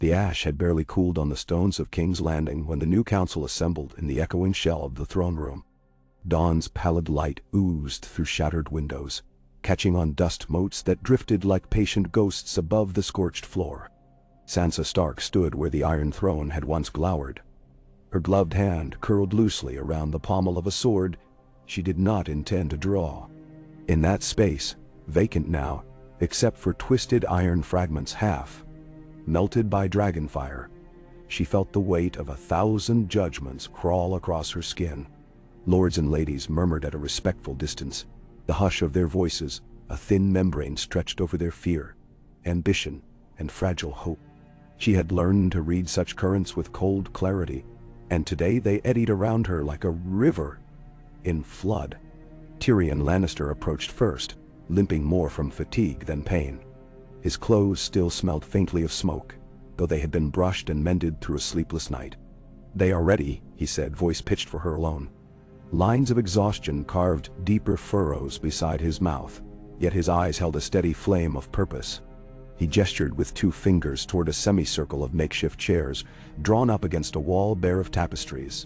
The ash had barely cooled on the stones of King's Landing when the new council assembled in the echoing shell of the throne room. Dawn's pallid light oozed through shattered windows, catching on dust motes that drifted like patient ghosts above the scorched floor. Sansa Stark stood where the Iron Throne had once glowered. Her gloved hand curled loosely around the pommel of a sword she did not intend to draw. In that space, vacant now, except for twisted iron fragments half melted by dragonfire, she felt the weight of 1,000 judgments crawl across her skin. Lords and ladies murmured at a respectful distance, the hush of their voices a thin membrane stretched over their fear, ambition, and fragile hope. She had learned to read such currents with cold clarity, and today they eddied around her like a river in flood. Tyrion Lannister approached first, limping more from fatigue than pain. His clothes still smelled faintly of smoke, though they had been brushed and mended through a sleepless night. "They are ready," he said, voice pitched for her alone. Lines of exhaustion carved deeper furrows beside his mouth, yet his eyes held a steady flame of purpose. He gestured with 2 fingers toward a semicircle of makeshift chairs, drawn up against a wall bare of tapestries.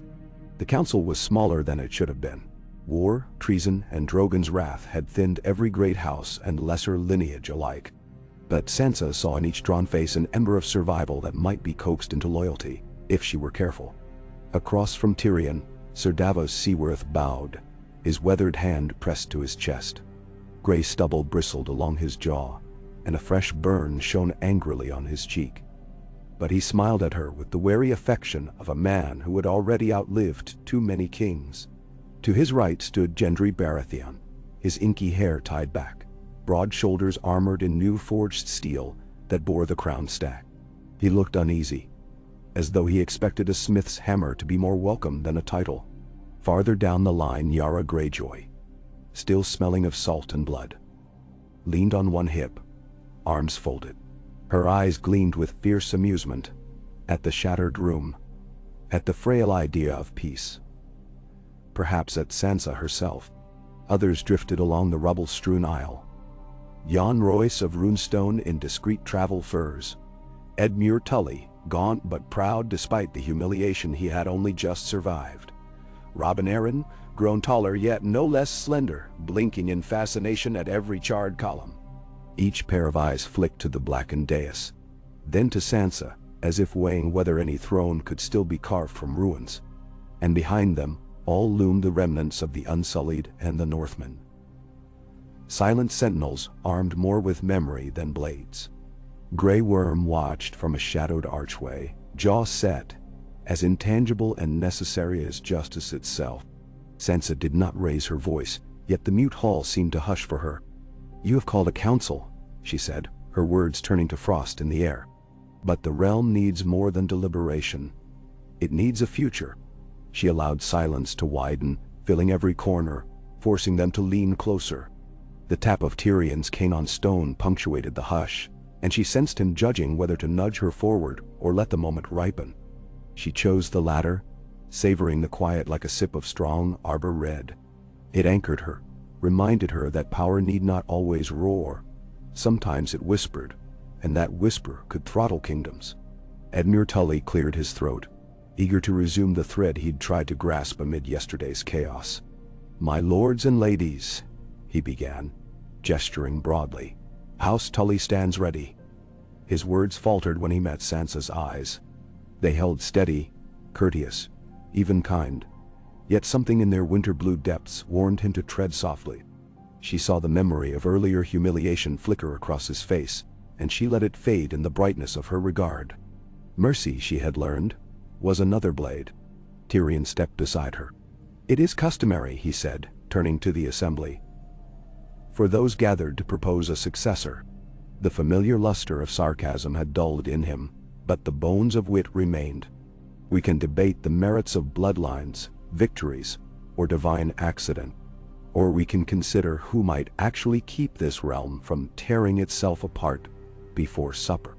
The council was smaller than it should have been. War, treason, and Drogon's wrath had thinned every great house and lesser lineage alike. But Sansa saw in each drawn face an ember of survival that might be coaxed into loyalty, if she were careful. Across from Tyrion, Sir Davos Seaworth bowed, his weathered hand pressed to his chest. Gray stubble bristled along his jaw, and a fresh burn shone angrily on his cheek. But he smiled at her with the wary affection of a man who had already outlived too many kings. To his right stood Gendry Baratheon, his inky hair tied back, broad shoulders armored in new forged steel that bore the crown stack. He looked uneasy, as though he expected a smith's hammer to be more welcome than a title. Farther down the line, Yara Greyjoy, still smelling of salt and blood, leaned on one hip, arms folded. Her eyes gleamed with fierce amusement at the shattered room, at the frail idea of peace. Perhaps at Sansa herself. Others drifted along the rubble-strewn aisle. Jon Royce of Runestone in discreet travel furs. Edmure Tully, gaunt but proud despite the humiliation he had only just survived. Robin Arryn, grown taller yet no less slender, blinking in fascination at every charred column. Each pair of eyes flicked to the blackened dais, then to Sansa, as if weighing whether any throne could still be carved from ruins. And behind them, all loomed the remnants of the Unsullied and the Northmen. Silent sentinels armed more with memory than blades. Grey Worm watched from a shadowed archway, jaw set, as intangible and necessary as justice itself. Sansa did not raise her voice, yet the mute hall seemed to hush for her. "You have called a council," she said, her words turning to frost in the air. "But the realm needs more than deliberation. It needs a future." She allowed silence to widen, filling every corner, forcing them to lean closer. The tap of Tyrion's cane on stone punctuated the hush, and she sensed him judging whether to nudge her forward or let the moment ripen. She chose the latter, savoring the quiet like a sip of strong arbor red. It anchored her, reminded her that power need not always roar. Sometimes it whispered, and that whisper could throttle kingdoms. Edmure Tully cleared his throat, eager to resume the thread he'd tried to grasp amid yesterday's chaos. "My lords and ladies," he began, gesturing broadly, "House Tully stands ready." His words faltered when he met Sansa's eyes. They held steady, courteous, even kind. Yet something in their winter-blue depths warned him to tread softly. She saw the memory of earlier humiliation flicker across his face, and she let it fade in the brightness of her regard. Mercy, she had learned, was another blade. Tyrion stepped beside her. "It is customary," he said, turning to the assembly, "for those gathered to propose a successor." The familiar luster of sarcasm had dulled in him, but the bones of wit remained. "We can debate the merits of bloodlines, victories, or divine accident. Or we can consider who might actually keep this realm from tearing itself apart before supper."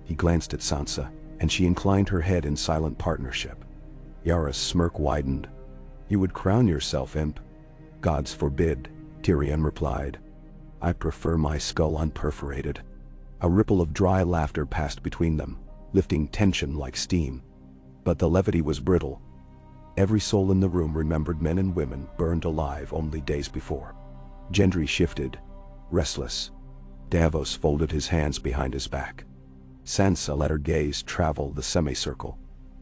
He glanced at Sansa, and she inclined her head in silent partnership. Yara's smirk widened. "You would crown yourself, imp." "Gods forbid," Tyrion replied. "I prefer my skull unperforated." A ripple of dry laughter passed between them, lifting tension like steam. But the levity was brittle. Every soul in the room remembered men and women burned alive only days before. Gendry shifted, restless. Davos folded his hands behind his back. Sansa let her gaze travel the semicircle,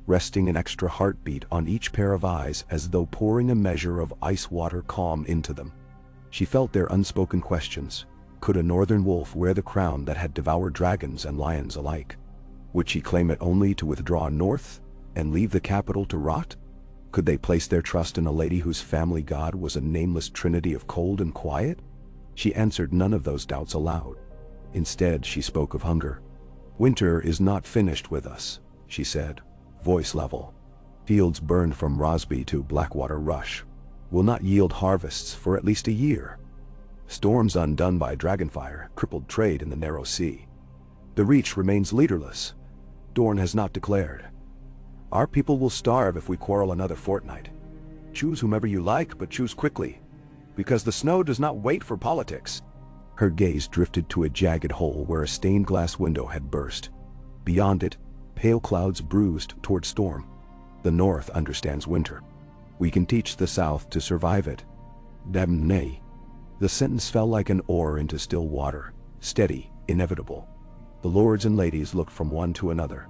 resting an extra heartbeat on each pair of eyes as though pouring a measure of ice water calm into them. She felt their unspoken questions. Could a northern wolf wear the crown that had devoured dragons and lions alike? Would she claim it only to withdraw north and leave the capital to rot? Could they place their trust in a lady whose family god was a nameless trinity of cold and quiet? She answered none of those doubts aloud. Instead, she spoke of hunger. "Winter is not finished with us," she said, voice level. "Fields burned from Rosby to Blackwater Rush will not yield harvests for at least a year. Storms undone by dragonfire crippled trade in the narrow sea. The Reach remains leaderless. Dorne has not declared. Our people will starve if we quarrel another fortnight. Choose whomever you like, but choose quickly, because the snow does not wait for politics." Her gaze drifted to a jagged hole where a stained glass window had burst. Beyond it, pale clouds bruised toward storm. "The North understands winter. We can teach the South to survive it." Damnay. The sentence fell like an oar into still water, steady, inevitable. The lords and ladies looked from one to another.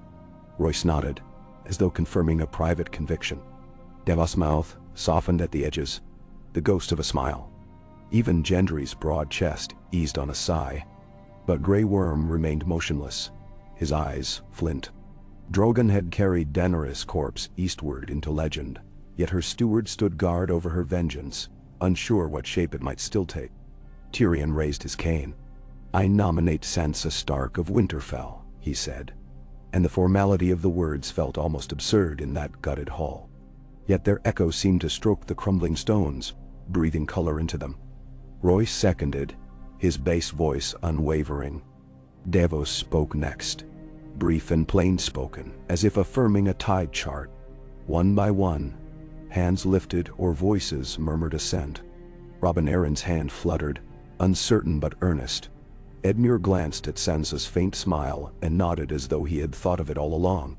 Royce nodded, as though confirming a private conviction. Davos' mouth softened at the edges, the ghost of a smile. Even Gendry's broad chest eased on a sigh. But Grey Worm remained motionless, his eyes flint. Drogon had carried Daenerys' corpse eastward into legend, yet her steward stood guard over her vengeance, unsure what shape it might still take. Tyrion raised his cane. "I nominate Sansa Stark of Winterfell," he said, and the formality of the words felt almost absurd in that gutted hall. Yet their echo seemed to stroke the crumbling stones, breathing color into them. Royce seconded, his bass voice unwavering. Davos spoke next, brief and plain-spoken, as if affirming a tide chart. One by one, hands lifted or voices murmured assent. Robin Arryn's hand fluttered, uncertain but earnest. Edmure glanced at Sansa's faint smile and nodded as though he had thought of it all along.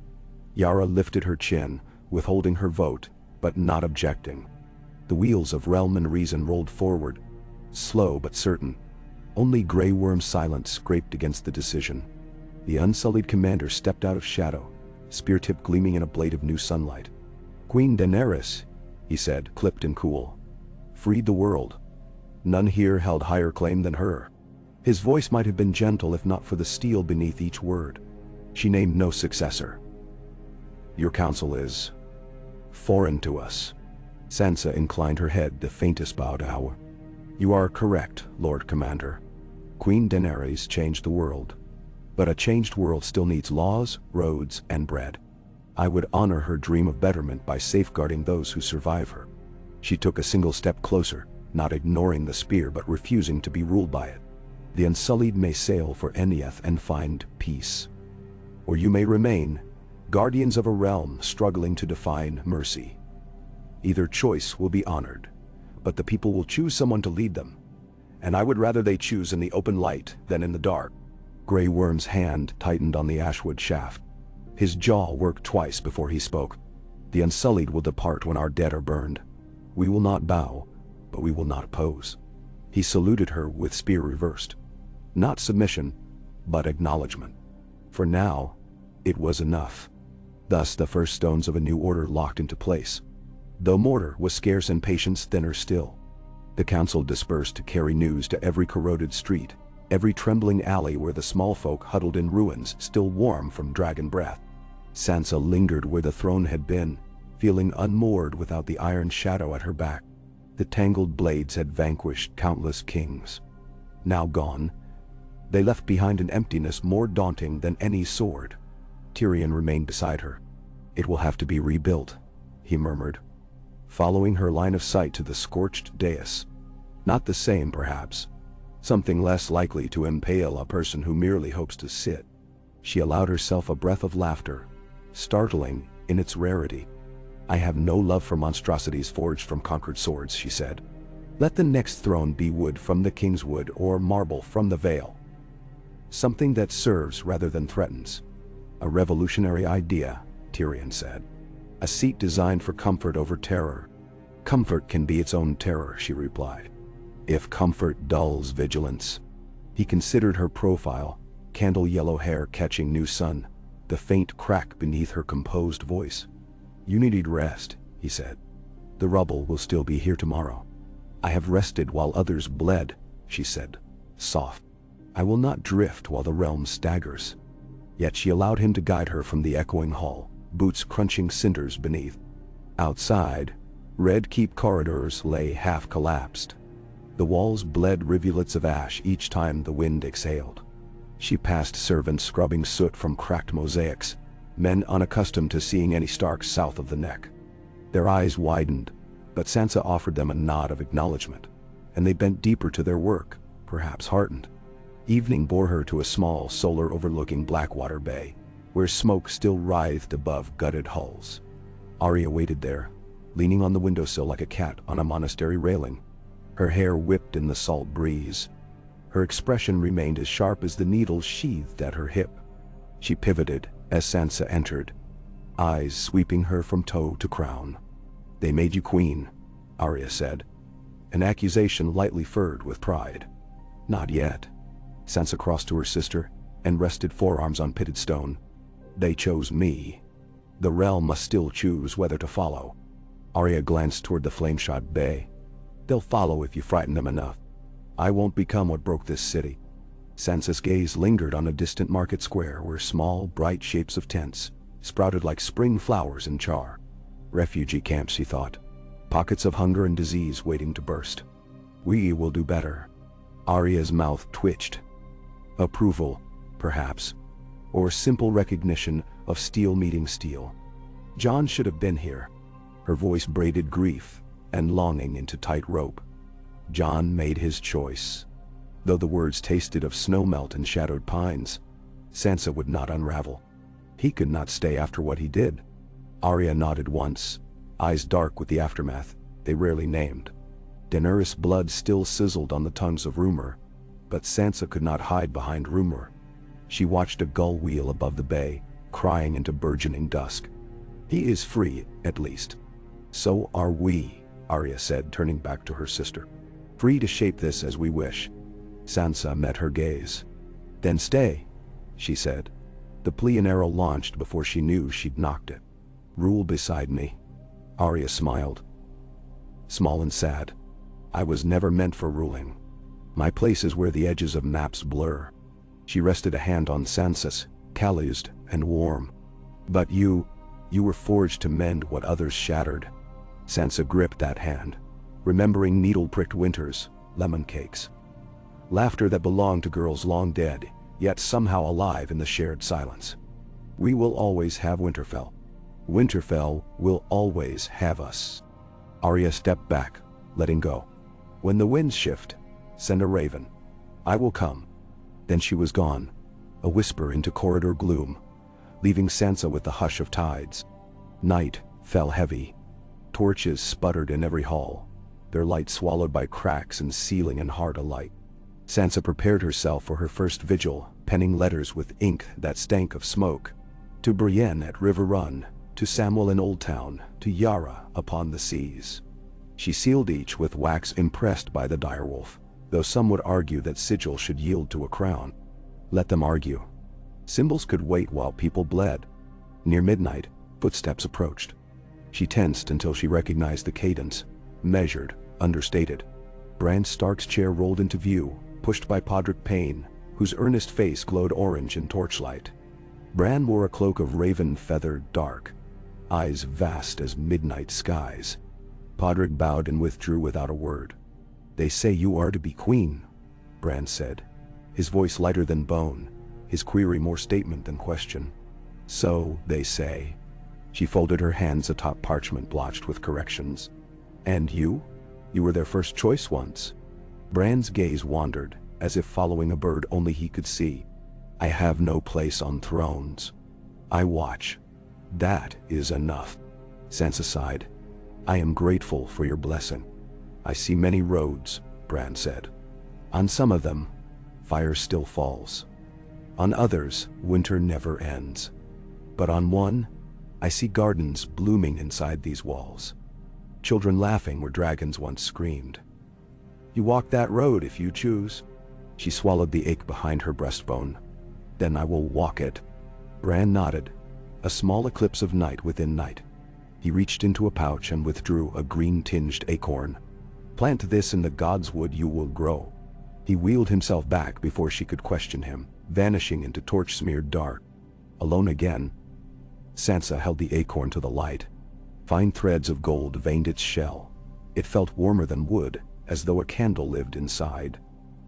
Yara lifted her chin, withholding her vote, but not objecting. The wheels of realm and reason rolled forward, slow but certain. Only Grey Worm's silence scraped against the decision. The unsullied commander stepped out of shadow, spear tip gleaming in a blade of new sunlight. "Queen Daenerys," he said, clipped and cool, "freed the world. None here held higher claim than her." His voice might have been gentle if not for the steel beneath each word. She named no successor. "Your counsel is foreign to us." Sansa inclined her head the faintest bow to Howard. "You are correct, Lord Commander. Queen Daenerys changed the world. But a changed world still needs laws, roads, and bread. I would honor her dream of betterment by safeguarding those who survive her." She took a single step closer, not ignoring the spear but refusing to be ruled by it. "The Unsullied may sail for Enniath and find peace. Or you may remain, guardians of a realm struggling to define mercy. Either choice will be honored, but the people will choose someone to lead them. And I would rather they choose in the open light than in the dark." Grey Worm's hand tightened on the ashwood shaft. His jaw worked twice before he spoke. "The Unsullied will depart when our dead are burned. We will not bow, but we will not oppose." He saluted her with spear reversed. Not submission, but acknowledgement. For now, it was enough. Thus the first stones of a new order locked into place. Though mortar was scarce and patience thinner still. The council dispersed to carry news to every corroded street, every trembling alley where the small folk huddled in ruins still warm from dragon breath. Sansa lingered where the throne had been, feeling unmoored without the iron shadow at her back. The tangled blades had vanquished countless kings. Now gone, they left behind an emptiness more daunting than any sword. Tyrion remained beside her. "It will have to be rebuilt," he murmured, following her line of sight to the scorched dais. Not the same, perhaps. Something less likely to impale a person who merely hopes to sit. She allowed herself a breath of laughter, startling in its rarity. "I have no love for monstrosities forged from conquered swords," she said. "Let the next throne be wood from the King's Wood or marble from the Vale. Something that serves rather than threatens." A revolutionary idea, Tyrion said. A seat designed for comfort over terror. Comfort can be its own terror, she replied. If comfort dulls vigilance. He considered her profile, candle-yellow hair catching new sun, the faint crack beneath her composed voice. You need rest, he said. The rubble will still be here tomorrow. I have rested while others bled, she said, soft. I will not drift while the realm staggers. Yet she allowed him to guide her from the echoing hall, boots crunching cinders beneath. Outside, Red Keep corridors lay half collapsed. The walls bled rivulets of ash each time the wind exhaled. She passed servants scrubbing soot from cracked mosaics, men unaccustomed to seeing any Starks south of the neck. Their eyes widened, but Sansa offered them a nod of acknowledgement, and they bent deeper to their work, perhaps heartened. Evening bore her to a small solar overlooking Blackwater Bay, where smoke still writhed above gutted hulls. Arya waited there, leaning on the windowsill like a cat on a monastery railing. Her hair whipped in the salt breeze. Her expression remained as sharp as the needle sheathed at her hip. She pivoted as Sansa entered, eyes sweeping her from toe to crown. They made you queen, Arya said, an accusation lightly furred with pride. Not yet. Sansa crossed to her sister and rested forearms on pitted stone. They chose me. The realm must still choose whether to follow. Arya glanced toward the flame-shot bay. They'll follow if you frighten them enough. I won't become what broke this city. Sansa's gaze lingered on a distant market square where small, bright shapes of tents sprouted like spring flowers in char. Refugee camps, she thought. Pockets of hunger and disease waiting to burst. We will do better. Arya's mouth twitched. Approval, perhaps, or simple recognition of steel meeting steel. Jon should have been here. Her voice braided grief and longing into tight rope. Jon made his choice. Though the words tasted of snowmelt and shadowed pines, Sansa would not unravel. He could not stay after what he did. Arya nodded once, eyes dark with the aftermath they rarely named. Daenerys' blood still sizzled on the tongues of rumor, but Sansa could not hide behind rumor. She watched a gull wheel above the bay, crying into burgeoning dusk. He is free, at least. So are we, Arya said, turning back to her sister. Free to shape this as we wish. Sansa met her gaze. Then stay, she said. The plea and arrow launched before she knew she'd knocked it. Rule beside me. Arya smiled. Small and sad. I was never meant for ruling. My place is where the edges of maps blur. She rested a hand on Sansa's, calloused and warm. But you were forged to mend what others shattered. Sansa gripped that hand, remembering needle-pricked winters, lemon cakes. Laughter that belonged to girls long dead, yet somehow alive in the shared silence. We will always have Winterfell. Winterfell will always have us. Arya stepped back, letting go. When the winds shift, send a raven. I will come. Then she was gone, a whisper into corridor gloom, leaving Sansa with the hush of tides. Night fell heavy. Torches sputtered in every hall, their light swallowed by cracks in ceiling and heart alike. Sansa prepared herself for her first vigil, penning letters with ink that stank of smoke. To Brienne at River Run, to Samwell in Old Town, to Yara upon the seas. She sealed each with wax impressed by the direwolf, though some would argue that sigil should yield to a crown. Let them argue. Symbols could wait while people bled. Near midnight, footsteps approached. She tensed until she recognized the cadence, measured, understated. Bran Stark's chair rolled into view, pushed by Podrick Payne, whose earnest face glowed orange in torchlight. Bran wore a cloak of raven-feathered dark, eyes vast as midnight skies. Podrick bowed and withdrew without a word. They say you are to be queen, Bran said, his voice lighter than bone, his query more statement than question. So they say. She folded her hands atop parchment blotched with corrections. And you? You were their first choice once. Bran's gaze wandered, as if following a bird only he could see. I have no place on thrones. I watch. That is enough. Sansa sighed. I am grateful for your blessing. I see many roads, Bran said. On some of them, fire still falls. On others, winter never ends. But on one, I see gardens blooming inside these walls. Children laughing where dragons once screamed. You walk that road if you choose. She swallowed the ache behind her breastbone. Then I will walk it. Bran nodded, a small eclipse of night within night. He reached into a pouch and withdrew a green-tinged acorn. Plant this in the god's wood, you will grow. He wheeled himself back before she could question him, vanishing into torch-smeared dark. Alone again, Sansa held the acorn to the light. Fine threads of gold veined its shell. It felt warmer than wood, as though a candle lived inside.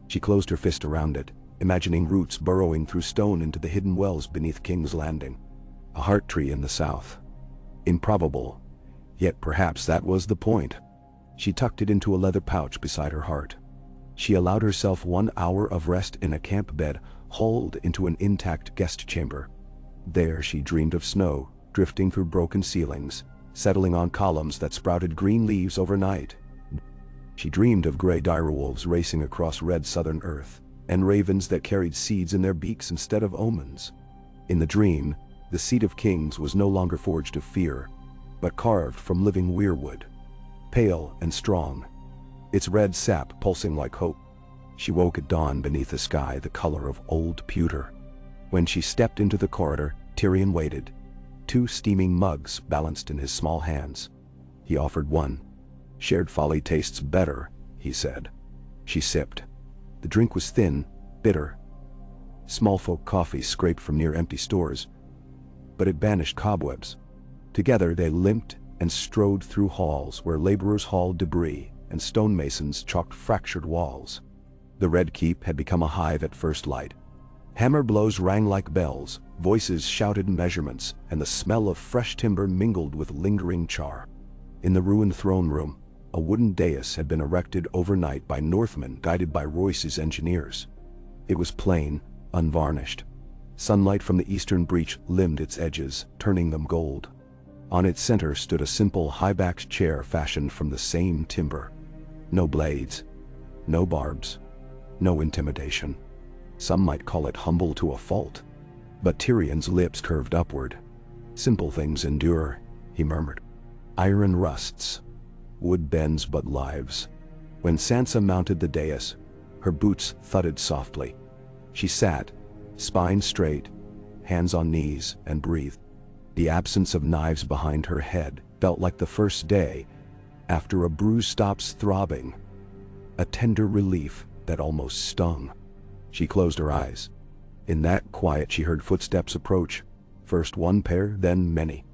She closed her fist around it, imagining roots burrowing through stone into the hidden wells beneath King's Landing. A heart tree in the south. Improbable, yet perhaps that was the point. She tucked it into a leather pouch beside her heart. She allowed herself 1 hour of rest in a camp bed hauled into an intact guest chamber. There she dreamed of snow, drifting through broken ceilings, settling on columns that sprouted green leaves overnight. She dreamed of gray direwolves racing across red southern earth, and ravens that carried seeds in their beaks instead of omens. In the dream, the seed of kings was no longer forged of fear, but carved from living weirwood. Pale and strong, its red sap pulsing like hope. She woke at dawn beneath a sky the color of old pewter. When she stepped into the corridor, Tyrion waited. 2 steaming mugs balanced in his small hands. He offered one. Shared folly tastes better, he said. She sipped. The drink was thin, bitter. Small folk coffee scraped from near empty stores, but it banished cobwebs. Together they limped and strode through halls where laborers hauled debris and stonemasons chalked fractured walls. The Red Keep had become a hive at first light. Hammer blows rang like bells, voices shouted measurements, and the smell of fresh timber mingled with lingering char. In the ruined throne room, a wooden dais had been erected overnight by Northmen guided by Royce's engineers. It was plain, unvarnished. Sunlight from the eastern breach limned its edges, turning them gold. On its center stood a simple high-backed chair fashioned from the same timber. No blades, no barbs, no intimidation. Some might call it humble to a fault. But Tyrion's lips curved upward. Simple things endure, he murmured. Iron rusts. Wood bends but lives. When Sansa mounted the dais, her boots thudded softly. She sat, spine straight, hands on knees, and breathed. The absence of knives behind her head felt like the first day after a bruise stops throbbing. A tender relief that almost stung. She closed her eyes. In that quiet she heard footsteps approach, first one pair, then many.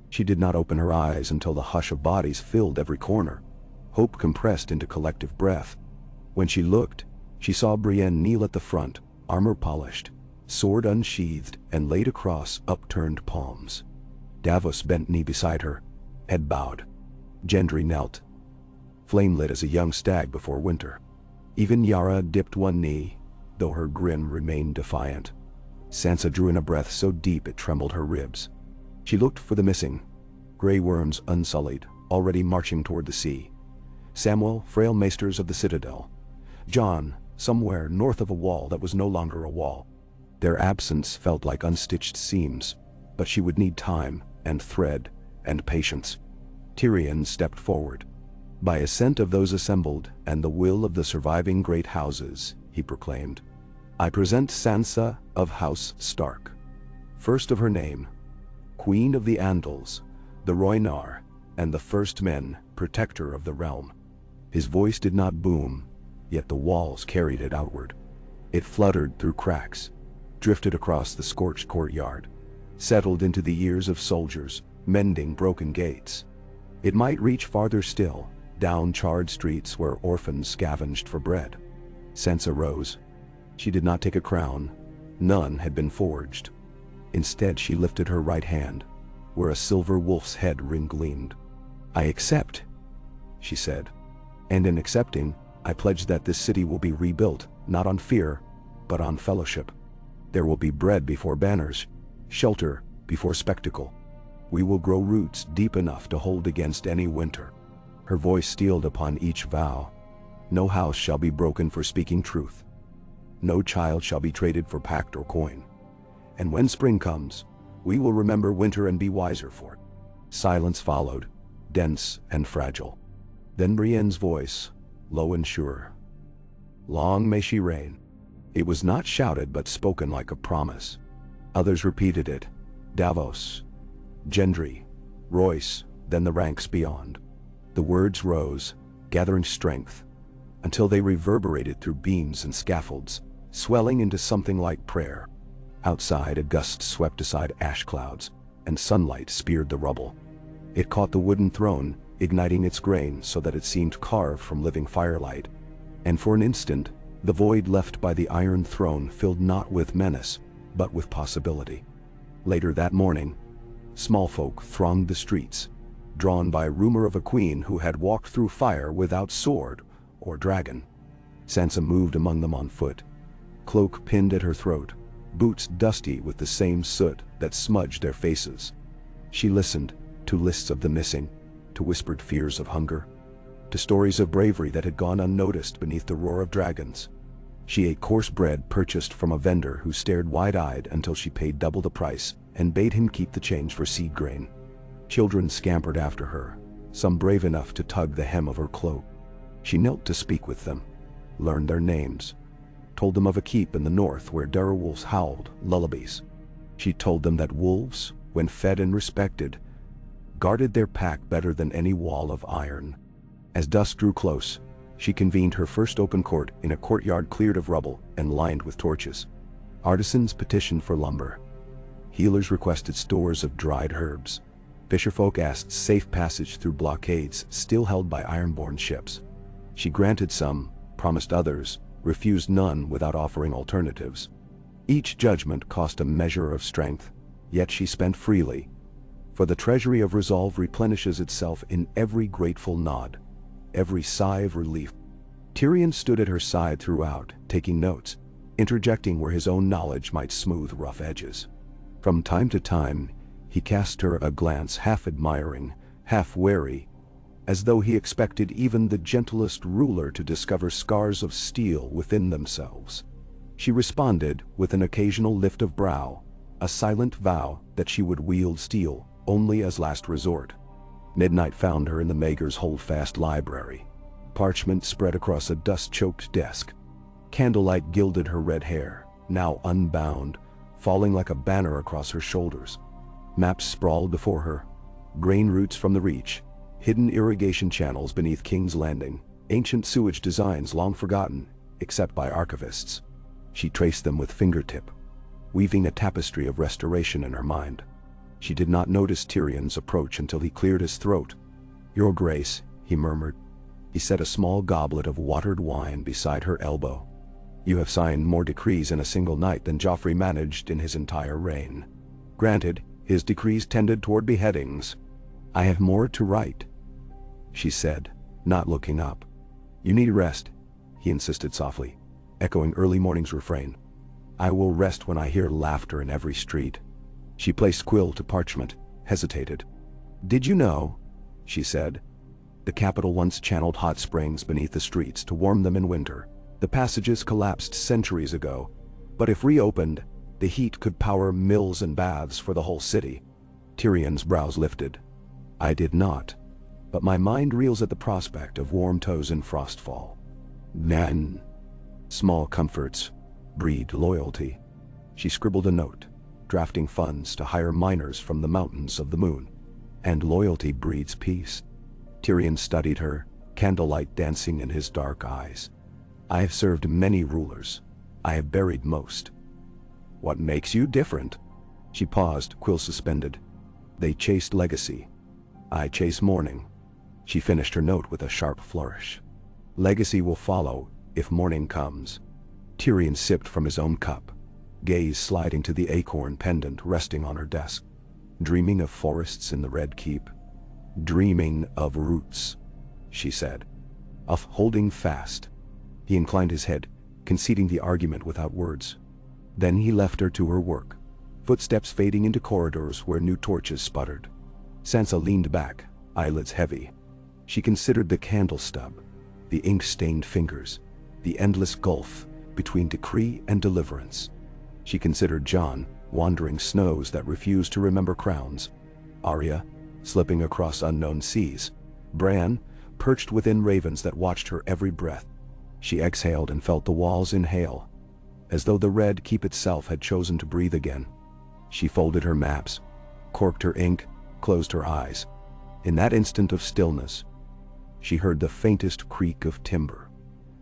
She did not open her eyes until the hush of bodies filled every corner, hope compressed into collective breath. When she looked, she saw Brienne kneel at the front, armor polished, sword unsheathed and laid across upturned palms. Davos bent knee beside her, head bowed. Gendry knelt, flame-lit as a young stag before winter. Even Yara dipped one knee, though her grin remained defiant. Sansa drew in a breath so deep it trembled her ribs. She looked for the missing, gray worms unsullied, already marching toward the sea. Samwell, frail maesters of the citadel. Jon, somewhere north of a wall that was no longer a wall. Their absence felt like unstitched seams, but she would need time and thread and patience. Tyrion stepped forward. By assent of those assembled and the will of the surviving great houses, he proclaimed, I present Sansa of House Stark, first of her name, Queen of the Andals, the Rhoynar, and the First Men, protector of the realm. His voice did not boom, yet the walls carried it outward. It fluttered through cracks, drifted across the scorched courtyard, settled into the ears of soldiers, mending broken gates. It might reach farther still, down charred streets where orphans scavenged for bread. Sansa rose. She did not take a crown. None had been forged. Instead she lifted her right hand, where a silver wolf's head ring gleamed. I accept, she said. And in accepting, I pledge that this city will be rebuilt, not on fear, but on fellowship. There will be bread before banners, shelter before spectacle. We will grow roots deep enough to hold against any winter. Her voice steeled upon each vow. No house shall be broken for speaking truth. No child shall be traded for pact or coin. And when spring comes, We will remember winter and be wiser for it." Silence followed, dense and fragile. Then Brienne's voice, low and sure. "Long may she reign." It was not shouted but spoken like a promise. Others repeated it. Davos, Gendry, Royce, then the ranks beyond. The words rose, gathering strength, until they reverberated through beams and scaffolds, swelling into something like prayer. Outside, a gust swept aside ash clouds, and sunlight speared the rubble. It caught the wooden throne, igniting its grain so that it seemed carved from living firelight. And for an instant, the void left by the Iron Throne filled not with menace, but with possibility. Later that morning, small folk thronged the streets, drawn by rumor of a queen who had walked through fire without sword or dragon. Sansa moved among them on foot, cloak pinned at her throat, boots dusty with the same soot that smudged their faces. She listened to lists of the missing, to whispered fears of hunger, to stories of bravery that had gone unnoticed beneath the roar of dragons. She ate coarse bread purchased from a vendor who stared wide-eyed until she paid double the price and bade him keep the change for seed grain. Children scampered after her, some brave enough to tug the hem of her cloak. She knelt to speak with them, learned their names, told them of a keep in the north where direwolves howled lullabies. She told them that wolves, when fed and respected, guarded their pack better than any wall of iron. As dusk drew close, she convened her first open court in a courtyard cleared of rubble and lined with torches. Artisans petitioned for lumber. Healers requested stores of dried herbs. Fisherfolk asked safe passage through blockades still held by ironborn ships. She granted some, promised others, refused none without offering alternatives. Each judgment cost a measure of strength, yet she spent freely, for the treasury of resolve replenishes itself in every grateful nod, every sigh of relief. Tyrion stood at her side throughout, taking notes, interjecting where his own knowledge might smooth rough edges. From time to time, he cast her a glance half admiring, half wary, as though he expected even the gentlest ruler to discover scars of steel within themselves. She responded with an occasional lift of brow, a silent vow that she would wield steel only as last resort. Midnight found her in the Mager's holdfast library. Parchment spread across a dust-choked desk. Candlelight gilded her red hair, now unbound, falling like a banner across her shoulders. Maps sprawled before her, grain routes from the Reach, hidden irrigation channels beneath King's Landing, ancient sewage designs long forgotten, except by archivists. She traced them with fingertip, weaving a tapestry of restoration in her mind. She did not notice Tyrion's approach until he cleared his throat. "Your Grace," he murmured. He set a small goblet of watered wine beside her elbow. "You have signed more decrees in a single night than Joffrey managed in his entire reign. Granted, his decrees tended toward beheadings. I have more to write," she said, not looking up. "You need rest," he insisted softly, echoing early morning's refrain. "I will rest when I hear laughter in every street." She placed quill to parchment, hesitated. "Did you know," she said, "the capital once channeled hot springs beneath the streets to warm them in winter. The passages collapsed centuries ago, but if reopened, the heat could power mills and baths for the whole city." Tyrion's brows lifted. "I did not, but my mind reels at the prospect of warm toes in frostfall. Nan. Small comforts breed loyalty." She scribbled a note, drafting funds to hire miners from the mountains of the moon. "And loyalty breeds peace." Tyrion studied her, candlelight dancing in his dark eyes. "I have served many rulers. I have buried most." "What makes you different?" She paused, quill suspended. "They chased legacy. I chase mourning." She finished her note with a sharp flourish. "Legacy will follow if morning comes." Tyrion sipped from his own cup, gaze sliding to the acorn pendant resting on her desk. "Dreaming of forests in the Red Keep?" "Dreaming of roots," she said. "Of holding fast." He inclined his head, conceding the argument without words. Then he left her to her work, footsteps fading into corridors where new torches sputtered. Sansa leaned back, eyelids heavy. She considered the candle stub, the ink-stained fingers, the endless gulf between decree and deliverance. She considered Jon, wandering snows that refused to remember crowns. Arya, slipping across unknown seas. Bran, perched within ravens that watched her every breath. She exhaled and felt the walls inhale, as though the red keep itself had chosen to breathe again. She folded her maps, corked her ink, closed her eyes. In that instant of stillness, she heard the faintest creak of timber.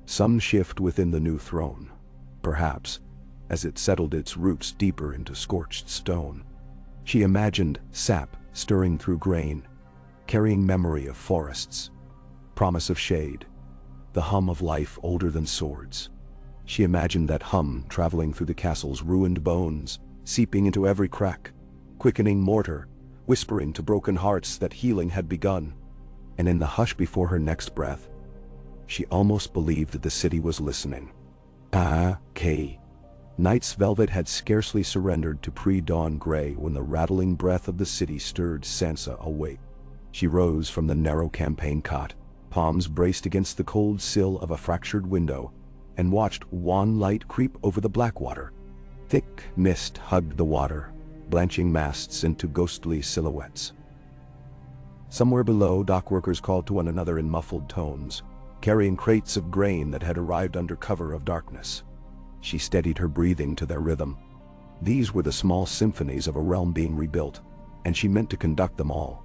Some shift within the new throne, perhaps, as it settled its roots deeper into scorched stone. She imagined sap stirring through grain, carrying memory of forests, promise of shade, the hum of life older than swords. She imagined that hum traveling through the castle's ruined bones, seeping into every crack, quickening mortar, whispering to broken hearts that healing had begun. And in the hush before her next breath, she almost believed that the city was listening. Night's velvet had scarcely surrendered to pre-dawn gray when the rattling breath of the city stirred Sansa awake. She rose from the narrow campaign cot, palms braced against the cold sill of a fractured window, and watched wan light creep over the Blackwater. Thick mist hugged the water, blanching masts into ghostly silhouettes. Somewhere below, dockworkers called to one another in muffled tones, carrying crates of grain that had arrived under cover of darkness. She steadied her breathing to their rhythm. These were the small symphonies of a realm being rebuilt, and she meant to conduct them all.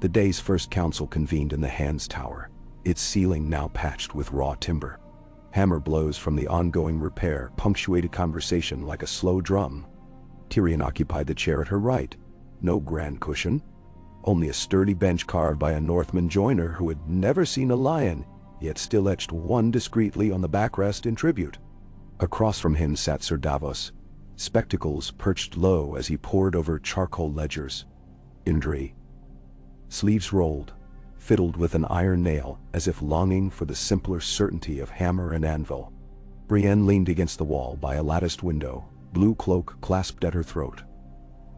The day's first council convened in the Hands Tower, its ceiling now patched with raw timber. Hammer blows from the ongoing repair punctuated conversation like a slow drum. Tyrion occupied the chair at her right. No grand cushion, only a sturdy bench carved by a Northman joiner who had never seen a lion, yet still etched one discreetly on the backrest in tribute. Across from him sat Sir Davos, spectacles perched low as he pored over charcoal ledgers. Indri, sleeves rolled, fiddled with an iron nail as if longing for the simpler certainty of hammer and anvil. Brienne leaned against the wall by a latticed window, blue cloak clasped at her throat.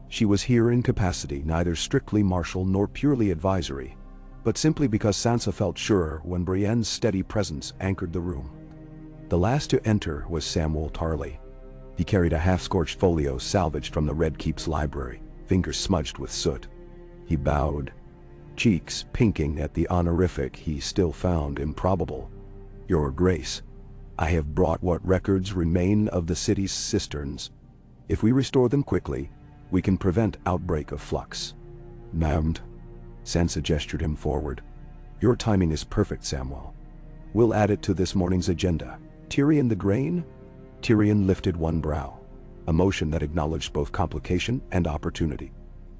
She was here in capacity neither strictly martial nor purely advisory, but simply because Sansa felt sure when Brienne's steady presence anchored the room. The last to enter was Samwell Tarly. He carried a half-scorched folio salvaged from the Red Keep's library, fingers smudged with soot. He bowed, cheeks pinking at the honorific he still found improbable. "Your Grace, I have brought what records remain of the city's cisterns. If we restore them quickly, we can prevent outbreak of flux." "Ma'am." Sansa gestured him forward. "Your timing is perfect, Samwell. We'll add it to this morning's agenda. Tyrion the Grain?" Tyrion lifted one brow, a motion that acknowledged both complication and opportunity.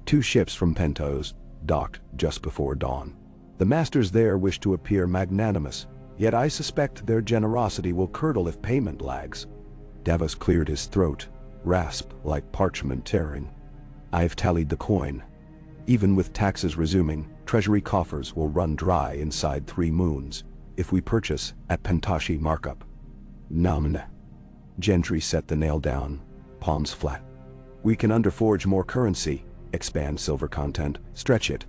"Two ships from Pentos docked just before dawn. The masters there wish to appear magnanimous, yet I suspect their generosity will curdle if payment lags." Davos cleared his throat, rasped like parchment tearing. "I've tallied the coin. Even with taxes resuming, treasury coffers will run dry inside 3 moons, if we purchase at Pentashi markup." "Namn." Gendry set the nail down, palms flat. "We can underforge more currency, expand silver content, stretch it.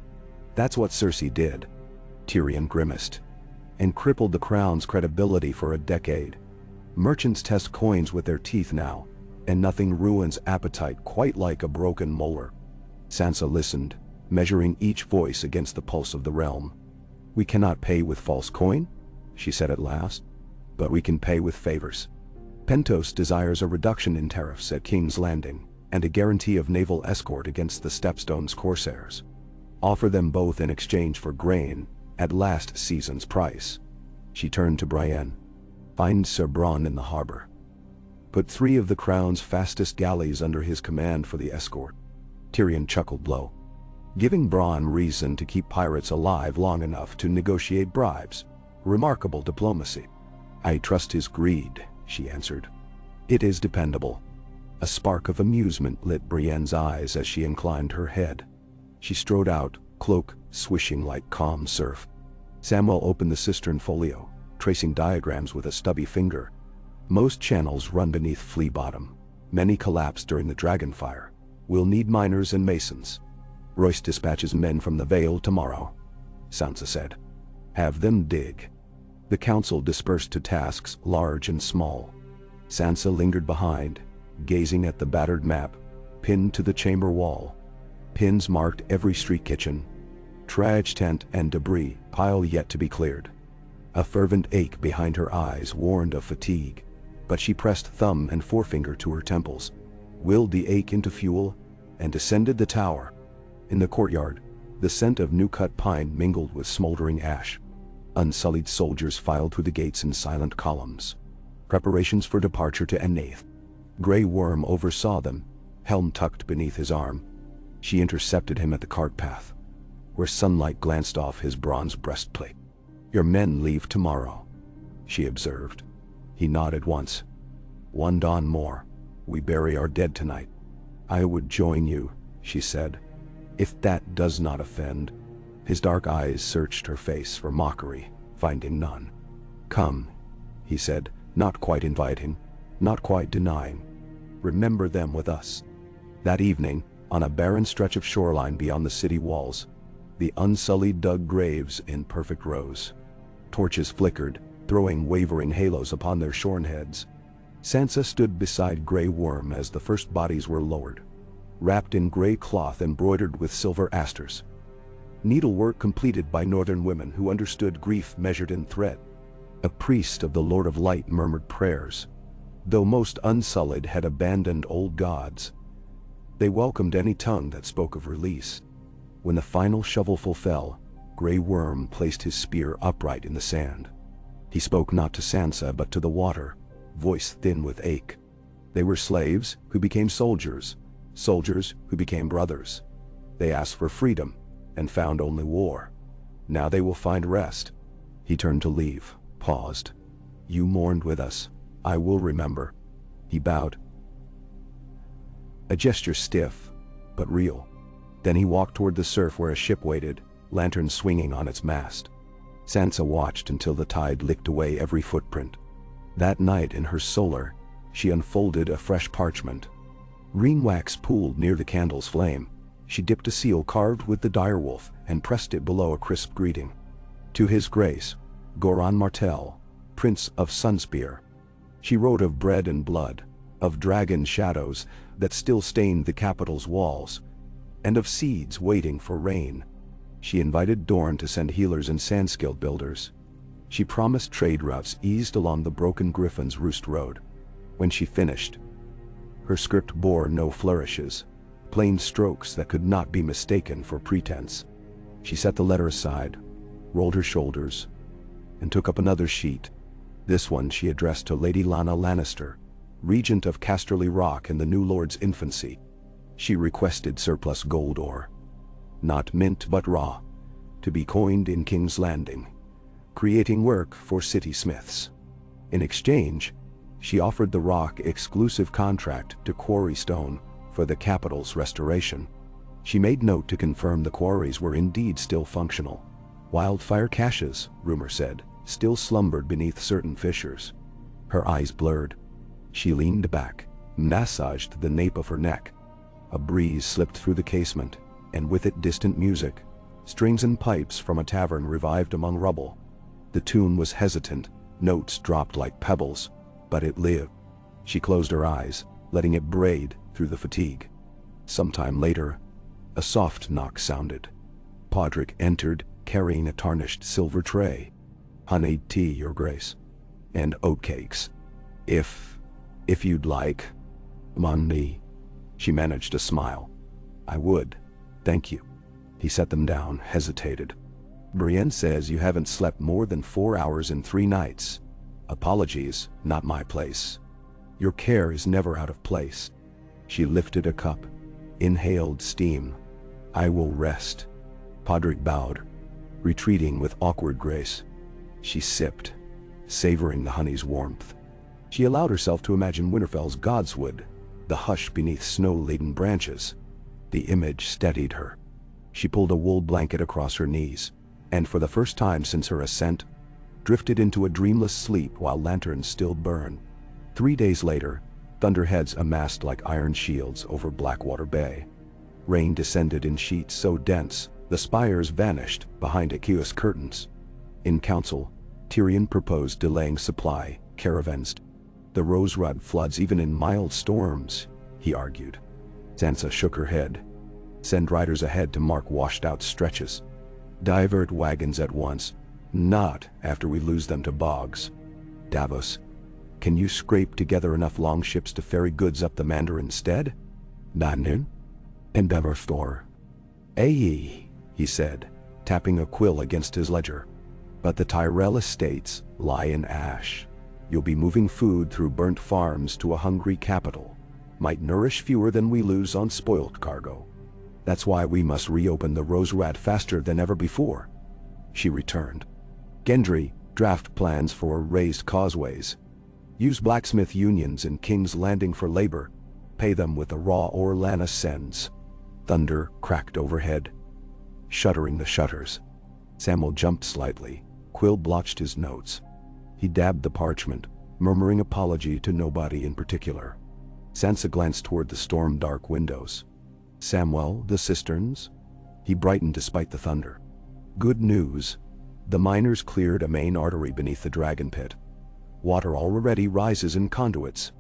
That's what Cersei did." Tyrion grimaced. "And crippled the crown's credibility for a decade. Merchants test coins with their teeth now, and nothing ruins appetite quite like a broken molar." Sansa listened, measuring each voice against the pulse of the realm. "We cannot pay with false coin," she said at last, "but we can pay with favors. Pentos desires a reduction in tariffs at King's Landing, and a guarantee of naval escort against the Stepstone's corsairs. Offer them both in exchange for grain, at last season's price." She turned to Brienne. "Find Sir Bran in the harbor. Put 3 of the crown's fastest galleys under his command for the escort." Tyrion chuckled low. Giving Bran reason to keep pirates alive long enough to negotiate bribes. Remarkable diplomacy. "I trust his greed," she answered. "It is dependable." A spark of amusement lit Brienne's eyes as she inclined her head. She strode out, cloak swishing like calm surf. Samwell opened the cistern folio, tracing diagrams with a stubby finger. "Most channels run beneath Flea Bottom. Many collapsed during the Dragonfire. We'll need miners and masons. Royce dispatches men from the Vale tomorrow," Sansa said. "Have them dig." The council dispersed to tasks large and small. Sansa lingered behind, gazing at the battered map, pinned to the chamber wall. Pins marked every street kitchen, trash tent and debris pile yet to be cleared. A fervent ache behind her eyes warned of fatigue, but she pressed thumb and forefinger to her temples, willed the ache into fuel, and descended the tower. In the courtyard, the scent of new-cut pine mingled with smoldering ash. Unsullied soldiers filed through the gates in silent columns. Preparations for departure to Ennaith. Grey Worm oversaw them, helm tucked beneath his arm. She intercepted him at the cart path, where sunlight glanced off his bronze breastplate. "Your men leave tomorrow," she observed. He nodded once. "One dawn more. We bury our dead tonight." "I would join you," she said, "if that does not offend." His dark eyes searched her face for mockery, finding none. "Come," he said, not quite inviting, not quite denying. "Remember them with us." That evening, on a barren stretch of shoreline beyond the city walls, the unsullied dug graves in perfect rows. Torches flickered, throwing wavering halos upon their shorn heads. Sansa stood beside Grey Worm as the first bodies were lowered, wrapped in grey cloth embroidered with silver asters. Needlework completed by northern women who understood grief measured in thread. A priest of the Lord of Light murmured prayers. Though most unsullied had abandoned old gods, they welcomed any tongue that spoke of release. When the final shovelful fell, Grey Worm placed his spear upright in the sand. He spoke not to Sansa but to the water, voice thin with ache. They were slaves who became soldiers, soldiers who became brothers. They asked for freedom and found only war. Now they will find rest. He turned to leave, paused. "You mourned with us. I will remember." He bowed, a gesture stiff, but real. Then he walked toward the surf where a ship waited, lantern swinging on its mast. Sansa watched until the tide licked away every footprint. That night in her solar, she unfolded a fresh parchment. Green wax pooled near the candle's flame. She dipped a seal carved with the direwolf and pressed it below a crisp greeting. "To His Grace, Goran Martell, Prince of Sunspear." She wrote of bread and blood, of dragon shadows that still stained the capital's walls, and of seeds waiting for rain. She invited Dorne to send healers and sand-skilled builders. She promised trade routes eased along the broken Griffin's Roost Road. When she finished, her script bore no flourishes, plain strokes that could not be mistaken for pretense. She set the letter aside, rolled her shoulders, and took up another sheet. This one she addressed to Lady Lana Lannister, regent of Casterly Rock in the new lord's infancy. She requested surplus gold ore, not mint but raw, to be coined in King's Landing, creating work for city smiths. In exchange, she offered the rock exclusive contract to quarry stone for the capital's restoration. She made note to confirm the quarries were indeed still functional. Wildfire caches, rumor said, still slumbered beneath certain fissures. Her eyes blurred. She leaned back, massaged the nape of her neck. A breeze slipped through the casement, and with it distant music. Strings and pipes from a tavern revived among rubble. The tune was hesitant, notes dropped like pebbles, but it lived. She closed her eyes, letting it braid through the fatigue. Sometime later, a soft knock sounded. Podrick entered, carrying a tarnished silver tray. "Honeyed tea, Your Grace. And oatcakes. If you'd like." "Money." She managed a smile. "I would, thank you." He set them down, hesitated. "Brienne says you haven't slept more than 4 hours in 3 nights. Apologies, not my place. Your care is never out of place." She lifted a cup, inhaled steam. "I will rest." Podrick bowed, retreating with awkward grace. She sipped, savoring the honey's warmth. She allowed herself to imagine Winterfell's godswood, the hush beneath snow-laden branches. The image steadied her. She pulled a wool blanket across her knees, and for the first time since her ascent, drifted into a dreamless sleep while lanterns still burned. 3 days later, thunderheads amassed like iron shields over Blackwater Bay. Rain descended in sheets so dense, the spires vanished behind aqueous curtains. In council, Tyrion proposed delaying supply caravans. The Roserod floods even in mild storms, he argued. Sansa shook her head. Send riders ahead to mark washed-out stretches. Divert wagons at once, not after we lose them to bogs. Davos, can you scrape together enough longships to ferry goods up the Mandarin instead? Nanin? Endeavor store. Aye, he said, tapping a quill against his ledger. But the Tyrell estates lie in ash. You'll be moving food through burnt farms to a hungry capital. Might nourish fewer than we lose on spoilt cargo. That's why we must reopen the Rose Rat faster than ever before. She returned. Gendry, draft plans for raised causeways. Use blacksmith unions in King's Landing for labor. Pay them with the raw ore Lannis sends. Thunder cracked overhead, shuttering the shutters. Samwell jumped slightly. Quill blotched his notes. He dabbed the parchment, murmuring apology to nobody in particular. Sansa glanced toward the storm-dark windows. Samwell, the cisterns? He brightened despite the thunder. Good news. The miners cleared a main artery beneath the dragon pit. Water already rises in conduits.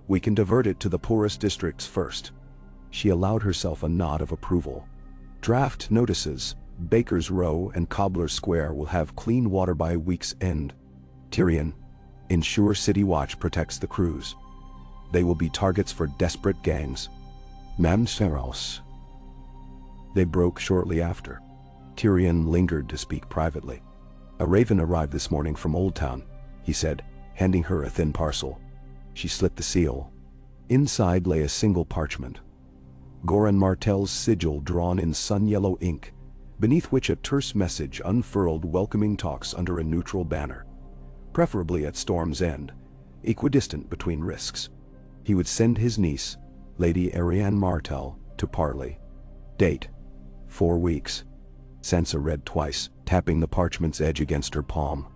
We can divert it to the poorest districts first. She allowed herself a nod of approval. Draft notices. Baker's Row and Cobbler's Square will have clean water by week's end. Tyrion, ensure City Watch protects the crews. They will be targets for desperate gangs. Mamseros. They broke shortly after. Tyrion lingered to speak privately. A raven arrived this morning from Old Town, he said, handing her a thin parcel. She slit the seal. Inside lay a single parchment. Goran Martell's sigil drawn in sun-yellow ink, beneath which a terse message unfurled welcoming talks under a neutral banner. Preferably at Storm's End, equidistant between risks. He would send his niece, Lady Arianne Martell, to parley. Date: 4 weeks. Sansa read twice, tapping the parchment's edge against her palm.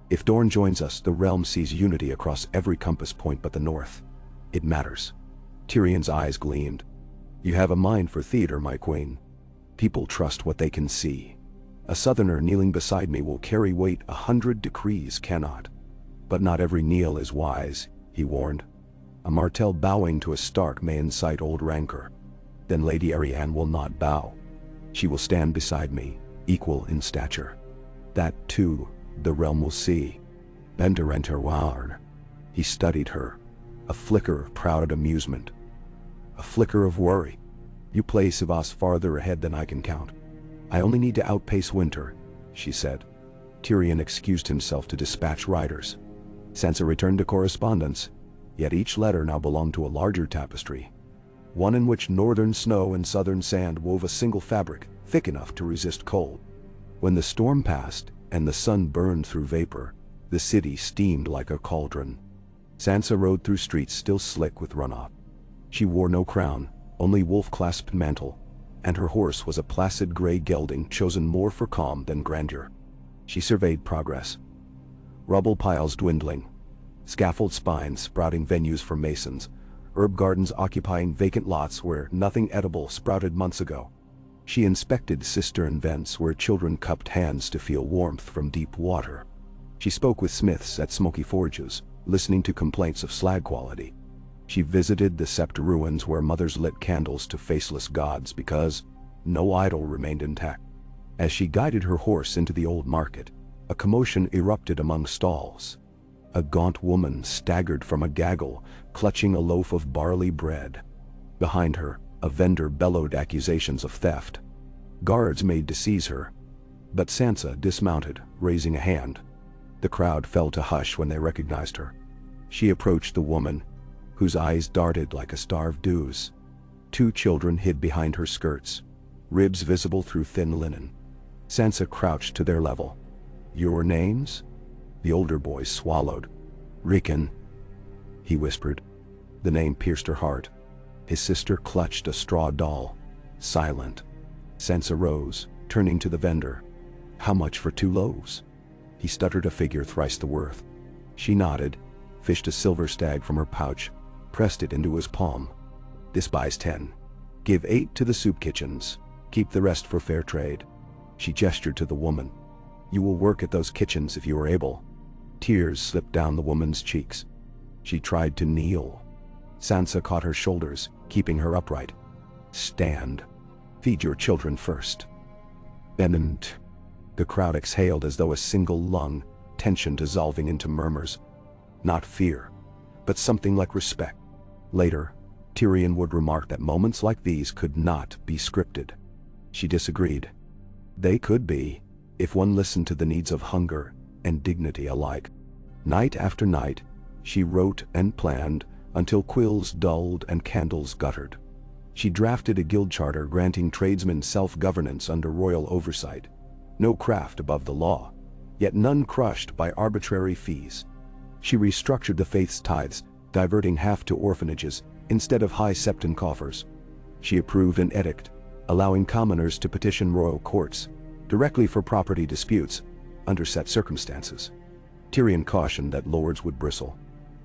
If Dorne joins us, the realm sees unity across every compass point but the north. It matters. Tyrion's eyes gleamed. You have a mind for theater, my queen. People trust what they can see. A southerner kneeling beside me will carry weight 100 decrees cannot. But not every kneel is wise, he warned. A Martell bowing to a Stark may incite old rancor. Then Lady Arianne will not bow. She will stand beside me, equal in stature. That, too, the realm will see. Bender enter Ward. He studied her. A flicker of proud amusement. A flicker of worry. You place Savas farther ahead than I can count. I only need to outpace winter, she said. Tyrion excused himself to dispatch riders. Sansa returned to correspondence, yet each letter now belonged to a larger tapestry. One in which northern snow and southern sand wove a single fabric, thick enough to resist cold. When the storm passed, and the sun burned through vapor, the city steamed like a cauldron. Sansa rode through streets still slick with runoff. She wore no crown, only wolf-clasped mantle, and her horse was a placid gray gelding chosen more for calm than grandeur. She surveyed progress. Rubble piles dwindling, scaffold spines sprouting venues for masons, herb gardens occupying vacant lots where nothing edible sprouted months ago. She inspected cistern vents where children cupped hands to feel warmth from deep water. She spoke with smiths at smoky forges, listening to complaints of slag quality. She visited the sept ruins where mothers lit candles to faceless gods because no idol remained intact. As she guided her horse into the old market, a commotion erupted among stalls. A gaunt woman staggered from a gaggle, clutching a loaf of barley bread. Behind her, a vendor bellowed accusations of theft. Guards made to seize her, but Sansa dismounted, raising a hand. The crowd fell to hush when they recognized her. She approached the woman, whose eyes darted like a starved dews. 2 children hid behind her skirts, ribs visible through thin linen. Sansa crouched to their level. Your names? The older boy swallowed. Rickon, he whispered. The name pierced her heart. His sister clutched a straw doll, silent. Sansa rose, turning to the vendor. How much for 2 loaves? He stuttered a figure thrice the worth. She nodded, fished a silver stag from her pouch, pressed it into his palm. This buys 10. Give 8 to the soup kitchens. Keep the rest for fair trade. She gestured to the woman. You will work at those kitchens if you are able. Tears slipped down the woman's cheeks. She tried to kneel. Sansa caught her shoulders, keeping her upright. Stand. Feed your children first. And the crowd exhaled as though a single lung, tension dissolving into murmurs. Not fear, but something like respect. Later, Tyrion would remark that moments like these could not be scripted. She disagreed. They could be, if one listened to the needs of hunger and dignity alike. Night after night, she wrote and planned until quills dulled and candles guttered. She drafted a guild charter granting tradesmen self-governance under royal oversight. No craft above the law, yet none crushed by arbitrary fees. She restructured the faith's tithes, diverting half to orphanages instead of high septon coffers. She approved an edict, allowing commoners to petition royal courts directly for property disputes under set circumstances. Tyrion cautioned that lords would bristle.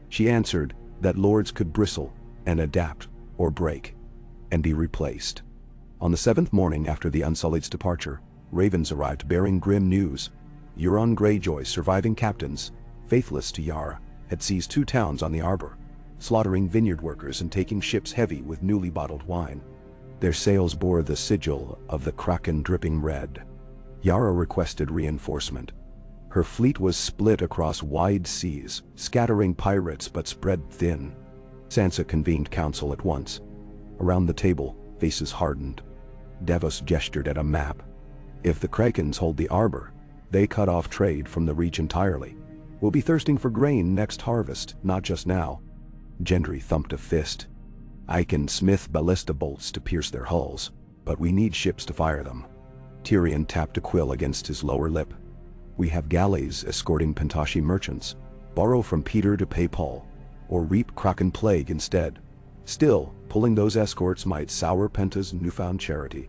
She answered that lords could bristle and adapt or break and be replaced. On the 7th morning after the Unsullied's departure, ravens arrived bearing grim news. Euron Greyjoy's surviving captains, faithless to Yara, had seized 2 towns on the Arbor, slaughtering vineyard workers and taking ships heavy with newly bottled wine. Their sails bore the sigil of the Kraken dripping red. Yara requested reinforcement. Her fleet was split across wide seas, scattering pirates but spread thin. Sansa convened council at once. Around the table, faces hardened. Davos gestured at a map. If the Krakens hold the Arbor, they cut off trade from the reach entirely. We'll be thirsting for grain next harvest, not just now. Gendry thumped a fist. I can smith ballista bolts to pierce their hulls, but we need ships to fire them. Tyrion tapped a quill against his lower lip. We have galleys escorting Pentoshi merchants. Borrow from Peter to pay Paul, or reap Kraken plague instead. Still, pulling those escorts might sour Penta's newfound charity.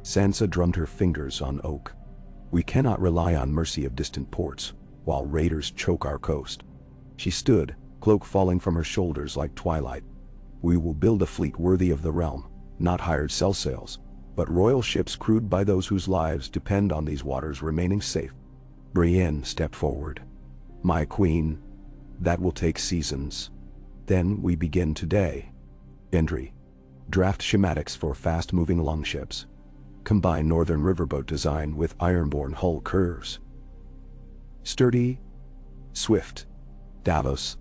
Sansa drummed her fingers on oak. We cannot rely on mercy of distant ports, while raiders choke our coast. She stood, cloak falling from her shoulders like twilight. We will build a fleet worthy of the realm, not hired sell sails, but royal ships crewed by those whose lives depend on these waters remaining safe. Brienne stepped forward. My queen, that will take seasons. Then we begin today. Gendry, draft schematics for fast-moving longships. Combine northern riverboat design with ironborne hull curves. Sturdy, swift. Davos,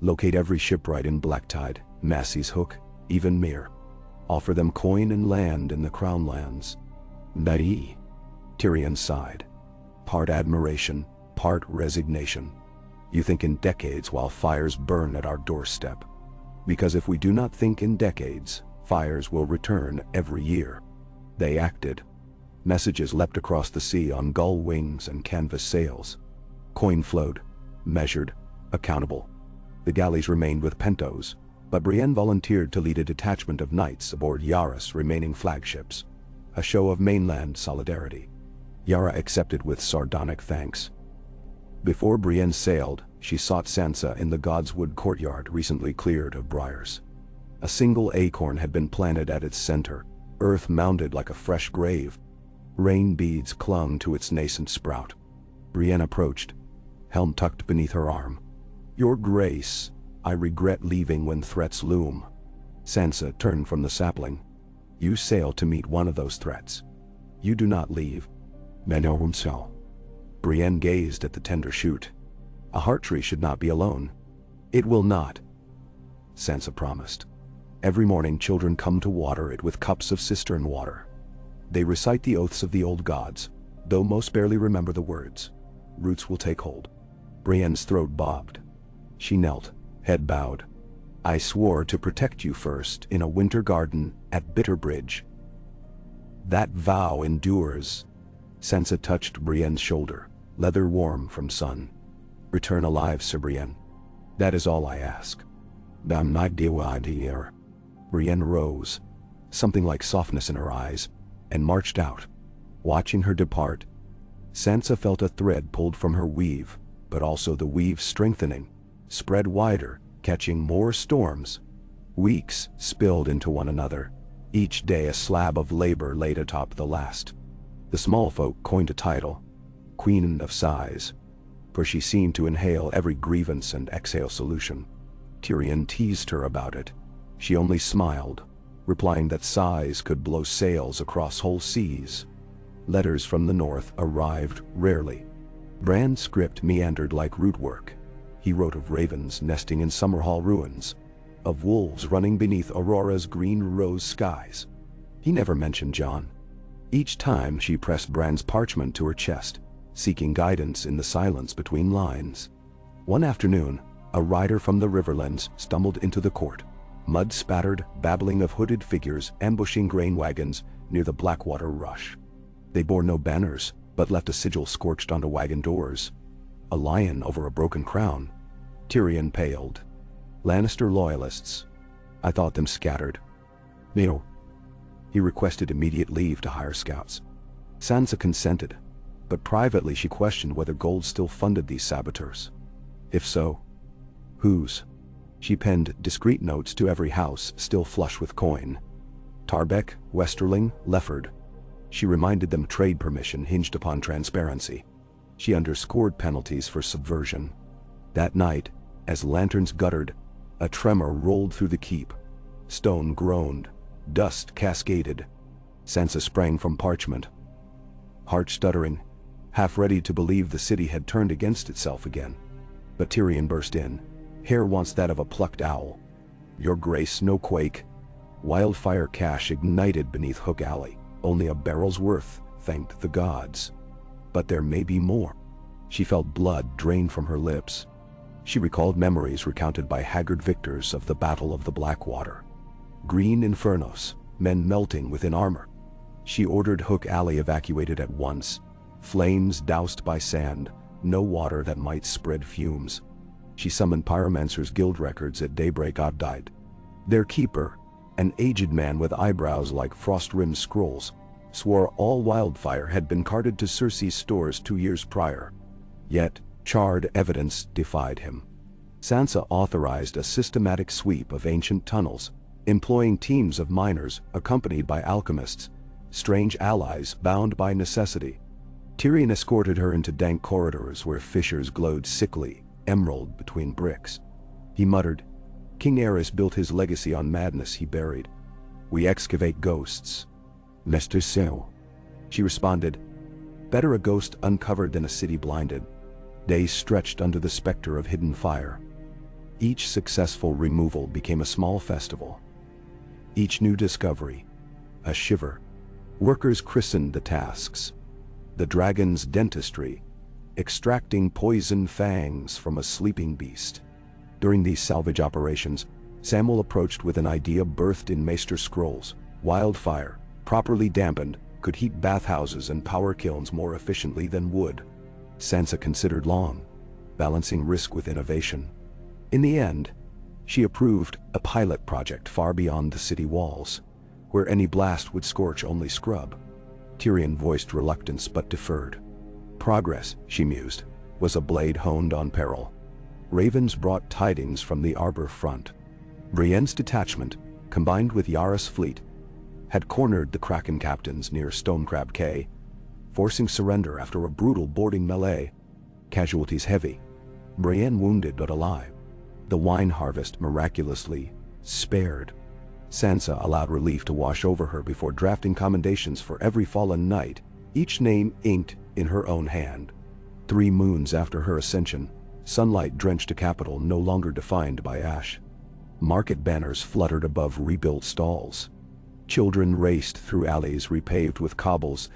locate every shipwright in Blacktide, Massey's Hook, even Mere. Offer them coin and land in the Crown Lands. Nai. Tyrion sighed. Part admiration, part resignation. You think in decades while fires burn at our doorstep. Because if we do not think in decades, fires will return every year. They acted. Messages leapt across the sea on gull wings and canvas sails. Coin flowed, measured, accountable. The galleys remained with Pentos, but Brienne volunteered to lead a detachment of knights aboard Yara's remaining flagships, a show of mainland solidarity. Yara accepted with sardonic thanks. Before Brienne sailed, she sought Sansa in the Godswood courtyard recently cleared of briars. A single acorn had been planted at its center, earth mounded like a fresh grave. Rain beads clung to its nascent sprout. Brienne approached, helm tucked beneath her arm. Your Grace, I regret leaving when threats loom. Sansa turned from the sapling. You sail to meet one of those threats. You do not leave. So. Brienne gazed at the tender shoot. A heart tree should not be alone. It will not, Sansa promised. Every morning children come to water it with cups of cistern water. They recite the oaths of the old gods, though most barely remember the words. Roots will take hold. Brienne's throat bobbed. She knelt, head bowed. I swore to protect you first in a winter garden at Bitterbridge. That vow endures. Sansa touched Brienne's shoulder, leather warm from sun. Return alive, Sir Brienne. That is all I ask. Dam night dear. Brienne rose, something like softness in her eyes, and marched out. Watching her depart, Sansa felt a thread pulled from her weave, but also the weave strengthening, spread wider, catching more storms. Weeks spilled into one another, each day a slab of labor laid atop the last. The small folk coined a title, Queen of Sighs, for she seemed to inhale every grievance and exhale solution. Tyrion teased her about it. She only smiled. replying that sighs could blow sails across whole seas. Letters from the north arrived rarely. Bran's script meandered like root work. He wrote of ravens nesting in Summerhall ruins, of wolves running beneath Aurora's green rose skies. He never mentioned Jon. Each time she pressed Bran's parchment to her chest, seeking guidance in the silence between lines. One afternoon, a rider from the Riverlands stumbled into the court, mud-spattered, babbling of hooded figures ambushing grain wagons near the Blackwater Rush. They bore no banners, but left a sigil scorched onto wagon doors. A lion over a broken crown. Tyrion paled. Lannister loyalists. I thought them scattered. No. He requested immediate leave to hire scouts. Sansa consented, but privately she questioned whether gold still funded these saboteurs. If so, whose? She penned discreet notes to every house still flush with coin. Tarbeck, Westerling, Lefford. She reminded them trade permission hinged upon transparency. She underscored penalties for subversion. That night, as lanterns guttered, a tremor rolled through the keep. Stone groaned. Dust cascaded. Sansa sprang from parchment, heart stuttering, half ready to believe the city had turned against itself again. But Tyrion burst in, hair once that of a plucked owl. Your grace, no quake. Wildfire cache ignited beneath Hook Alley. Only a barrel's worth, thanked the gods. But there may be more. She felt blood drain from her lips. She recalled memories recounted by haggard victors of the Battle of the Blackwater. Green infernos, men melting within armor. She ordered Hook Alley evacuated at once. Flames doused by sand, no water that might spread fumes. She summoned Pyromancer's guild records at daybreak died. Their keeper, an aged man with eyebrows like frost-rimmed scrolls, swore all wildfire had been carted to Cersei's stores 2 years prior. Yet, charred evidence defied him. Sansa authorized a systematic sweep of ancient tunnels, employing teams of miners accompanied by alchemists, strange allies bound by necessity. Tyrion escorted her into dank corridors where fissures glowed sickly, emerald between bricks. He muttered, King Aerys built his legacy on madness he buried. We excavate ghosts. Mr. So. She responded, better a ghost uncovered than a city blinded. Days stretched under the specter of hidden fire. Each successful removal became a small festival. Each new discovery, a shiver. Workers christened the tasks. The dragon's dentistry, extracting poison fangs from a sleeping beast. During these salvage operations, Samwell approached with an idea birthed in Maester scrolls. Wildfire, properly dampened, could heat bathhouses and power kilns more efficiently than wood. Sansa considered long, balancing risk with innovation. In the end, she approved a pilot project far beyond the city walls, where any blast would scorch only scrub. Tyrion voiced reluctance but deferred. Progress, she mused, was a blade honed on peril. Ravens brought tidings from the Arbor front. Brienne's detachment, combined with Yara's fleet, had cornered the Kraken captains near Stonecrab Cay, forcing surrender after a brutal boarding melee. Casualties heavy. Brienne wounded but alive. The wine harvest miraculously spared. Sansa allowed relief to wash over her before drafting commendations for every fallen knight, each name inked in her own hand. 3 moons after her ascension, sunlight drenched a capital no longer defined by ash. Market banners fluttered above rebuilt stalls. Children raced through alleys repaved with cobbles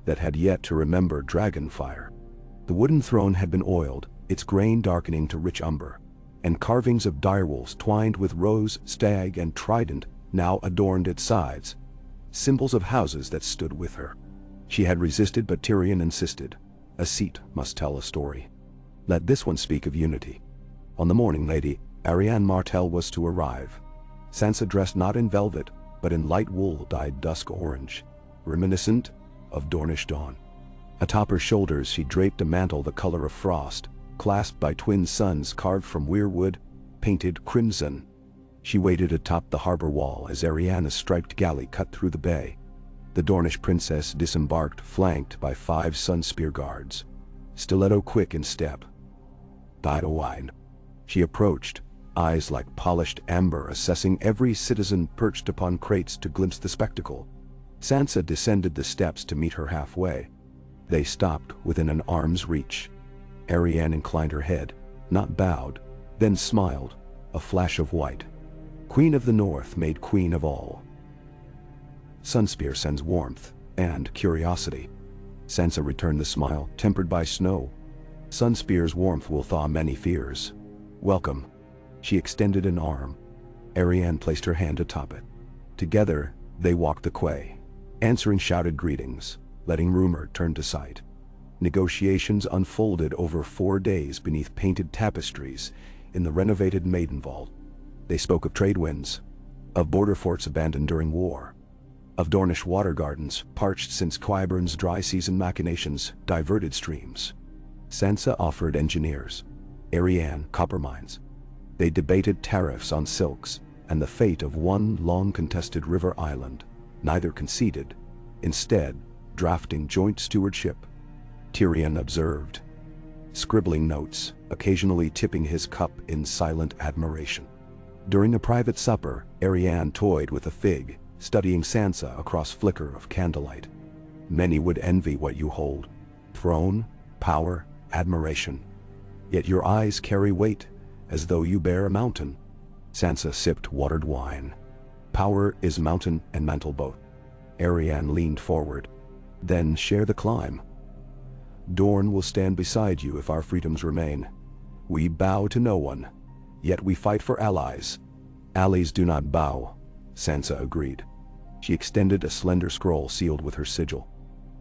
that had yet to remember dragonfire. The wooden throne had been oiled, its grain darkening to rich umber, and carvings of direwolves twined with rose, stag, and trident now adorned its sides, symbols of houses that stood with her. She had resisted, but Tyrion insisted. A seat must tell a story. Let this one speak of unity. On the morning Lady Arianne Martell was to arrive. Sansa dressed not in velvet, but in light wool dyed dusk orange, reminiscent of Dornish dawn. Atop her shoulders she draped a mantle the color of frost, clasped by twin suns carved from weirwood, painted crimson. She waited atop the harbor wall as Arianna's striped galley cut through the bay. The Dornish princess disembarked, flanked by 5 sun spear guards, stiletto quick in step. Wine. She approached, eyes like polished amber assessing every citizen perched upon crates to glimpse the spectacle. Sansa descended the steps to meet her halfway. They stopped within an arm's reach. Arianne inclined her head, not bowed, then smiled, a flash of white. Queen of the North made queen of all. Sunspear sends warmth and curiosity. Sansa returned the smile, tempered by snow. Sunspear's warmth will thaw many fears. Welcome. She extended an arm. Arianne placed her hand atop it. Together, they walked the quay, answering shouted greetings, letting rumor turn to sight. Negotiations unfolded over 4 days beneath painted tapestries in the renovated Maiden Vault. They spoke of trade winds, of border forts abandoned during war, of Dornish water gardens parched since Qyburn's dry season machinations diverted streams. Sansa offered engineers, Arianne copper mines. They debated tariffs on silks and the fate of one long-contested river island. Neither conceded, instead drafting joint stewardship. Tyrion observed, scribbling notes, occasionally tipping his cup in silent admiration. During a private supper, Arianne toyed with a fig, studying Sansa across flicker of candlelight. Many would envy what you hold: throne, power, admiration. Yet your eyes carry weight, as though you bear a mountain. Sansa sipped watered wine. Power is mountain and mantle both. Arianne leaned forward. Then share the climb. Dorne will stand beside you if our freedoms remain. We bow to no one, yet we fight for allies. Allies do not bow, Sansa agreed. She extended a slender scroll sealed with her sigil.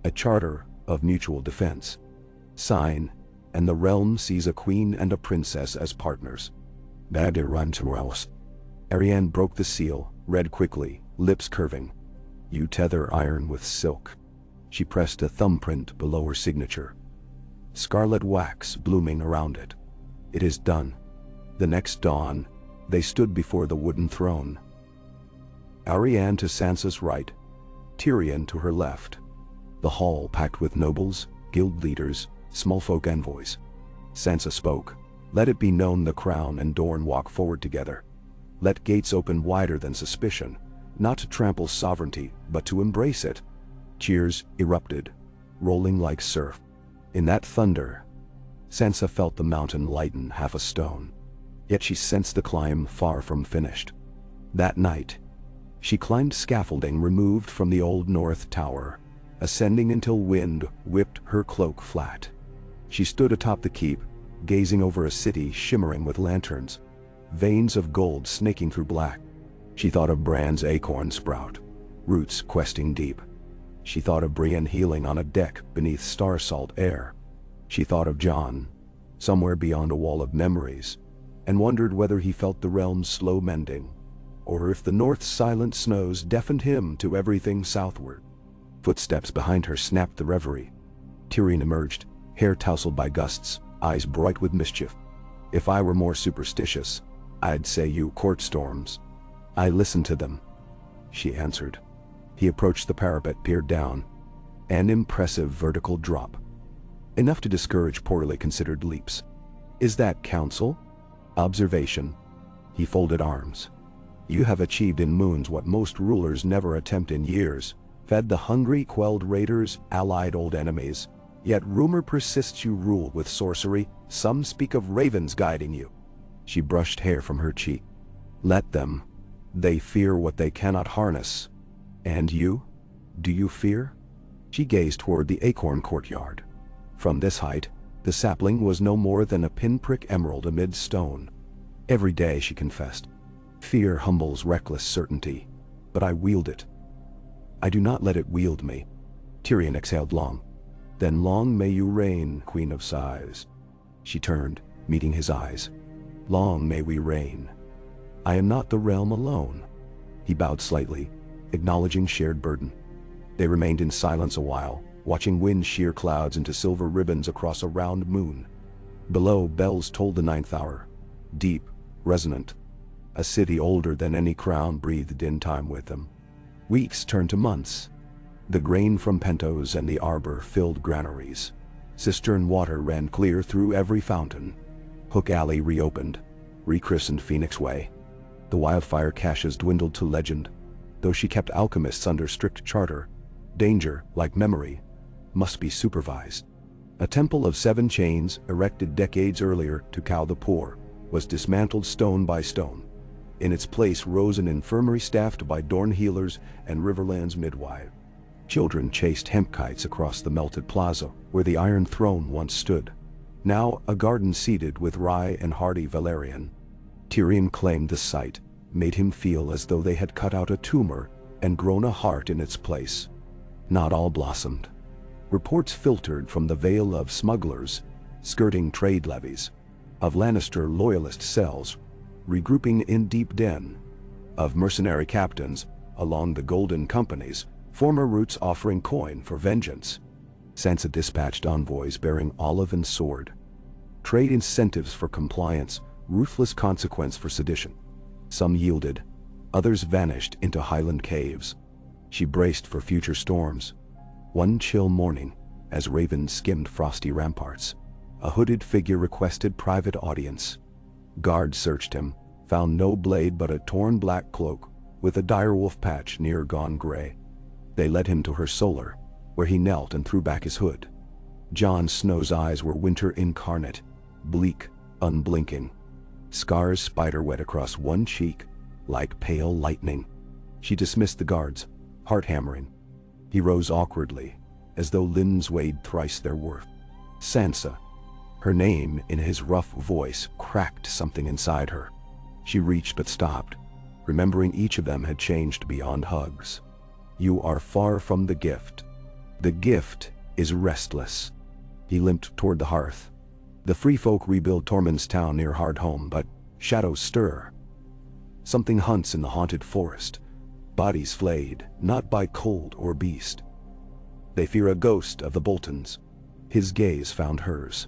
A charter of mutual defense. Sign, and the realm sees a queen and a princess as partners. Arianne broke the seal, read quickly, lips curving. You tether iron with silk. She pressed a thumbprint below her signature. Scarlet wax blooming around it. It is done. The next dawn, they stood before the wooden throne. Arianne to Sansa's right, Tyrion to her left. The hall packed with nobles, guild leaders, smallfolk envoys. Sansa spoke. Let it be known the crown and Dorne walk forward together. Let gates open wider than suspicion, not to trample sovereignty, but to embrace it. Cheers erupted, rolling like surf. In that thunder, Sansa felt the mountain lighten half a stone. Yet she sensed the climb far from finished. That night, she climbed scaffolding removed from the Old North Tower, ascending until wind whipped her cloak flat. She stood atop the keep, gazing over a city shimmering with lanterns, veins of gold snaking through black. She thought of Bran's acorn sprout, roots questing deep. She thought of Brienne healing on a deck beneath star-salt air. She thought of Jon, somewhere beyond a wall of memories, and wondered whether he felt the realm's slow mending, or if the north's silent snows deafened him to everything southward. Footsteps behind her snapped the reverie. Tyrion emerged, hair tousled by gusts, eyes bright with mischief. If I were more superstitious, I'd say you court storms. I listen to them, she answered. He approached the parapet, peered down. An impressive vertical drop. Enough to discourage poorly considered leaps. Is that counsel? Observation. He folded arms. You have achieved in moons what most rulers never attempt in years. Fed the hungry, quelled raiders, allied old enemies. Yet rumor persists you rule with sorcery. Some speak of ravens guiding you. She brushed hair from her cheek. Let them. They fear what they cannot harness. And you? Do you fear? She gazed toward the acorn courtyard. From this height, the sapling was no more than a pinprick emerald amid stone. Every day, she confessed. Fear humbles reckless certainty, but I wield it. I do not let it wield me. Tyrion exhaled long. Then long may you reign, Queen of Sighs. She turned, meeting his eyes. Long may we reign. I am not the realm alone. He bowed slightly, acknowledging shared burden. They remained in silence a while, watching wind shear clouds into silver ribbons across a round moon. Below, bells tolled the 9th hour, deep, resonant. A city older than any crown breathed in time with them. Weeks turned to months. The grain from Pentos and the arbor filled granaries. Cistern water ran clear through every fountain. Hook Alley reopened. rechristened Phoenix Way. The wildfire caches dwindled to legend, though she kept alchemists under strict charter. Danger, like memory, must be supervised. A temple of 7 chains, erected decades earlier to cow the poor, was dismantled stone by stone. In its place rose an infirmary staffed by Dorn healers and Riverland's midwife. Children chased hemp kites across the melted plaza where the Iron Throne once stood. Now a garden seeded with rye and hardy valerian. Tyrion claimed the site, made him feel as though they had cut out a tumor and grown a heart in its place. Not all blossomed. Reports filtered from the veil of smugglers, skirting trade levies, of Lannister loyalist cells, regrouping in deep den, of mercenary captains along the Golden Companies, former routes offering coin for vengeance. Sansa dispatched envoys bearing olive and sword. Trade incentives for compliance, ruthless consequence for sedition. Some yielded, others vanished into highland caves. She braced for future storms. One chill morning, as ravens skimmed frosty ramparts, a hooded figure requested private audience. Guards searched him, found no blade but a torn black cloak with a direwolf patch near gone gray. They led him to her solar, where he knelt and threw back his hood. Jon Snow's eyes were winter incarnate, bleak, unblinking. Scars spiderweb across one cheek, like pale lightning. She dismissed the guards, heart-hammering. He rose awkwardly, as though limbs weighed thrice their worth. Sansa. Her name, in his rough voice, cracked something inside her. She reached but stopped, remembering each of them had changed beyond hugs. You are far from the gift. The gift is restless. He limped toward the hearth. The free folk rebuild Tormund's town near Hardhome, but shadows stir. Something hunts in the haunted forest, bodies flayed, not by cold or beast. They fear a ghost of the Boltons. His gaze found hers.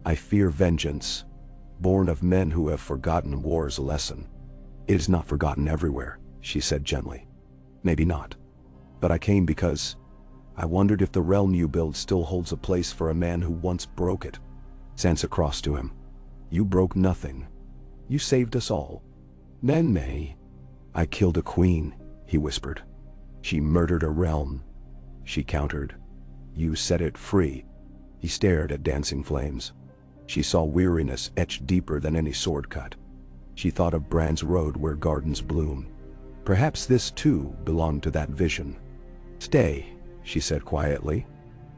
I fear vengeance, born of men who have forgotten war's lesson. It is not forgotten everywhere, she said gently. Maybe not. But I came because I wondered if the realm you build still holds a place for a man who once broke it. Sansa crossed to him. You broke nothing. You saved us all. Men may. I killed a queen, he whispered. She murdered a realm. She countered. You set it free. He stared at dancing flames. She saw weariness etched deeper than any sword cut. She thought of Bran's road where gardens bloom. Perhaps this too belonged to that vision. Stay, she said quietly.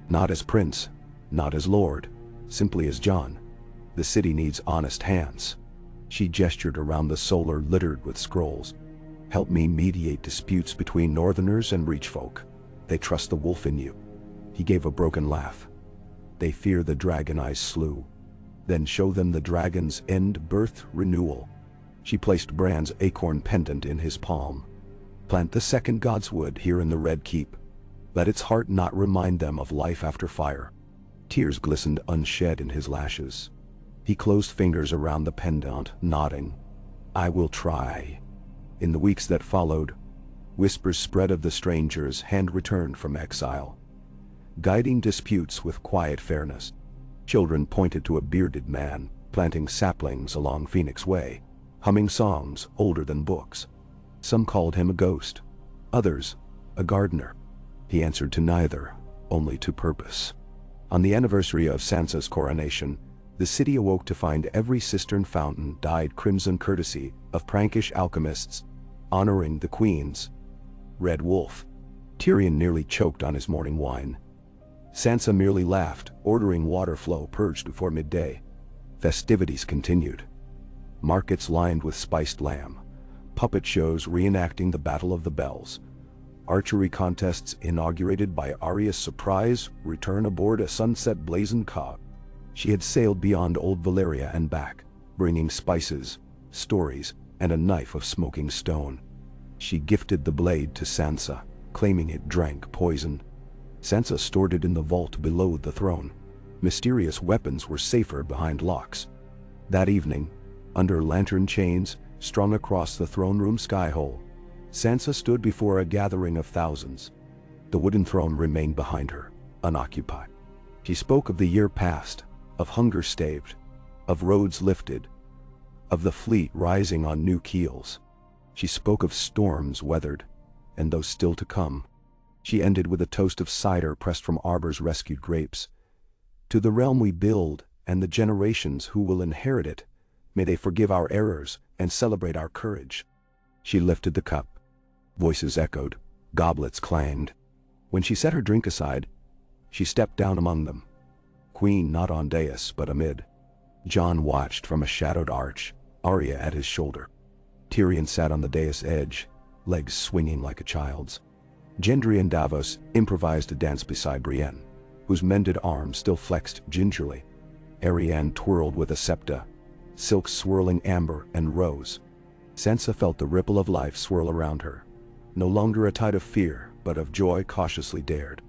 Not as prince, not as lord, simply as Jon. The city needs honest hands. She gestured around the solar littered with scrolls. Help me mediate disputes between northerners and reachfolk. They trust the wolf in you. He gave a broken laugh. They fear the dragon I slew. Then show them the dragon's end, birth, renewal. She placed Bran's acorn pendant in his palm. Plant the second god's wood here in the Red Keep. Let its heart not remind them of life after fire. Tears glistened unshed in his lashes. He closed fingers around the pendant, nodding. I will try. In the weeks that followed, whispers spread of the stranger's hand returned from exile, guiding disputes with quiet fairness. Children pointed to a bearded man, planting saplings along Phoenix Way, humming songs older than books. Some called him a ghost, others, a gardener. He answered to neither, only to purpose. On the anniversary of Sansa's coronation, the city awoke to find every cistern fountain dyed crimson courtesy of prankish alchemists, honoring the queen's red wolf. Tyrion nearly choked on his morning wine. Sansa merely laughed, ordering water flow purged before midday. Festivities continued. Markets lined with spiced lamb, puppet shows reenacting the Battle of the Bells, archery contests inaugurated by Arya's surprise return aboard a sunset blazoned cog. She had sailed beyond old Valyria and back, bringing spices, stories, and a knife of smoking stone. She gifted the blade to Sansa, claiming it drank poison. Sansa stored it in the vault below the throne. Mysterious weapons were safer behind locks. That evening, under lantern chains strung across the throne room skyhole, Sansa stood before a gathering of thousands. The wooden throne remained behind her, unoccupied. She spoke of the year past, of hunger staved, of roads lifted, of the fleet rising on new keels. She spoke of storms weathered, and those still to come. She ended with a toast of cider pressed from Arbor's rescued grapes. To the realm we build, and the generations who will inherit it, may they forgive our errors and celebrate our courage. She lifted the cup. Voices echoed, goblets clanged. When she set her drink aside, she stepped down among them. Queen not on dais but amid. Jon watched from a shadowed arch, Arya at his shoulder. Tyrion sat on the dais edge, legs swinging like a child's. Gendry and Davos improvised a dance beside Brienne, whose mended arm still flexed gingerly. Arianne twirled with a septa, silk swirling amber and rose. Sansa felt the ripple of life swirl around her, no longer a tide of fear, but of joy cautiously dared.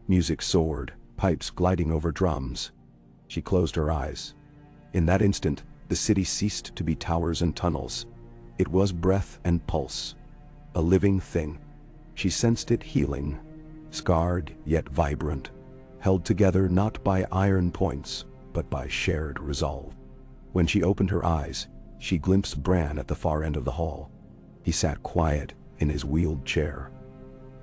Music soared, pipes gliding over drums. She closed her eyes. In that instant, the city ceased to be towers and tunnels. It was breath and pulse, a living thing. She sensed it healing, scarred yet vibrant, held together not by iron points, but by shared resolve. When she opened her eyes, she glimpsed Bran at the far end of the hall. He sat quiet in his wheeled chair,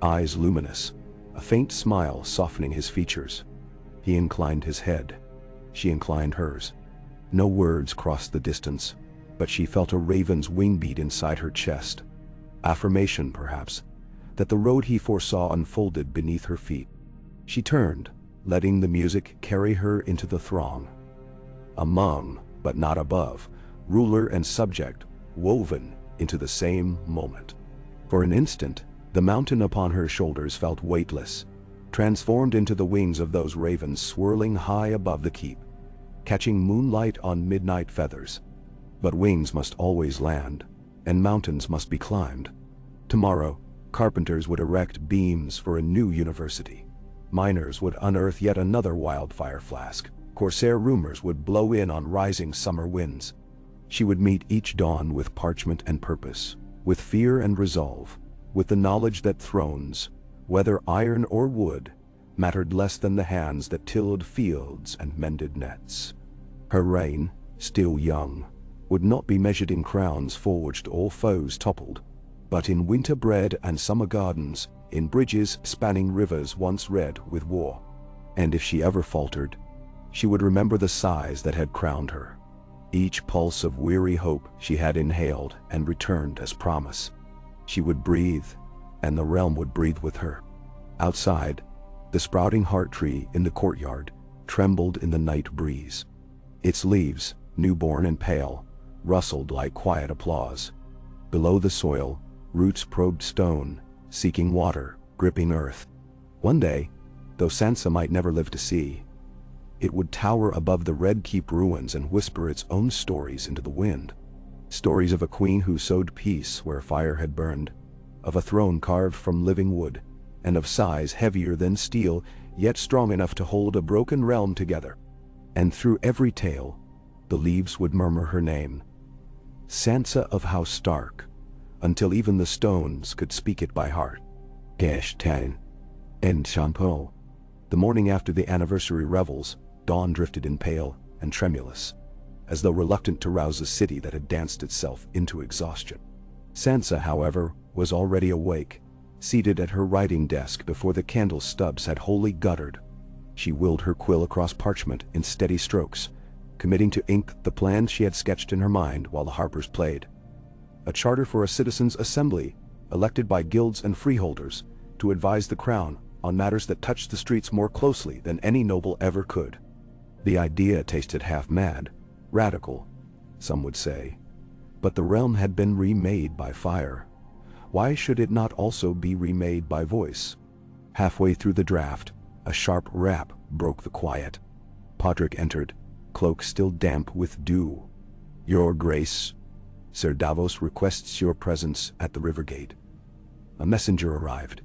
eyes luminous, a faint smile softening his features. He inclined his head. She inclined hers. No words crossed the distance, but she felt a raven's wing beat inside her chest. Affirmation, perhaps, that the road he foresaw unfolded beneath her feet. She turned, letting the music carry her into the throng. Among, but not above, ruler and subject, woven into the same moment. For an instant, the mountain upon her shoulders felt weightless, transformed into the wings of those ravens swirling high above the keep, catching moonlight on midnight feathers. But wings must always land, and mountains must be climbed. Tomorrow, carpenters would erect beams for a new university. Miners would unearth yet another wildfire flask. Corsair rumors would blow in on rising summer winds. She would meet each dawn with parchment and purpose, with fear and resolve, with the knowledge that thrones, whether iron or wood, mattered less than the hands that tilled fields and mended nets. Her reign, still young, would not be measured in crowns forged or foes toppled, but in winter bread and summer gardens, in bridges spanning rivers once red with war. And if she ever faltered, she would remember the sighs that had crowned her, each pulse of weary hope she had inhaled and returned as promise. She would breathe, and the realm would breathe with her. Outside, the sprouting heart tree in the courtyard trembled in the night breeze. Its leaves, newborn and pale, rustled like quiet applause. Below the soil, roots probed stone, seeking water, gripping earth. One day, though Sansa might never live to see, it would tower above the Red Keep ruins and whisper its own stories into the wind. Stories of a queen who sowed peace where fire had burned, of a throne carved from living wood, and of sighs heavier than steel, yet strong enough to hold a broken realm together. And through every tale, the leaves would murmur her name, Sansa of House Stark, until even the stones could speak it by heart. Gashtan and Shampoo. The morning after the anniversary revels, dawn drifted in pale and tremulous, as though reluctant to rouse a city that had danced itself into exhaustion. Sansa, however, was already awake, seated at her writing desk before the candle stubs had wholly guttered. She willed her quill across parchment in steady strokes, committing to ink the plans she had sketched in her mind while the harpers played. A charter for a citizens' assembly, elected by guilds and freeholders, to advise the crown on matters that touched the streets more closely than any noble ever could. The idea tasted half mad, radical, some would say. But the realm had been remade by fire. Why should it not also be remade by voice? Halfway through the draft, a sharp rap broke the quiet. Podrick entered, cloak still damp with dew. "Your Grace, Sir Davos requests your presence at the river gate." A messenger arrived.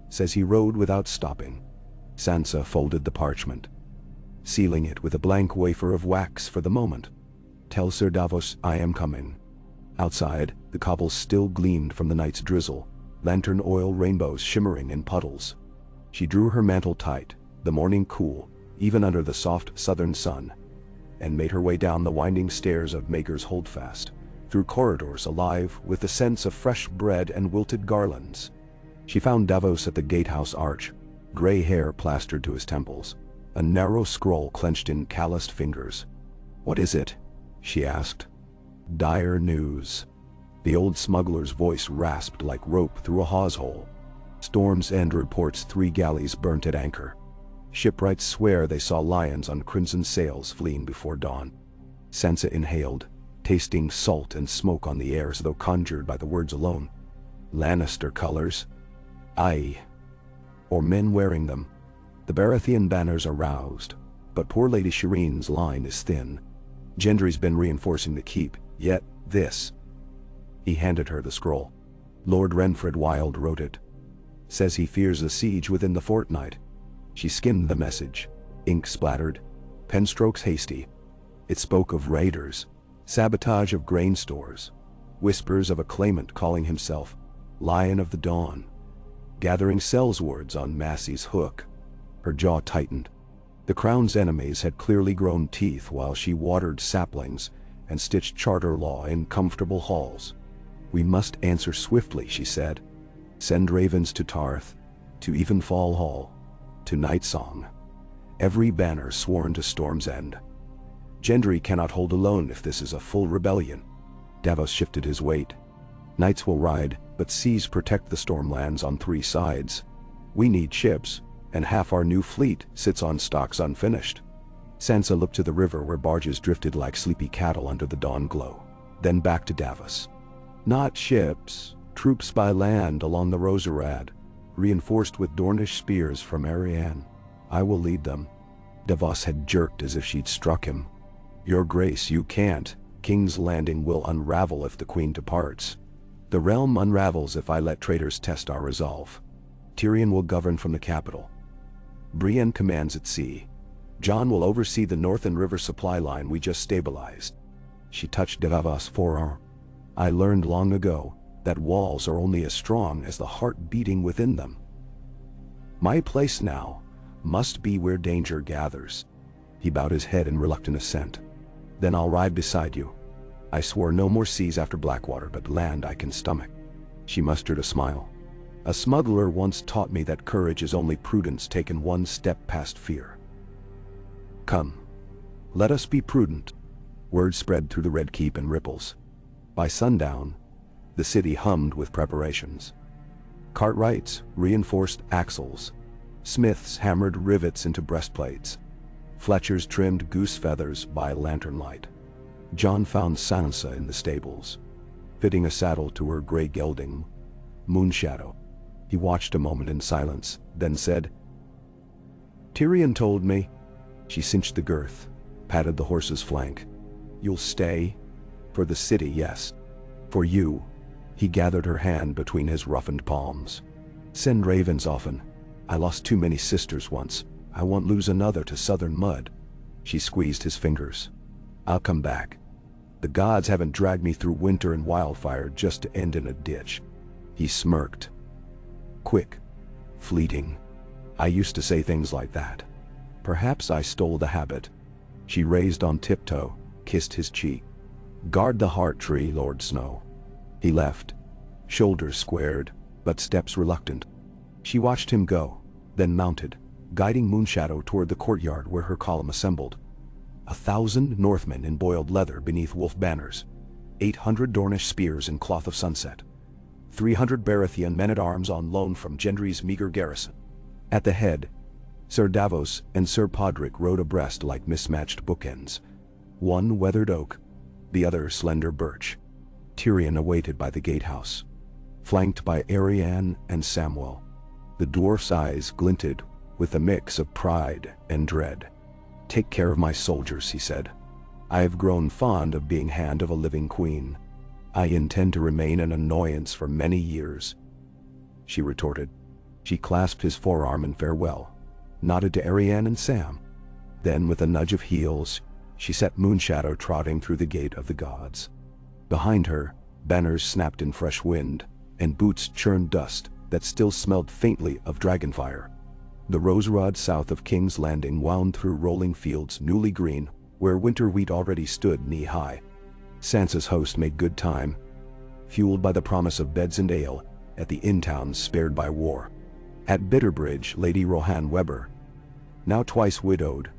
Says he rode without stopping. Sansa folded the parchment, sealing it with a blank wafer of wax for the moment. "Tell Sir Davos I am coming." Outside, the cobbles still gleamed from the night's drizzle, lantern oil rainbows shimmering in puddles. She drew her mantle tight, the morning cool, even under the soft southern sun. and made her way down the winding stairs of Maker's Holdfast, through corridors alive with the scents of fresh bread and wilted garlands. She found Davos at the gatehouse arch, gray hair plastered to his temples, a narrow scroll clenched in calloused fingers. "What is it?" she asked. "Dire news." The old smuggler's voice rasped like rope through a hawse hole. "Storm's End reports 3 galleys burnt at anchor. Shipwrights swear they saw lions on crimson sails fleeing before dawn." Sansa inhaled, tasting salt and smoke on the air as though conjured by the words alone. "Lannister colors? Aye. Or men wearing them. The Baratheon banners are roused, but poor Lady Shireen's line is thin. Gendry's been reinforcing the keep, yet this." He handed her the scroll. "Lord Renfred Wild wrote it. Says he fears a siege within the fortnight." She skimmed the message, ink splattered, pen strokes hasty. It spoke of raiders, sabotage of grain stores, whispers of a claimant calling himself Lion of the Dawn, gathering sellswords on Massey's hook. Her jaw tightened. The Crown's enemies had clearly grown teeth while she watered saplings and stitched charter law in comfortable halls. "We must answer swiftly," she said. "Send ravens to Tarth, to Evenfall Hall, to Nightsong. Every banner sworn to Storm's End. Gendry cannot hold alone if this is a full rebellion." Davos shifted his weight. "Knights will ride, but seas protect the Stormlands on 3 sides. We need ships, and half our new fleet sits on stocks unfinished." Sansa looked to the river where barges drifted like sleepy cattle under the dawn glow, then back to Davos. "Not ships, troops by land along the Roserad, reinforced with Dornish spears from Arianne. I will lead them." Davos had jerked as if she'd struck him. "Your Grace, you can't. King's Landing will unravel if the Queen departs. The realm unravels if I let traitors test our resolve. Tyrion will govern from the capital. Brienne commands at sea. Jon will oversee the northern river supply line we just stabilized." She touched Davos' forearm. "I learned long ago that walls are only as strong as the heart beating within them. My place now must be where danger gathers." He bowed his head in reluctant assent. "Then I'll ride beside you. I swore no more seas after Blackwater, but land I can stomach." She mustered a smile. "A smuggler once taught me that courage is only prudence taken one step past fear. Come, let us be prudent." Word spread through the Red Keep in ripples. By sundown, the city hummed with preparations. Cartwrights reinforced axles. Smiths hammered rivets into breastplates. Fletchers trimmed goose feathers by lantern light. Jon found Sansa in the stables, fitting a saddle to her gray gelding, Moonshadow. He watched a moment in silence, then said, "Tyrion told me." She cinched the girth, patted the horse's flank. "You'll stay? For the city, yes. For you." He gathered her hand between his roughened palms. "Send ravens often. I lost too many sisters once. I won't lose another to southern mud." She squeezed his fingers. "I'll come back. The gods haven't dragged me through winter and wildfire just to end in a ditch." He smirked. "Quick, fleeting. I used to say things like that. Perhaps I stole the habit." She raised on tiptoe, kissed his cheek. "Guard the heart tree, Lord Snow." He left, shoulders squared, but steps reluctant. She watched him go, then mounted, guiding Moonshadow toward the courtyard where her column assembled. 1,000 Northmen in boiled leather beneath wolf banners, 800 Dornish spears in cloth of sunset, 300 Baratheon men-at-arms on loan from Gendry's meager garrison. At the head, Sir Davos and Sir Podrick rode abreast like mismatched bookends, one weathered oak, the other slender birch. Tyrion awaited by the gatehouse, flanked by Arianne and Samwell. The dwarf's eyes glinted with a mix of pride and dread. "Take care of my soldiers," he said. "I have grown fond of being hand of a living queen. I intend to remain an annoyance for many years." She retorted. She clasped his forearm in farewell, nodded to Arianne and Sam. Then, with a nudge of heels, she set Moonshadow trotting through the gate of the gods. Behind her, banners snapped in fresh wind, and boots churned dust that still smelled faintly of dragonfire. The Roserod south of King's Landing wound through rolling fields newly green where winter wheat already stood knee-high. Sansa's host made good time, fueled by the promise of beds and ale at the inn towns spared by war. At Bitterbridge, Lady Rohan Weber, now twice widowed,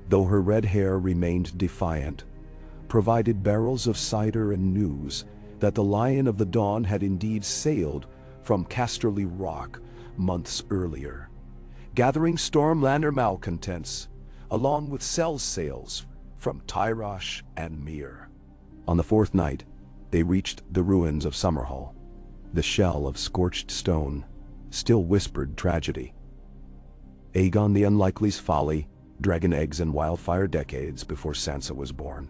though her red hair remained defiant, provided barrels of cider and news that the Lion of the Dawn had indeed sailed from Casterly Rock months earlier, gathering Stormlander malcontents, along with sell sails from Tyrosh and Myr. On the fourth night, they reached the ruins of Summerhall. The shell of scorched stone still whispered tragedy. Aegon the Unlikely's folly, dragon eggs and wildfire decades before Sansa was born.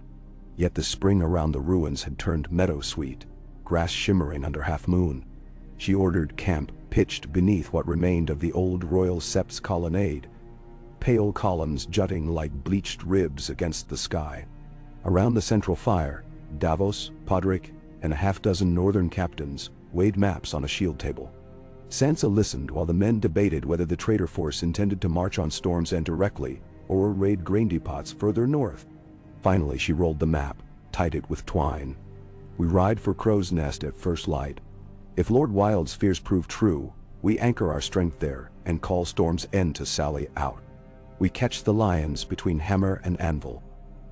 Yet the spring around the ruins had turned meadow-sweet, grass shimmering under half-moon. She ordered camp pitched beneath what remained of the old royal sept's colonnade, pale columns jutting like bleached ribs against the sky. Around the central fire, Davos, Podrick, and a half-dozen northern captains weighed maps on a shield table. Sansa listened while the men debated whether the traitor force intended to march on Storm's End directly or raid grain depots further north. Finally, she rolled the map, tied it with twine. We ride for Crow's Nest at first light. If Lord Wild's fears prove true, we anchor our strength there and call Storm's End to sally out. We catch the lions between hammer and anvil.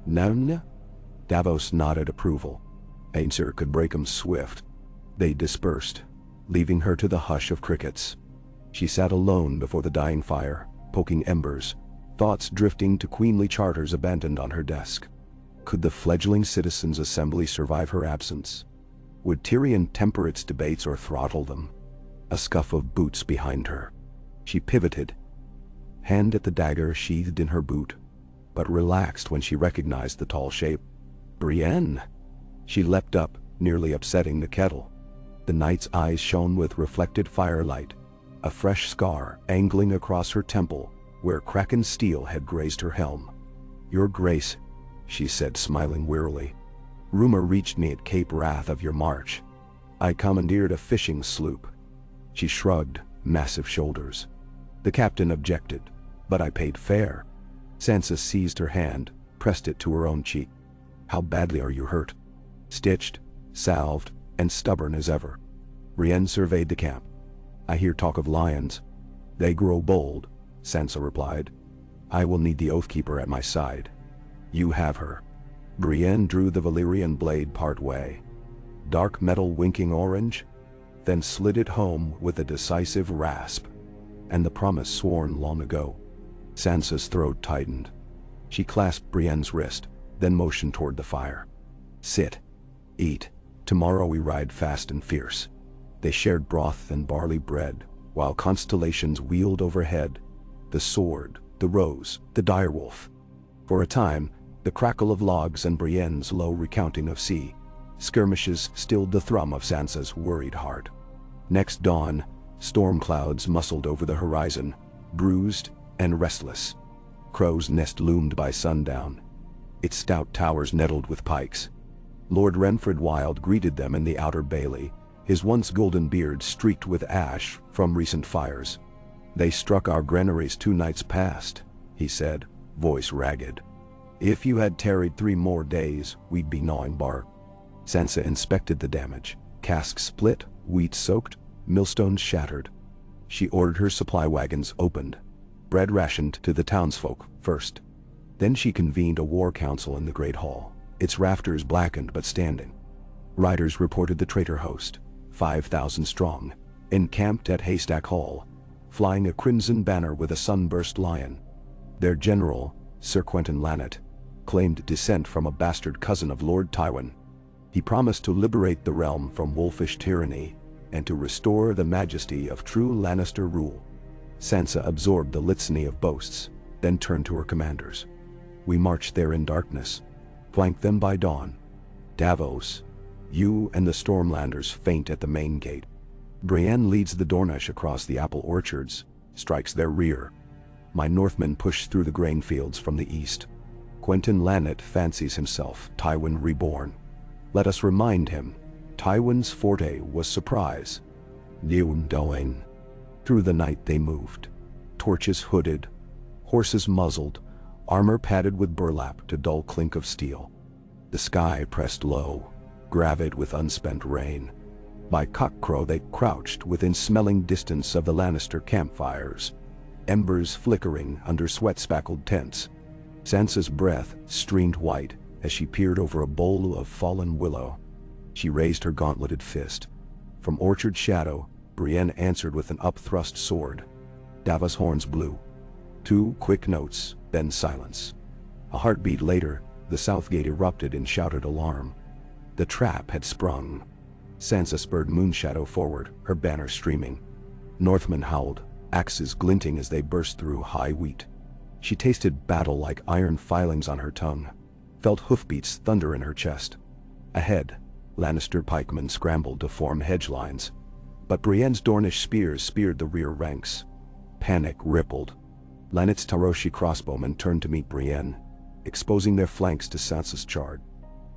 None? Davos nodded approval. Ainser could break 'em swift. They dispersed, leaving her to the hush of crickets. She sat alone before the dying fire, poking embers, thoughts drifting to queenly charters abandoned on her desk. Could the fledgling Citizens' Assembly survive her absence? Would Tyrion temper its debates or throttle them? A scuff of boots behind her. She pivoted, hand at the dagger sheathed in her boot, but relaxed when she recognized the tall shape. Brienne! She leapt up, nearly upsetting the kettle. The knight's eyes shone with reflected firelight, a fresh scar angling across her temple where kraken steel had grazed her helm. "Your Grace," she said, smiling wearily. "Rumor reached me at Cape Wrath of your march. I commandeered a fishing sloop." She shrugged massive shoulders. "The captain objected, but I paid fair." Sansa seized her hand, pressed it to her own cheek. "How badly are you hurt?" "Stitched, salved, and stubborn as ever." Brienne surveyed the camp. "I hear talk of lions." "They grow bold," Sansa replied. "I will need the Oathkeeper at my side." "You have her." Brienne drew the Valyrian blade part way. Dark metal winking orange, then slid it home with a decisive rasp. And the promise sworn long ago. Sansa's throat tightened. She clasped Brienne's wrist, then motioned toward the fire. "Sit. Eat. Tomorrow we ride fast and fierce." They shared broth and barley bread, while constellations wheeled overhead. The sword, the rose, the direwolf. For a time, the crackle of logs and Brienne's low recounting of sea skirmishes stilled the thrum of Sansa's worried heart. Next dawn, storm clouds muscled over the horizon, bruised and restless. Crow's Nest loomed by sundown, its stout towers nettled with pikes. Lord Renfred Wild greeted them in the outer bailey, his once golden beard streaked with ash from recent fires. "They struck our granaries 2 nights past," he said, voice ragged. "If you had tarried 3 more days, we'd be gnawing bark." Sansa inspected the damage. Casks split, wheat soaked, millstones shattered. She ordered her supply wagons opened. Bread rationed to the townsfolk first. Then she convened a war council in the Great Hall, its rafters blackened but standing. Riders reported the traitor host, 5,000 strong, encamped at Haystack Hall, flying a crimson banner with a sunburst lion. Their general, Sir Quentyn Lannet, claimed descent from a bastard cousin of Lord Tywin. He promised to liberate the realm from wolfish tyranny and to restore the majesty of true Lannister rule. Sansa absorbed the litany of boasts, then turned to her commanders. "We march there in darkness, flank them by dawn. Davos, you and the Stormlanders faint at the main gate. Brienne leads the Dornish across the apple orchards, strikes their rear. My Northmen push through the grain fields from the east. Quentyn Lannet fancies himself Tywin reborn. Let us remind him, Tywin's forte was surprise. Through the night they moved, torches hooded, horses muzzled, armor padded with burlap to dull clink of steel. The sky pressed low, gravid with unspent rain. By cockcrow they crouched within smelling distance of the Lannister campfires, embers flickering under sweat-spackled tents. Sansa's breath streamed white as she peered over a bowl of fallen willow. She raised her gauntleted fist. From orchard shadow, Brienne answered with an upthrust sword. Davos' horns blew. 2 quick notes, then silence. A heartbeat later, the south gate erupted in shouted alarm. The trap had sprung. Sansa spurred Moonshadow forward, her banner streaming. Northmen howled, axes glinting as they burst through high wheat. She tasted battle like iron filings on her tongue, felt hoofbeats thunder in her chest. Ahead, Lannister pikemen scrambled to form hedge lines, but Brienne's Dornish spears speared the rear ranks. Panic rippled. Lannitz's Taroshi crossbowmen turned to meet Brienne, exposing their flanks to Sansa's charge.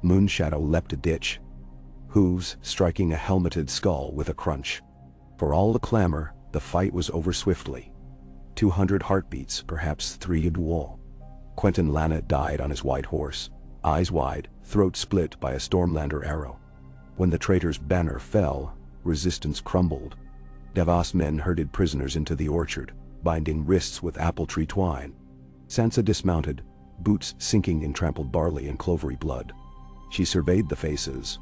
Moonshadow leapt a ditch, hooves striking a helmeted skull with a crunch. For all the clamor, the fight was over swiftly. 200 heartbeats, perhaps 3 a duel. Quentyn Lannet died on his white horse, eyes wide, throat split by a Stormlander arrow. When the traitor's banner fell, resistance crumbled. Davos men herded prisoners into the orchard, binding wrists with apple tree twine. Sansa dismounted, boots sinking in trampled barley and clovery blood. She surveyed the faces.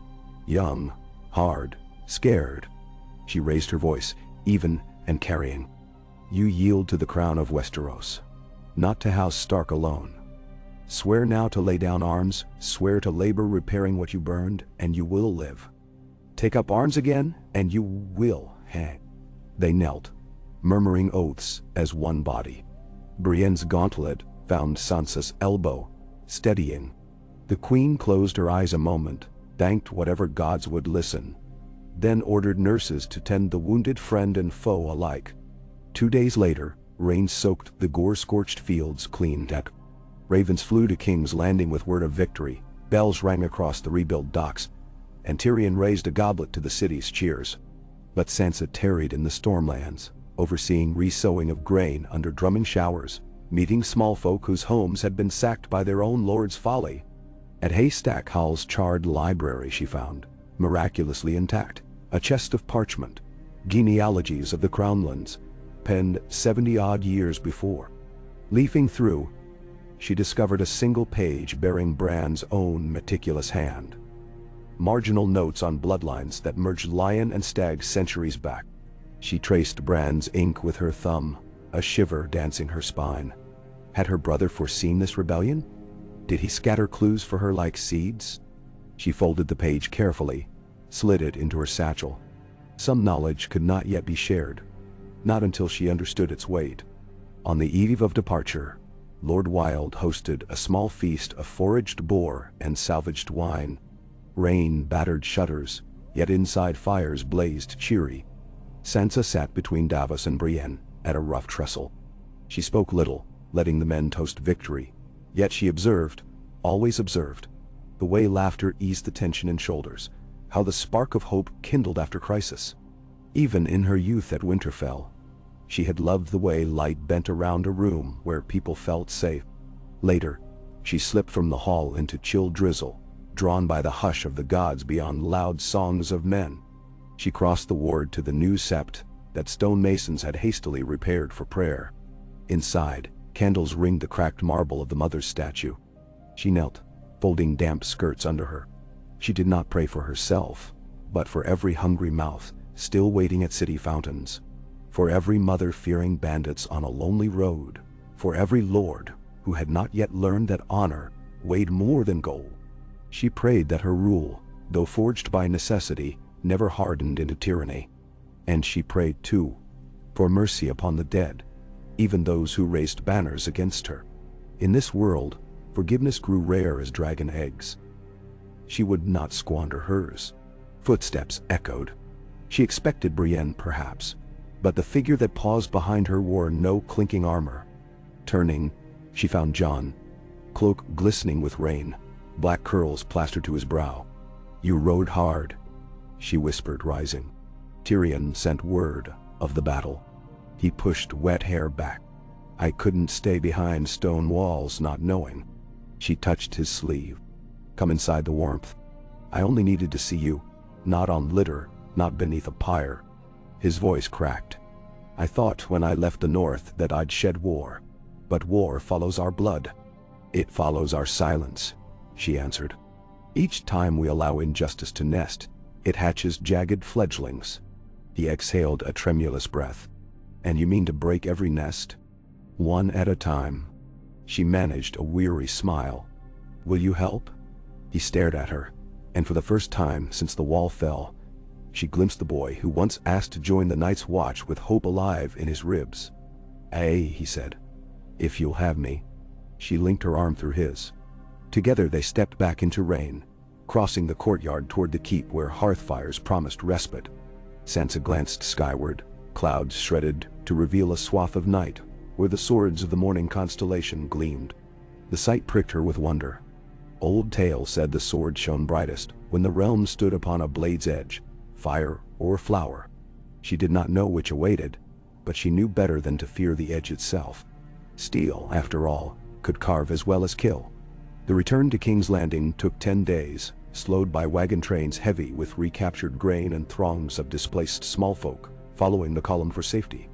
Young, hard, scared. She raised her voice, even and carrying. You yield to the crown of Westeros, not to House Stark alone. Swear now to lay down arms, swear to labor repairing what you burned, and you will live. Take up arms again, and you will hang. They knelt, murmuring oaths as one body. Brienne's gauntlet found Sansa's elbow, steadying. The queen closed her eyes a moment, thanked whatever gods would listen, then ordered nurses to tend the wounded friend and foe alike. 2 days later, rain soaked the gore-scorched fields clean. Ravens flew to King's Landing with word of victory, bells rang across the rebuilt docks, and Tyrion raised a goblet to the city's cheers. But Sansa tarried in the Stormlands, overseeing resowing of grain under drumming showers, meeting small folk whose homes had been sacked by their own lord's folly. At Haystack Hall's charred library she found, miraculously intact, a chest of parchment, genealogies of the Crownlands, penned 70-odd years before. Leafing through, she discovered a single page bearing Bran's own meticulous hand. Marginal notes on bloodlines that merged lion and stag centuries back. She traced Bran's ink with her thumb, a shiver dancing her spine. Had her brother foreseen this rebellion? Did he scatter clues for her like seeds? She folded the page carefully, slid it into her satchel. Some knowledge could not yet be shared, not until she understood its weight. On the eve of departure, Lord Wilde hosted a small feast of foraged boar and salvaged wine. Rain battered shutters, yet inside fires blazed cheery. Sansa sat between Davos and Brienne at a rough trestle. She spoke little, letting the men toast victory, yet she observed, always observed, the way laughter eased the tension in shoulders, how the spark of hope kindled after crisis. Even in her youth at Winterfell, she had loved the way light bent around a room where people felt safe. Later, she slipped from the hall into chill drizzle, drawn by the hush of the gods beyond loud songs of men. She crossed the ward to the new sept that stonemasons had hastily repaired for prayer. Inside, candles ringed the cracked marble of the mother's statue. She knelt, folding damp skirts under her. She did not pray for herself, but for every hungry mouth still waiting at city fountains, for every mother fearing bandits on a lonely road, for every lord who had not yet learned that honor weighed more than gold. She prayed that her rule, though forged by necessity, never hardened into tyranny. And she prayed, too, for mercy upon the dead, even those who raised banners against her. In this world, forgiveness grew rare as dragon eggs. She would not squander hers. Footsteps echoed. She expected Brienne, perhaps, but the figure that paused behind her wore no clinking armor. Turning, she found Jon, cloak glistening with rain, black curls plastered to his brow. "You rode hard," she whispered, rising. Tyrion sent word of the battle. He pushed wet hair back. I couldn't stay behind stone walls not knowing. She touched his sleeve. Come inside the warmth. I only needed to see you, not on litter, not beneath a pyre. His voice cracked. I thought when I left the north that I'd shed war. But war follows our blood. It follows our silence, she answered. Each time we allow injustice to nest, it hatches jagged fledglings. He exhaled a tremulous breath. And you mean to break every nest? One at a time. She managed a weary smile. Will you help? He stared at her, and for the first time since the wall fell, she glimpsed the boy who once asked to join the night's watch with hope alive in his ribs. Aye, he said. If you'll have me. She linked her arm through his. Together they stepped back into rain, crossing the courtyard toward the keep where hearth fires promised respite. Sansa glanced skyward, clouds shredded to reveal a swath of night where the swords of the morning constellation gleamed. The sight pricked her with wonder. Old tale said the sword shone brightest when the realm stood upon a blade's edge, fire or flower. She did not know which awaited, but she knew better than to fear the edge itself. Steel, after all, could carve as well as kill. The return to King's Landing took 10 days, slowed by wagon trains heavy with recaptured grain and throngs of displaced smallfolk following the column for safety.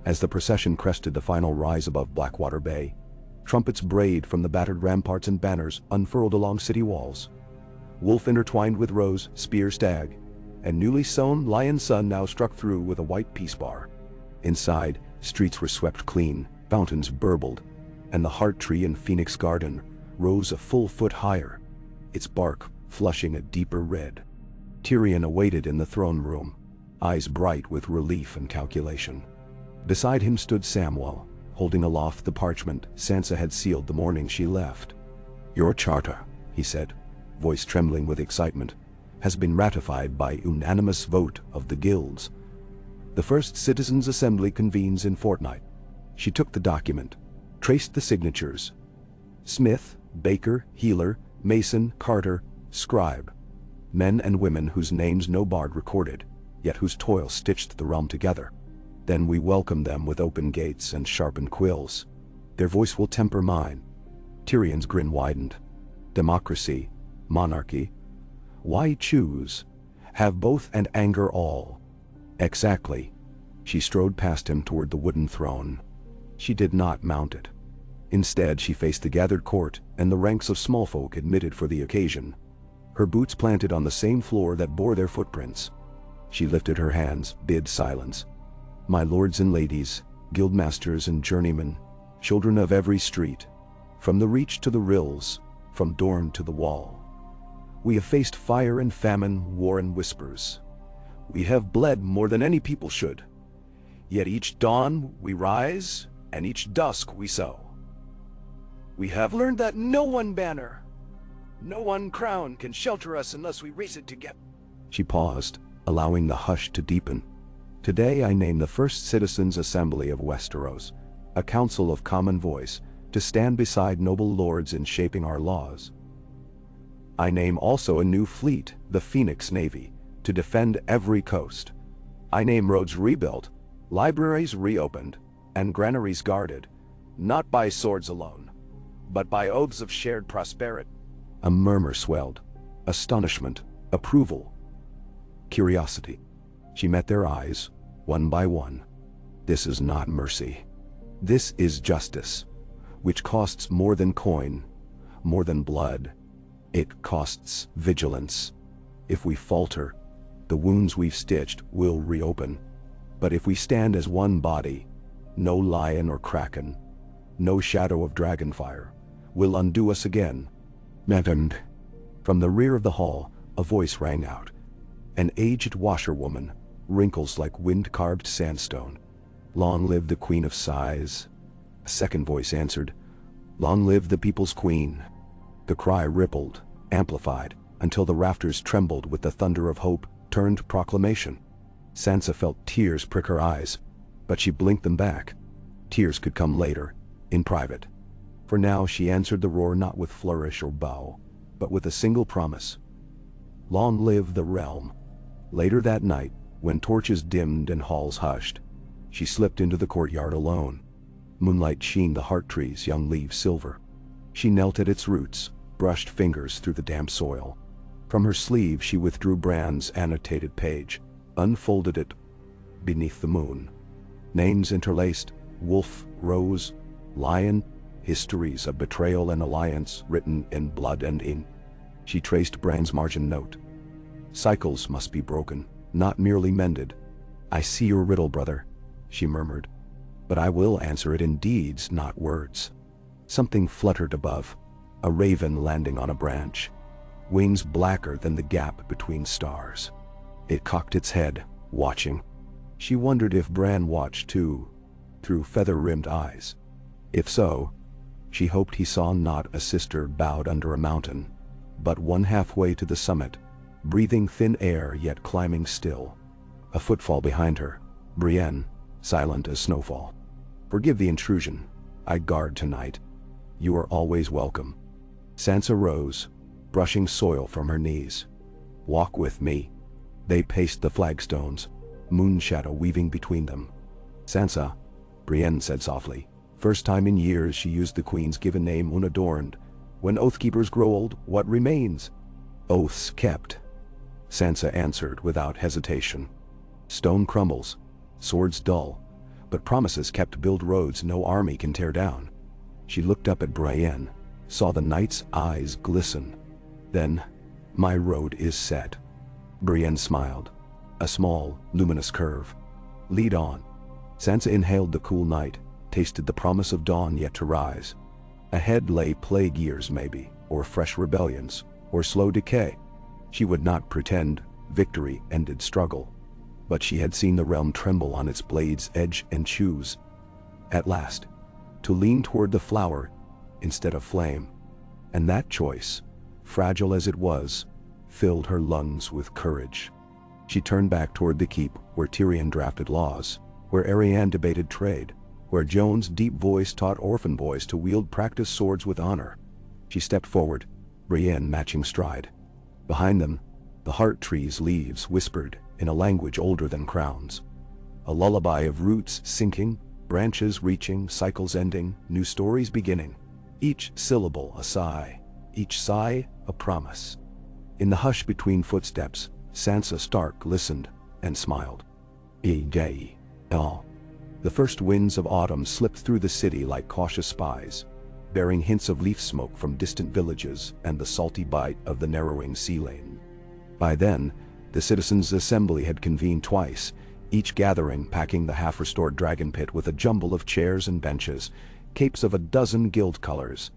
As the procession crested the final rise above Blackwater Bay, trumpets brayed from the battered ramparts and banners unfurled along city walls. Wolf intertwined with rose, spear, stag, and newly sown lion sun now struck through with a white peace bar. Inside, streets were swept clean, fountains burbled, and the heart tree in Phoenix Garden rose a full foot higher, its bark flushing a deeper red. Tyrion awaited in the throne room, eyes bright with relief and calculation. Beside him stood Samwell, holding aloft the parchment Sansa had sealed the morning she left. Your charter, he said, voice trembling with excitement, has been ratified by unanimous vote of the guilds. The first citizens' assembly convenes in fortnight. She took the document, traced the signatures. Smith, baker, healer, mason, carter, scribe. Men and women whose names no bard recorded, yet whose toil stitched the realm together. Then we welcome them with open gates and sharpened quills. Their voice will temper mine. Tyrion's grin widened. Democracy, monarchy. Why choose? Have both and anger all. Exactly. She strode past him toward the wooden throne. She did not mount it. Instead, she faced the gathered court and the ranks of small folk admitted for the occasion, her boots planted on the same floor that bore their footprints. She lifted her hands, bid silence. My lords and ladies, guildmasters and journeymen, children of every street, from the reach to the rills, from Dorne to the wall. We have faced fire and famine, war and whispers. We have bled more than any people should. Yet each dawn we rise, and each dusk we sow. We have learned that no one banner, no one crown can shelter us unless we raise it together. She paused, allowing the hush to deepen. Today I name the first Citizens' Assembly of Westeros, a council of common voice, to stand beside noble lords in shaping our laws. I name also a new fleet, the Phoenix Navy, to defend every coast. I name roads rebuilt, libraries reopened, and granaries guarded, not by swords alone, but by oaths of shared prosperity. A murmur swelled, astonishment, approval, curiosity. She met their eyes, one by one. This is not mercy. This is justice, which costs more than coin, more than blood. It costs vigilance. If we falter, the wounds we've stitched will reopen. But if we stand as one body, no lion or kraken, no shadow of dragonfire, will undo us again. Madam. From the rear of the hall, a voice rang out. An aged washerwoman, wrinkles like wind-carved sandstone. Long live the Queen of Sighs. A second voice answered, Long live the people's queen. The cry rippled, amplified, until the rafters trembled with the thunder of hope turned proclamation. Sansa felt tears prick her eyes, but she blinked them back. Tears could come later, in private. For now she answered the roar not with flourish or bow, but with a single promise. Long live the realm. Later that night, when torches dimmed and halls hushed, she slipped into the courtyard alone. Moonlight sheened the heart tree's young leaves silver. She knelt at its roots, brushed fingers through the damp soil. From her sleeve she withdrew Bran's annotated page, unfolded it beneath the moon. Names interlaced: wolf, rose, lion, histories of betrayal and alliance written in blood and ink. She traced Bran's margin note. Cycles must be broken, not merely mended. "I see your riddle, brother," she murmured. "But I will answer it in deeds, not words." Something fluttered above, a raven landing on a branch, wings blacker than the gap between stars. It cocked its head, watching. She wondered if Bran watched too, through feather-rimmed eyes. If so, she hoped he saw not a sister bowed under a mountain, but one halfway to the summit, breathing thin air yet climbing still. A footfall behind her. Brienne, silent as snowfall. "Forgive the intrusion. I guard tonight. You are always welcome." Sansa rose, brushing soil from her knees. "Walk with me." They paced the flagstones, moon shadow weaving between them. "Sansa," Brienne said softly. First time in years she used the Queen's given name unadorned. "When oathkeepers grow old, what remains?" "Oaths kept," Sansa answered without hesitation. "Stone crumbles, swords dull, but promises kept build roads no army can tear down." She looked up at Brienne, saw the knight's eyes glisten. Then, "My road is set." Brienne smiled, a small, luminous curve. "Lead on." Sansa inhaled the cool night, tasted the promise of dawn yet to rise. Ahead lay plague years maybe, or fresh rebellions, or slow decay. She would not pretend victory ended struggle, but she had seen the realm tremble on its blade's edge and choose, at last, to lean toward the flower instead of flame. And that choice, fragile as it was, filled her lungs with courage. She turned back toward the keep where Tyrion drafted laws, where Arianne debated trade, where Joan's deep voice taught orphan boys to wield practiced swords with honor. She stepped forward, Brienne matching stride. Behind them, the heart tree's leaves whispered in a language older than crowns. A lullaby of roots sinking, branches reaching, cycles ending, new stories beginning. Each syllable a sigh, each sigh a promise. In the hush between footsteps, Sansa Stark listened and smiled. "Day, all." The first winds of autumn slipped through the city like cautious spies, bearing hints of leaf smoke from distant villages and the salty bite of the narrowing sea lane. By then, the citizens' assembly had convened twice, each gathering packing the half-restored dragon pit with a jumble of chairs and benches, capes of a dozen guild colors,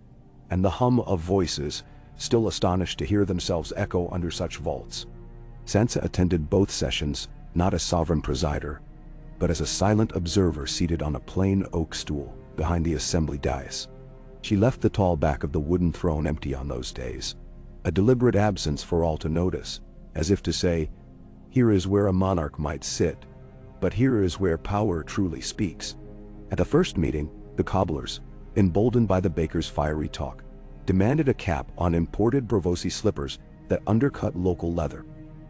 and the hum of voices, still astonished to hear themselves echo under such vaults. Sansa attended both sessions, not as sovereign presider, but as a silent observer seated on a plain oak stool behind the assembly dais. She left the tall back of the wooden throne empty on those days, a deliberate absence for all to notice, as if to say, "Here is where a monarch might sit, but here is where power truly speaks." At the first meeting, the cobblers, emboldened by the baker's fiery talk, demanded a cap on imported Bravosi slippers that undercut local leather.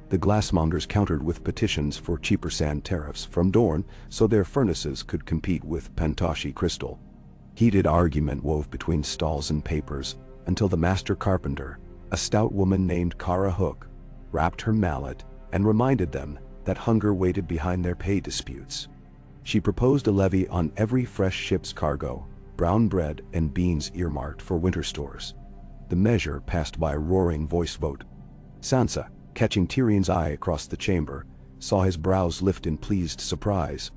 The glassmongers countered with petitions for cheaper sand tariffs from Dorne so their furnaces could compete with Pantoshi crystal. Heated argument wove between stalls and papers until the master carpenter, a stout woman named Cara Hook, rapped her mallet and reminded them that hunger waited behind their pay disputes. She proposed a levy on every fresh ship's cargo, brown bread and beans earmarked for winter stores. The measure passed by a roaring voice vote. Sansa, catching Tyrion's eye across the chamber, saw his brows lift in pleased surprise.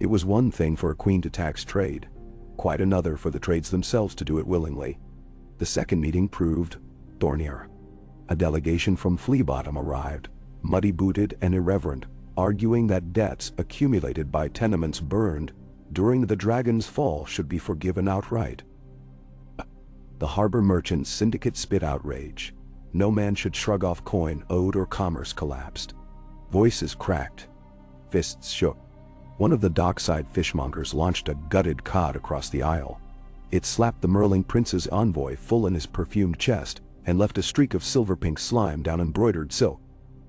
It was one thing for a queen to tax trade, quite another for the trades themselves to do it willingly. The second meeting proved thornier. A delegation from Fleabottom arrived, muddy-booted and irreverent, arguing that debts accumulated by tenements burned during the dragon's fall should be forgiven outright. The harbor merchants' syndicate spit outrage. No man should shrug off coin owed or commerce collapsed. Voices cracked. Fists shook. One of the dockside fishmongers launched a gutted cod across the aisle. It slapped the Merling Prince's envoy full in his perfumed chest and left a streak of silver-pink slime down embroidered silk.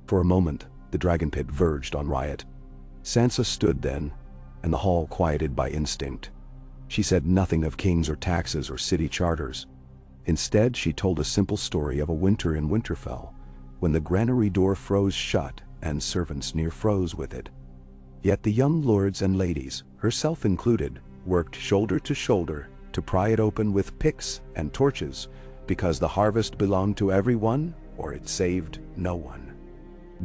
For a moment, the dragon pit verged on riot. Sansa stood then, and the hall quieted by instinct. She said nothing of kings or taxes or city charters. Instead, she told a simple story of a winter in Winterfell, when the granary door froze shut and servants near froze with it. Yet the young lords and ladies, herself included, worked shoulder to shoulder to pry it open with picks and torches, because the harvest belonged to everyone, or it saved no one.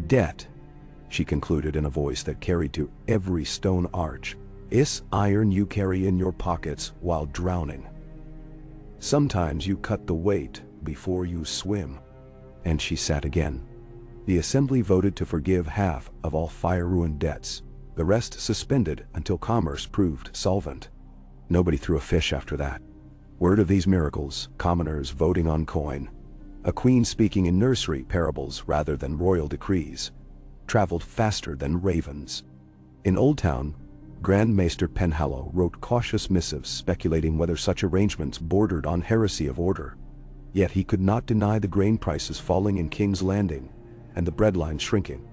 Debt, she concluded in a voice that carried to every stone arch, is iron you carry in your pockets while drowning. Sometimes you cut the weight before you swim. And she sat again. The assembly voted to forgive half of all fire-ruined debts, the rest suspended until commerce proved solvent. Nobody threw a fish after that. Word of these miracles, commoners voting on coin, a queen speaking in nursery parables rather than royal decrees, traveled faster than ravens. In Old Town, Grand Maester Penhallow wrote cautious missives speculating whether such arrangements bordered on heresy of order. Yet he could not deny the grain prices falling in King's Landing and the breadline shrinking.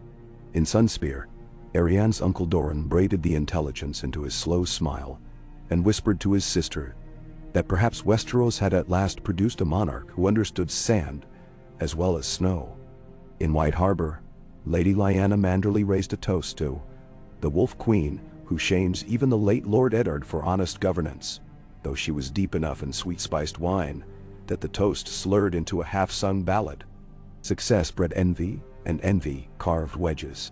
In Sunspear, Ariane's Uncle Doran braided the intelligence into his slow smile and whispered to his sister that perhaps Westeros had at last produced a monarch who understood sand as well as snow. In White Harbor, Lady Lyanna Manderley raised a toast to the Wolf Queen, who shames even the late Lord Eddard for honest governance, though she was deep enough in sweet-spiced wine that the toast slurred into a half-sung ballad. Success bred envy, and envy carved wedges.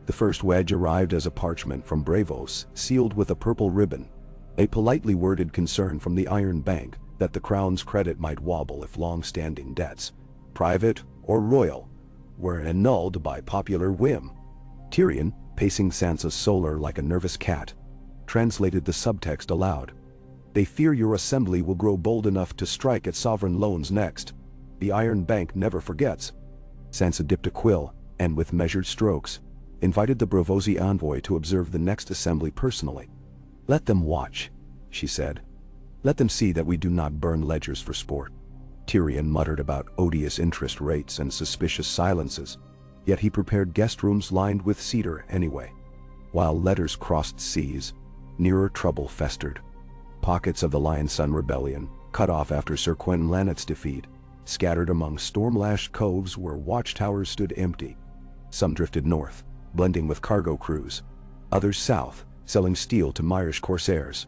The first wedge arrived as a parchment from Bravos, sealed with a purple ribbon, a politely worded concern from the Iron Bank that the crown's credit might wobble if long-standing debts, private or royal, were annulled by popular whim. Tyrion, pacing Sansa's solar like a nervous cat, translated the subtext aloud. They fear your assembly will grow bold enough to strike at sovereign loans next. The Iron Bank never forgets. Sansa dipped a quill, and with measured strokes, invited the Braavosi envoy to observe the next assembly personally. Let them watch, she said. Let them see that we do not burn ledgers for sport. Tyrion muttered about odious interest rates and suspicious silences, yet he prepared guest rooms lined with cedar anyway. While letters crossed seas, nearer trouble festered. Pockets of the Lion Sun Rebellion, cut off after Sir Quentin Lannett's defeat, scattered among storm-lashed coves where watchtowers stood empty. Some drifted north, blending with cargo crews. Others south, selling steel to Myrish corsairs.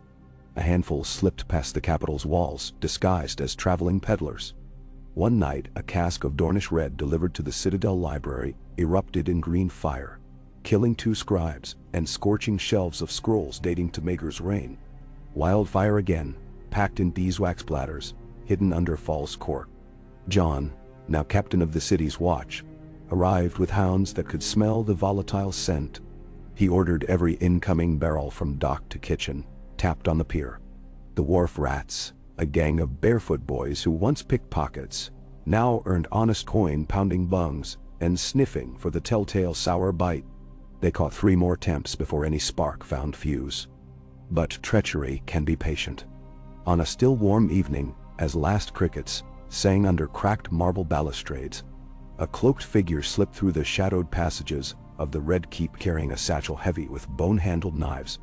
A handful slipped past the capital's walls, disguised as traveling peddlers. One night, a cask of Dornish red delivered to the Citadel Library erupted in green fire, killing 2 scribes and scorching shelves of scrolls dating to Maegor's reign. Wildfire again, packed in beeswax bladders, hidden under false cork. Jon, now captain of the city's watch, arrived with hounds that could smell the volatile scent. He ordered every incoming barrel from dock to kitchen, tapped on the pier. The wharf rats, a gang of barefoot boys who once picked pockets, now earned honest coin pounding bungs and sniffing for the telltale sour bite. They caught 3 more attempts before any spark found fuse. But treachery can be patient. On a still warm evening, as last crickets sang under cracked marble balustrades, a cloaked figure slipped through the shadowed passages of the Red Keep carrying a satchel heavy with bone-handled knives.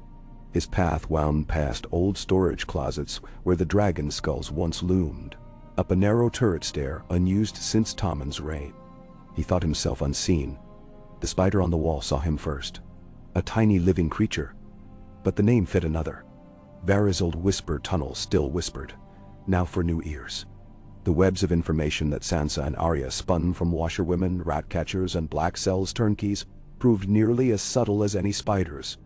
His path wound past old storage closets where the dragon skulls once loomed, up a narrow turret stair unused since Tommen's reign. He thought himself unseen. The spider on the wall saw him first, a tiny living creature. But the name fit another. Varys' old whisper tunnel still whispered, now for new ears. The webs of information that Sansa and Arya spun from washerwomen, rat-catchers, and Black Cells turnkeys proved nearly as subtle as any spiders.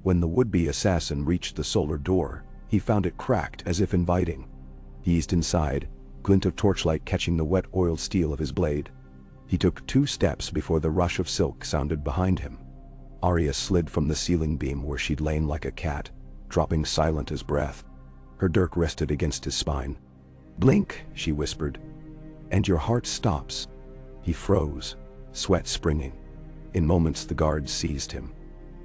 When the would-be assassin reached the solar door, he found it cracked as if inviting. He eased inside, glint of torchlight catching the wet oiled steel of his blade. He took 2 steps before the rush of silk sounded behind him. Arya slid from the ceiling beam where she'd lain like a cat, dropping silent as breath. Her dirk rested against his spine. "Blink," she whispered, "and your heart stops." He froze, sweat springing. In moments the guards seized him.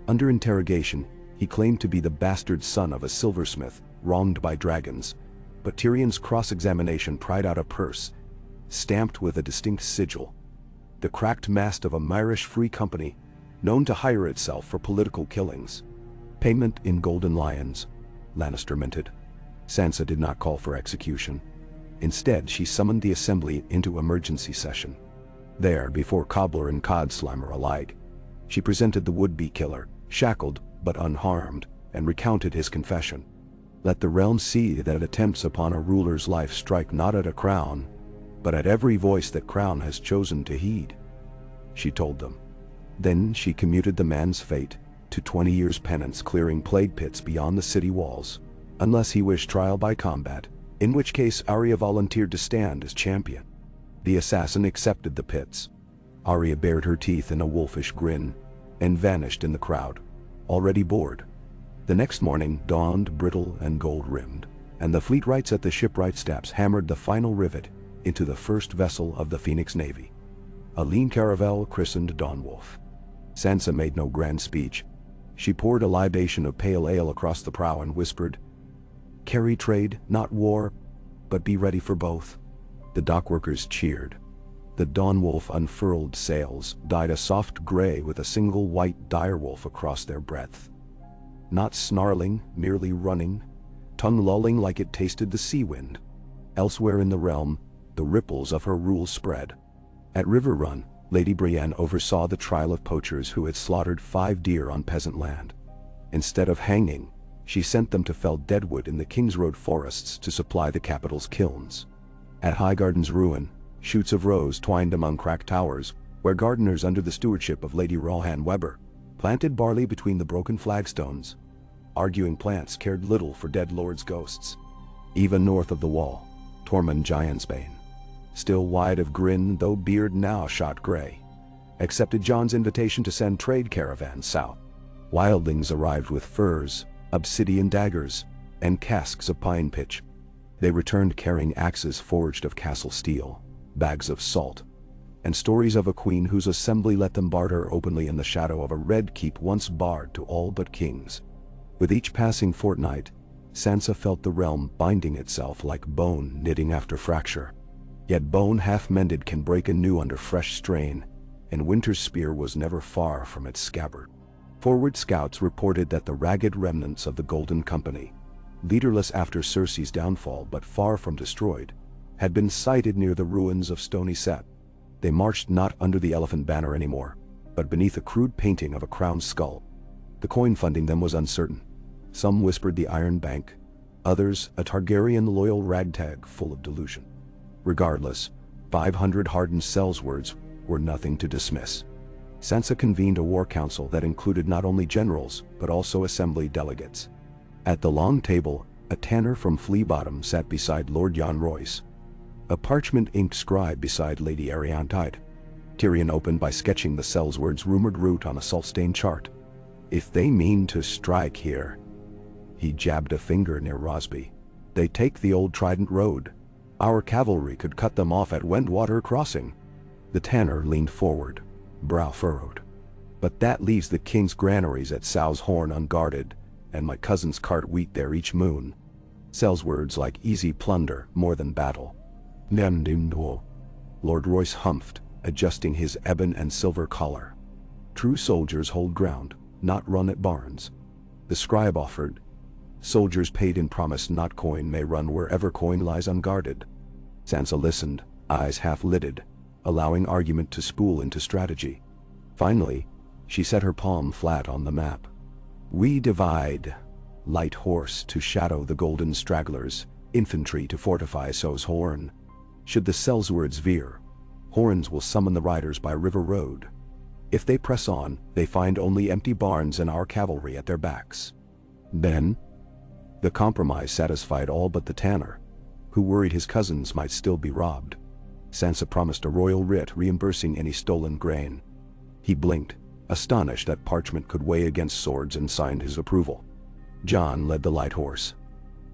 Under interrogation, he claimed to be the bastard son of a silversmith, wronged by dragons, but Tyrion's cross-examination pried out a purse, stamped with a distinct sigil. The cracked mast of a Myrish free company, known to hire itself for political killings. Payment in golden lions, Lannister minted. Sansa did not call for execution. Instead, she summoned the assembly into emergency session. There, before cobbler and codslimer alike, she presented the would-be killer, shackled but unharmed, and recounted his confession. Let the realm see that attempts upon a ruler's life strike not at a crown, but at every voice that crown has chosen to heed, she told them. Then she commuted the man's fate to 20 years penance clearing plague pits beyond the city walls, unless he wished trial by combat, in which case Arya volunteered to stand as champion. The assassin accepted the pits. Arya bared her teeth in a wolfish grin and vanished in the crowd, already bored. The next morning dawned brittle and gold-rimmed, and the fleet rights at the shipwright steps hammered the final rivet into the first vessel of the Phoenix Navy, a lean caravel christened Dawnwolf. Sansa made no grand speech. She poured a libation of pale ale across the prow and whispered, "Carry trade, not war, but be ready for both." The dockworkers cheered. The Dawnwolf unfurled sails, dyed a soft gray with a single white direwolf across their breadth. Not snarling, merely running, tongue lolling like it tasted the sea wind. Elsewhere in the realm, the ripples of her rule spread. At River Run, Lady Brienne oversaw the trial of poachers who had slaughtered 5 deer on peasant land. Instead of hanging, she sent them to fell deadwood in the King's Road forests to supply the capital's kilns. At Highgarden's ruin, shoots of rose twined among cracked towers, where gardeners under the stewardship of Lady Rawhan Weber planted barley between the broken flagstones. Arguing plants cared little for dead lords' ghosts. Even north of the wall, Tormund Giantsbane, still wide of grin though beard now shot gray, accepted Jon's invitation to send trade caravans south. Wildlings arrived with furs, obsidian daggers, and casks of pine pitch. They returned carrying axes forged of castle steel, bags of salt, and stories of a queen whose assembly let them barter openly in the shadow of a red keep once barred to all but kings. With each passing fortnight, Sansa felt the realm binding itself like bone knitting after fracture. Yet bone half-mended can break anew under fresh strain, and Winter's spear was never far from its scabbard. Forward scouts reported that the ragged remnants of the Golden Company, leaderless after Cersei's downfall but far from destroyed, had been sighted near the ruins of Stony Set. They marched not under the elephant banner anymore, but beneath a crude painting of a crowned skull. The coin funding them was uncertain. Some whispered the Iron Bank, others a Targaryen loyal ragtag full of delusion. Regardless, 500 hardened Sellswords were nothing to dismiss. Sansa convened a war council that included not only generals but also assembly delegates. At the long table, a tanner from Flea Bottom sat beside Lord Jon Royce, a parchment-inked scribe beside Lady Ariantide. Tyrion opened by sketching the Sellswords' rumored route on a salt-stained chart. If they mean to strike here, he jabbed a finger near Rosby, they take the old Trident Road. Our cavalry could cut them off at Wendwater Crossing. The tanner leaned forward, brow furrowed. But that leaves the king's granaries at Sow's Horn unguarded, and my cousins cart wheat there each moon. Sellswords like easy plunder more than battle. Nyandimdo. Lord Royce humphed, adjusting his ebon and silver collar. True soldiers hold ground, not run at barns. The scribe offered. Soldiers paid in promise not coin may run wherever coin lies unguarded. Sansa listened, eyes half-lidded, allowing argument to spool into strategy. Finally, she set her palm flat on the map. We divide. Light horse to shadow the golden stragglers, infantry to fortify Sow's Horn. Should the Sellswords veer, horns will summon the riders by River Road. If they press on, they find only empty barns and our cavalry at their backs. Then, the compromise satisfied all but the tanner, who worried his cousins might still be robbed. Sansa promised a royal writ reimbursing any stolen grain. He blinked, astonished that parchment could weigh against swords, and signed his approval. Jon led the light horse.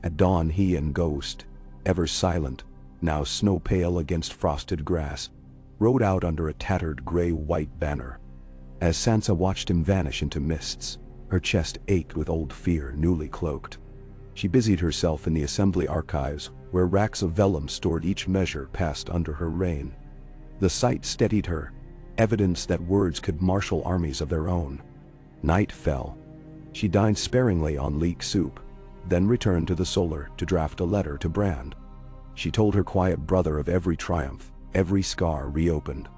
At dawn he and Ghost, ever silent, now snow-pale against frosted grass, rode out under a tattered gray-white banner. As Sansa watched him vanish into mists, her chest ached with old fear newly cloaked. She busied herself in the assembly archives, where racks of vellum stored each measure passed under her reign. The sight steadied her, evidence that words could marshal armies of their own. Night fell. She dined sparingly on leek soup, then returned to the solar to draft a letter to Bran. She told her quiet brother of every triumph, every scar reopened.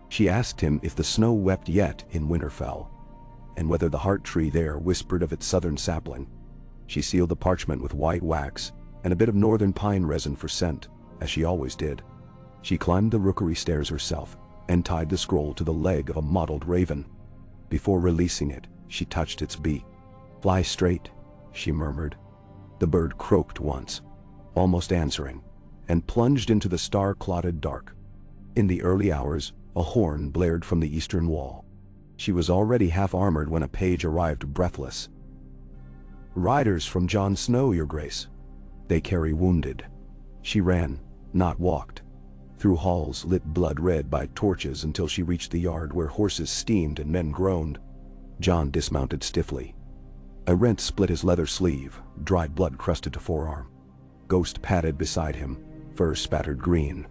She asked him if the snow wept yet in Winterfell, and whether the heart tree there whispered of its southern sapling. She sealed the parchment with white wax and a bit of northern pine resin for scent, as she always did. She climbed the rookery stairs herself and tied the scroll to the leg of a mottled raven. Before releasing it, she touched its beak. "Fly straight," she murmured. The bird croaked once, almost answering, and plunged into the star-clotted dark. In the early hours, a horn blared from the eastern wall. She was already half-armored when a page arrived breathless. "Riders from Jon Snow, your grace. They carry wounded." She ran, not walked, through halls lit blood-red by torches until she reached the yard where horses steamed and men groaned. Jon dismounted stiffly. A rent split his leather sleeve, dried blood crusted to forearm. Ghost padded beside him, fur spattered green.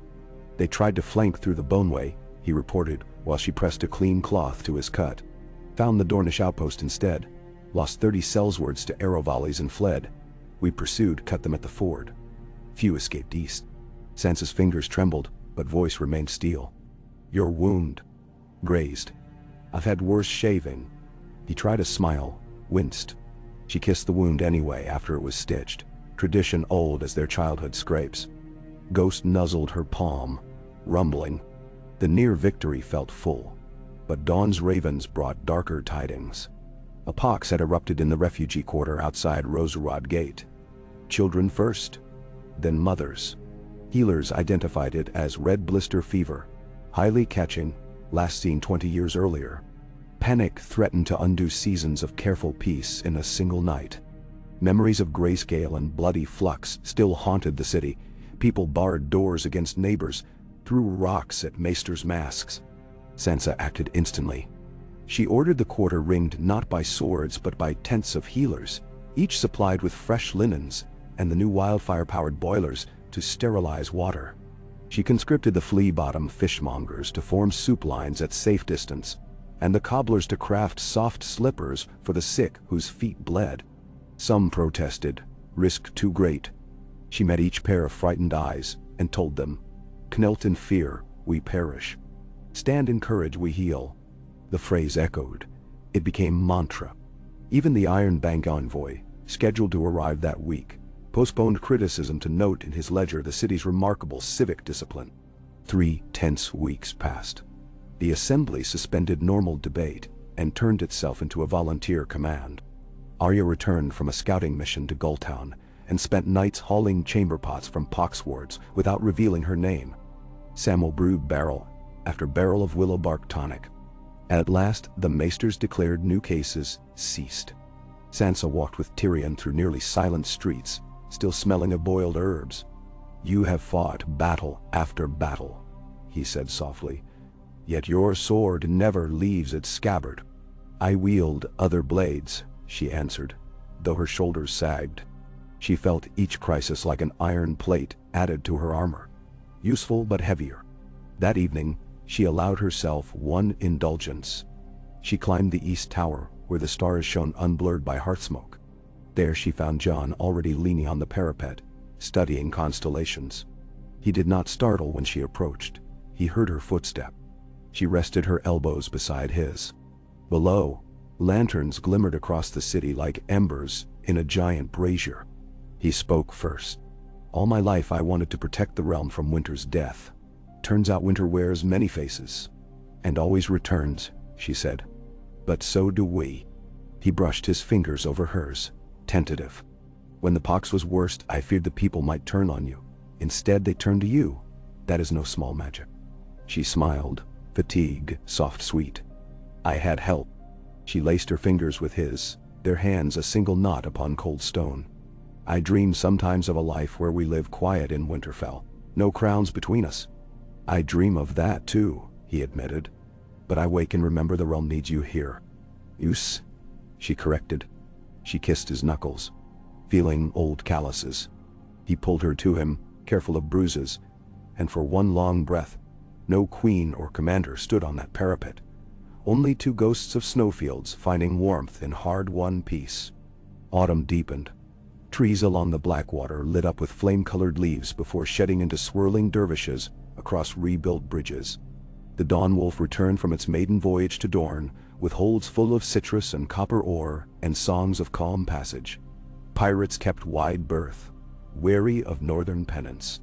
"They tried to flank through the boneway," he reported, while she pressed a clean cloth to his cut. "Found the Dornish outpost instead. Lost 30 Sellswords to arrow volleys and fled. We pursued, cut them at the ford. Few escaped east." Sansa's fingers trembled, but voice remained steel. "Your wound?" "Grazed. I've had worse shaving." He tried a smile, winced. She kissed the wound anyway after it was stitched, tradition old as their childhood scrapes. Ghost nuzzled her palm, rumbling. The near victory felt full, but dawn's ravens brought darker tidings. A pox had erupted in the refugee quarter outside Roserod Gate. Children first, then mothers. Healers identified it as red blister fever, highly catching, last seen 20 years earlier. Panic threatened to undo seasons of careful peace in a single night. Memories of grayscale and bloody flux still haunted the city. People barred doors against neighbors, threw rocks at maesters' masks. Sansa acted instantly. She ordered the quarter ringed not by swords but by tents of healers, each supplied with fresh linens and the new wildfire-powered boilers to sterilize water. She conscripted the flea-bottom fishmongers to form soup lines at safe distance, and the cobblers to craft soft slippers for the sick whose feet bled. Some protested, risk too great. She met each pair of frightened eyes and told them, "Knelt in fear, we perish. Stand in courage, we heal." The phrase echoed. It became mantra. Even the Iron Bank envoy, scheduled to arrive that week, postponed criticism to note in his ledger the city's remarkable civic discipline. 3 tense weeks passed. The assembly suspended normal debate and turned itself into a volunteer command. Arya returned from a scouting mission to Gulltown and spent nights hauling chamber pots from poxwards without revealing her name. Samwell brewed barrel after barrel of willow bark tonic. At last, the maesters declared new cases ceased. Sansa walked with Tyrion through nearly silent streets, still smelling of boiled herbs. "You have fought battle after battle," he said softly, "yet your sword never leaves its scabbard." "I wield other blades," she answered, though her shoulders sagged. She felt each crisis like an iron plate added to her armor, useful but heavier. That evening, she allowed herself one indulgence. She climbed the east tower, where the stars shone unblurred by hearth smoke. There she found Jon already leaning on the parapet, studying constellations. He did not startle when she approached. He heard her footstep. She rested her elbows beside his. Below, lanterns glimmered across the city like embers in a giant brazier. He spoke first. "All my life I wanted to protect the realm from winter's death. Turns out winter wears many faces. And always returns," she said. "But so do we." He brushed his fingers over hers, tentative. "When the pox was worst, I feared the people might turn on you. Instead, they turned to you. That is no small magic." She smiled, fatigued, soft, sweet. "I had help." She laced her fingers with his, their hands a single knot upon cold stone. "I dream sometimes of a life where we live quiet in Winterfell, no crowns between us." "I dream of that too," he admitted. "But I wake and remember the realm needs you here." "Use," she corrected. She kissed his knuckles, feeling old calluses. He pulled her to him, careful of bruises, and for one long breath, no queen or commander stood on that parapet. Only 2 ghosts of snowfields finding warmth in hard-won peace. Autumn deepened. Trees along the Blackwater lit up with flame-colored leaves before shedding into swirling dervishes across rebuilt bridges. The Dawn Wolf returned from its maiden voyage to Dorne, with holds full of citrus and copper ore and songs of calm passage. Pirates kept wide berth, wary of northern penance.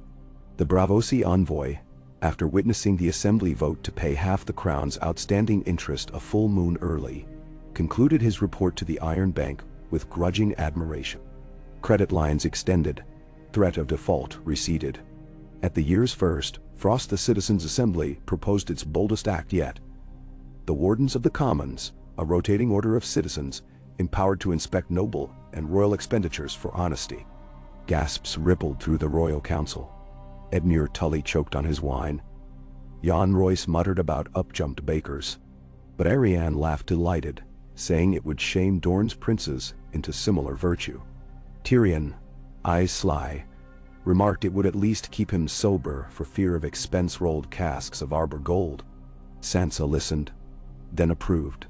The Braavosi envoy, after witnessing the assembly vote to pay half the crown's outstanding interest a full moon early, concluded his report to the Iron Bank with grudging admiration. Credit lines extended, threat of default receded. At the year's first, Frost the Citizens' Assembly proposed its boldest act yet. The Wardens of the Commons, a rotating order of citizens, empowered to inspect noble and royal expenditures for honesty. Gasps rippled through the Royal Council. Edmure Tully choked on his wine. Jan Royce muttered about up-jumped bakers. But Arianne laughed delighted, saying it would shame Dorne's princes into similar virtue. Tyrion, eyes sly, remarked it would at least keep him sober for fear of expense-rolled casks of Arbor gold. Sansa listened, then approved.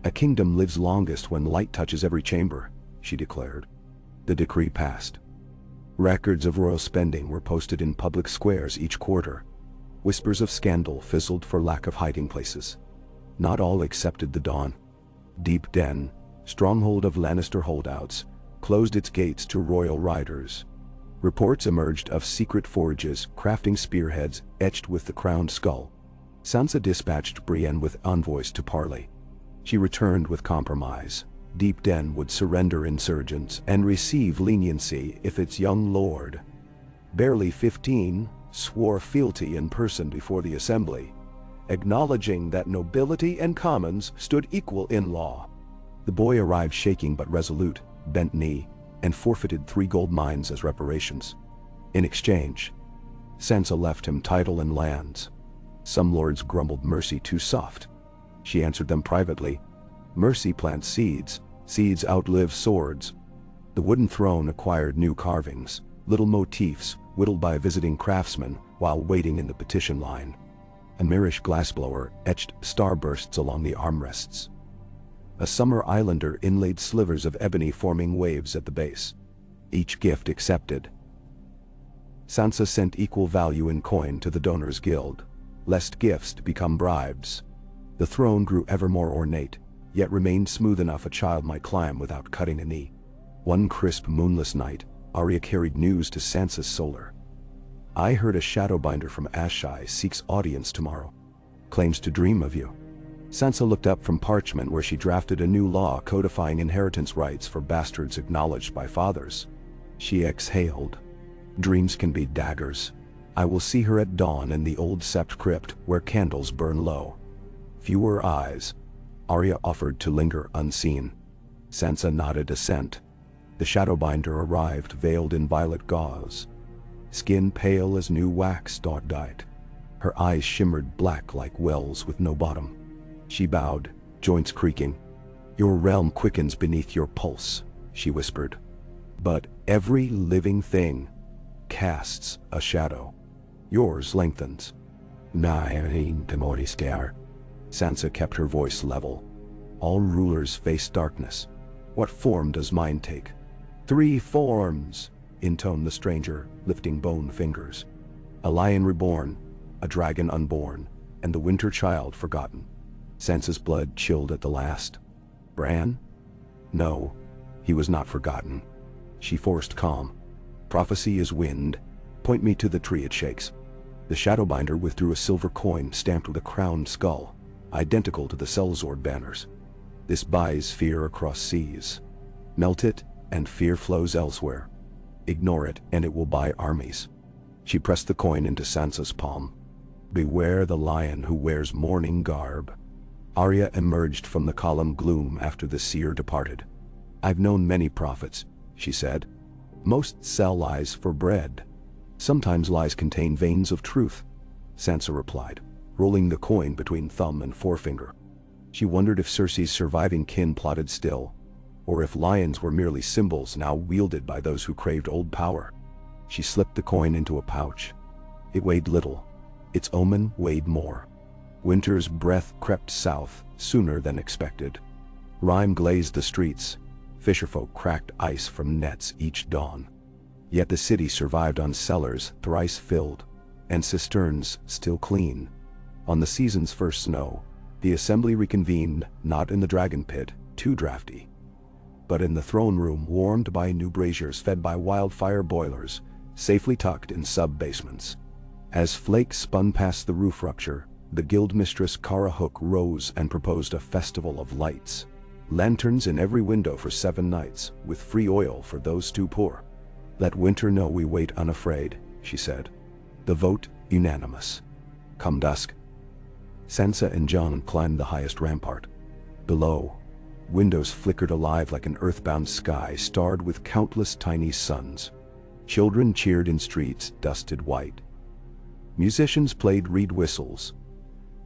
A kingdom lives longest when light touches every chamber, she declared. The decree passed. Records of royal spending were posted in public squares each quarter. Whispers of scandal fizzled for lack of hiding places. Not all accepted the dawn. Deep Den, stronghold of Lannister holdouts, closed its gates to royal riders. Reports emerged of secret forges crafting spearheads etched with the crowned skull. Sansa dispatched Brienne with envoys to parley. She returned with compromise. Deep Den would surrender insurgents and receive leniency if its young lord, barely 15, swore fealty in person before the assembly, acknowledging that nobility and commons stood equal in law. The boy arrived shaking but resolute, bent knee, and forfeited 3 gold mines as reparations. In exchange, Sansa left him title and lands. Some lords grumbled mercy too soft. She answered them privately, mercy plants seeds, seeds outlive swords. The wooden throne acquired new carvings, little motifs whittled by visiting craftsmen while waiting in the petition line. A Mirish glassblower etched starbursts along the armrests. A summer islander inlaid slivers of ebony forming waves at the base. Each gift accepted. Sansa sent equal value in coin to the Donors' Guild, lest gifts become bribes. The throne grew ever more ornate, yet remained smooth enough a child might climb without cutting a knee. One crisp moonless night, Arya carried news to Sansa's Solar. I heard a Shadowbinder from Ashai seeks audience tomorrow. Claims to dream of you. Sansa looked up from parchment where she drafted a new law codifying inheritance rights for bastards acknowledged by fathers. She exhaled. Dreams can be daggers. I will see her at dawn in the old Sept crypt where candles burn low. Fewer eyes. Arya offered to linger unseen. Sansa nodded assent. The Shadowbinder arrived veiled in violet gauze. Skin pale as new wax dyed. Her eyes shimmered black like wells with no bottom. She bowed, joints creaking. Your realm quickens beneath your pulse, she whispered. But every living thing casts a shadow. Yours lengthens. Sansa kept her voice level. All rulers face darkness. What form does mine take? 3 forms, intoned the stranger, lifting bone fingers. A lion reborn, a dragon unborn, and the winter child forgotten. Sansa's blood chilled at the last. Bran? No, he was not forgotten. She forced calm. Prophecy is wind. Point me to the tree it shakes. The Shadowbinder withdrew a silver coin stamped with a crowned skull, identical to the Sellsword banners. This buys fear across seas. Melt it, and fear flows elsewhere. Ignore it, and it will buy armies. She pressed the coin into Sansa's palm. Beware the lion who wears mourning garb. Arya emerged from the column gloom after the seer departed. I've known many prophets, she said. Most sell lies for bread. Sometimes lies contain veins of truth, Sansa replied, rolling the coin between thumb and forefinger. She wondered if Cersei's surviving kin plotted still, or if lions were merely symbols now wielded by those who craved old power. She slipped the coin into a pouch. It weighed little. Its omen weighed more. Winter's breath crept south sooner than expected. Rime glazed the streets. Fisherfolk cracked ice from nets each dawn. Yet the city survived on cellars thrice filled, and cisterns still clean. On the season's first snow, the assembly reconvened not in the dragon pit, too drafty, but in the throne room warmed by new braziers fed by wildfire boilers, safely tucked in sub-basements. As flakes spun past the roof rupture, the guild mistress Kara Hook rose and proposed a festival of lights. Lanterns in every window for 7 nights, with free oil for those too poor. Let winter know we wait unafraid, she said. The vote unanimous. Come dusk, Sansa and Jon climbed the highest rampart. Below, windows flickered alive like an earthbound sky starred with countless tiny suns. Children cheered in streets dusted white. Musicians played reed whistles.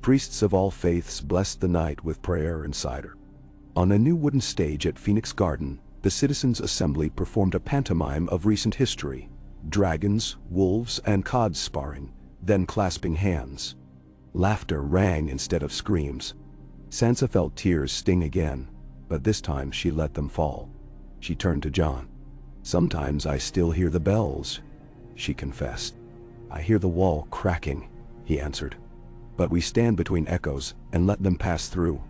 Priests of all faiths blessed the night with prayer and cider. On a new wooden stage at Phoenix Garden, the citizens' assembly performed a pantomime of recent history. Dragons, wolves, and cods sparring, then clasping hands. Laughter rang instead of screams. Sansa felt tears sting again, but this time she let them fall. She turned to Jon. "Sometimes I still hear the bells," she confessed. "I hear the wall cracking," he answered. "But we stand between echoes and let them pass through."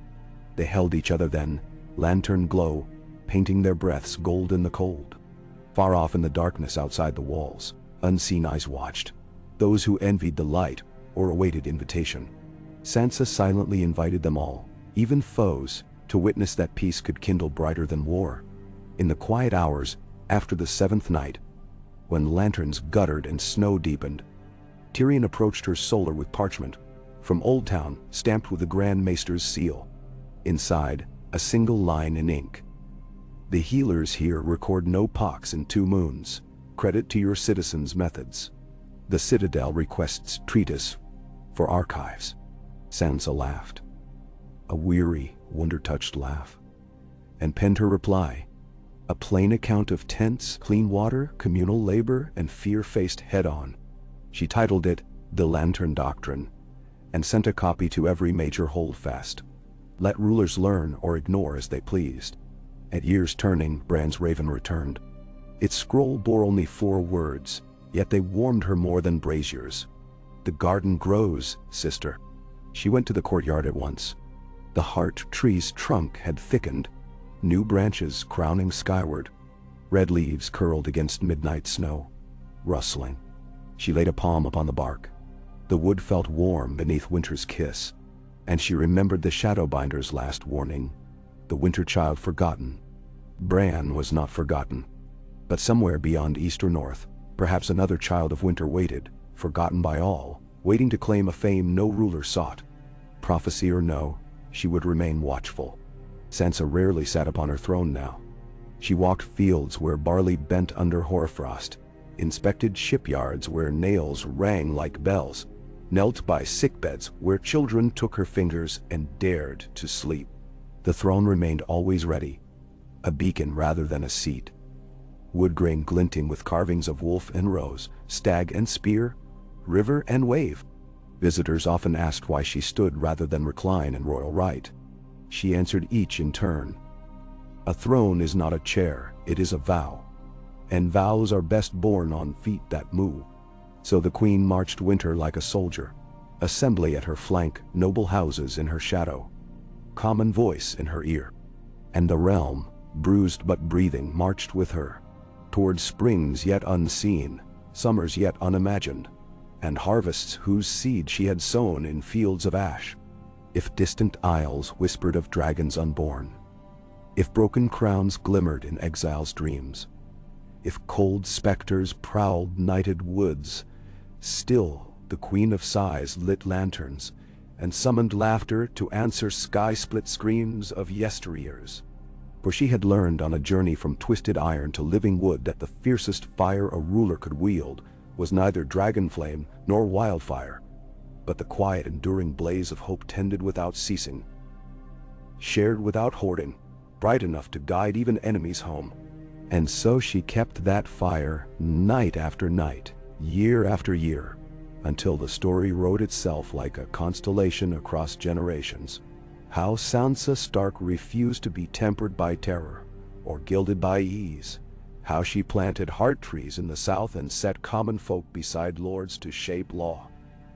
They held each other then, lantern glow, painting their breaths gold in the cold. Far off in the darkness outside the walls, unseen eyes watched. Those who envied the light or awaited invitation. Sansa silently invited them all, even foes, to witness that peace could kindle brighter than war. In the quiet hours after the 7th night, when lanterns guttered and snow deepened, Tyrion approached her solar with parchment, from Old Town, stamped with the Grand Maester's seal. Inside, a single line in ink. "The healers here record no pox in 2 moons. Credit to your citizens' methods. The Citadel requests treatise for archives." Sansa laughed. A weary, wonder-touched laugh. And penned her reply. A plain account of tents, clean water, communal labor, and fear-faced head-on. She titled it, "The Lantern Doctrine," and sent a copy to every major holdfast. Let rulers learn or ignore as they pleased. At year's turning, Bran's raven returned. Its scroll bore only 4 words, yet they warmed her more than braziers. "The garden grows, sister." She went to the courtyard at once. The heart tree's trunk had thickened, new branches crowning skyward. Red leaves curled against midnight snow, rustling. She laid a palm upon the bark. The wood felt warm beneath winter's kiss, and she remembered the Shadowbinder's last warning. The winter child forgotten. Bran was not forgotten. But somewhere beyond east or north, perhaps another child of winter waited, forgotten by all, waiting to claim a fame no ruler sought. Prophecy or no, she would remain watchful. Sansa rarely sat upon her throne now. She walked fields where barley bent under hoarfrost, inspected shipyards where nails rang like bells, knelt by sickbeds where children took her fingers and dared to sleep. The throne remained always ready, a beacon rather than a seat. Wood grain glinting with carvings of wolf and rose, stag and spear, river and wave. Visitors often asked why she stood rather than recline in royal right. She answered each in turn. A throne is not a chair, it is a vow. And vows are best borne on feet that move. So the queen marched winter like a soldier. Assembly at her flank, noble houses in her shadow. Common voice in her ear. And the realm, bruised but breathing, marched with her. Toward springs yet unseen, summers yet unimagined, and harvests whose seed she had sown in fields of ash. If distant isles whispered of dragons unborn, if broken crowns glimmered in exile's dreams, if cold specters prowled nighted woods, still the Queen of Sighs lit lanterns and summoned laughter to answer sky-split screams of yesteryears. For she had learned on a journey from twisted iron to living wood that the fiercest fire a ruler could wield was neither dragon flame nor wildfire, but the quiet enduring blaze of hope tended without ceasing, shared without hoarding, bright enough to guide even enemies home. And so she kept that fire night after night, year after year, until the story wrote itself like a constellation across generations. How Sansa Stark refused to be tempered by terror, or gilded by ease. How she planted heart trees in the south and set common folk beside lords to shape law.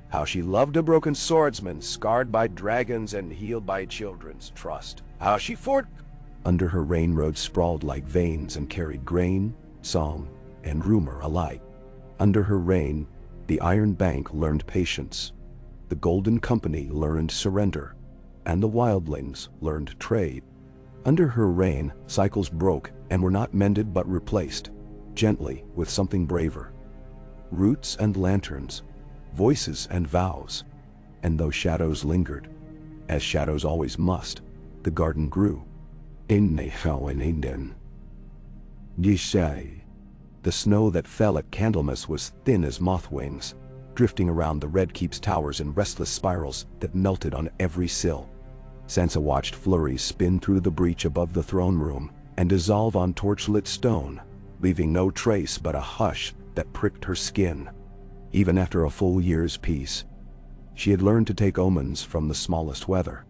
How she loved a broken swordsman, scarred by dragons and healed by children's trust. How she fought. Under her reign roads sprawled like veins and carried grain, song, and rumor alike. Under her reign, the Iron Bank learned patience. The Golden Company learned surrender. And the wildlings learned trade. Under her reign, cycles broke and were not mended but replaced, gently with something braver. Roots and lanterns, voices and vows. And though shadows lingered, as shadows always must, the garden grew. The snow that fell at Candlemas was thin as moth wings, drifting around the Red Keep's towers in restless spirals that melted on every sill. Sansa watched flurries spin through the breach above the throne room and dissolve on torchlit stone, leaving no trace but a hush that pricked her skin. Even after a full year's peace, she had learned to take omens from the smallest weather.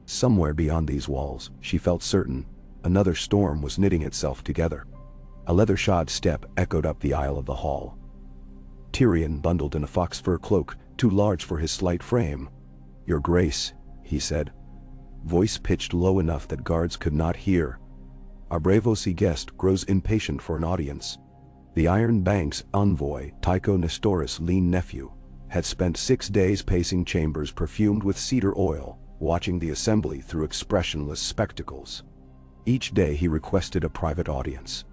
Somewhere beyond these walls, she felt certain, another storm was knitting itself together. A leather-shod step echoed up the aisle of the hall. Tyrion, bundled in a fox fur cloak, too large for his slight frame. "Your Grace," he said, voice pitched low enough that guards could not hear. "Our Braavosi guest grows impatient for an audience." The Iron Bank's envoy, Tycho Nestoris' lean nephew, had spent 6 days pacing chambers perfumed with cedar oil, watching the assembly through expressionless spectacles. Each day he requested a private audience.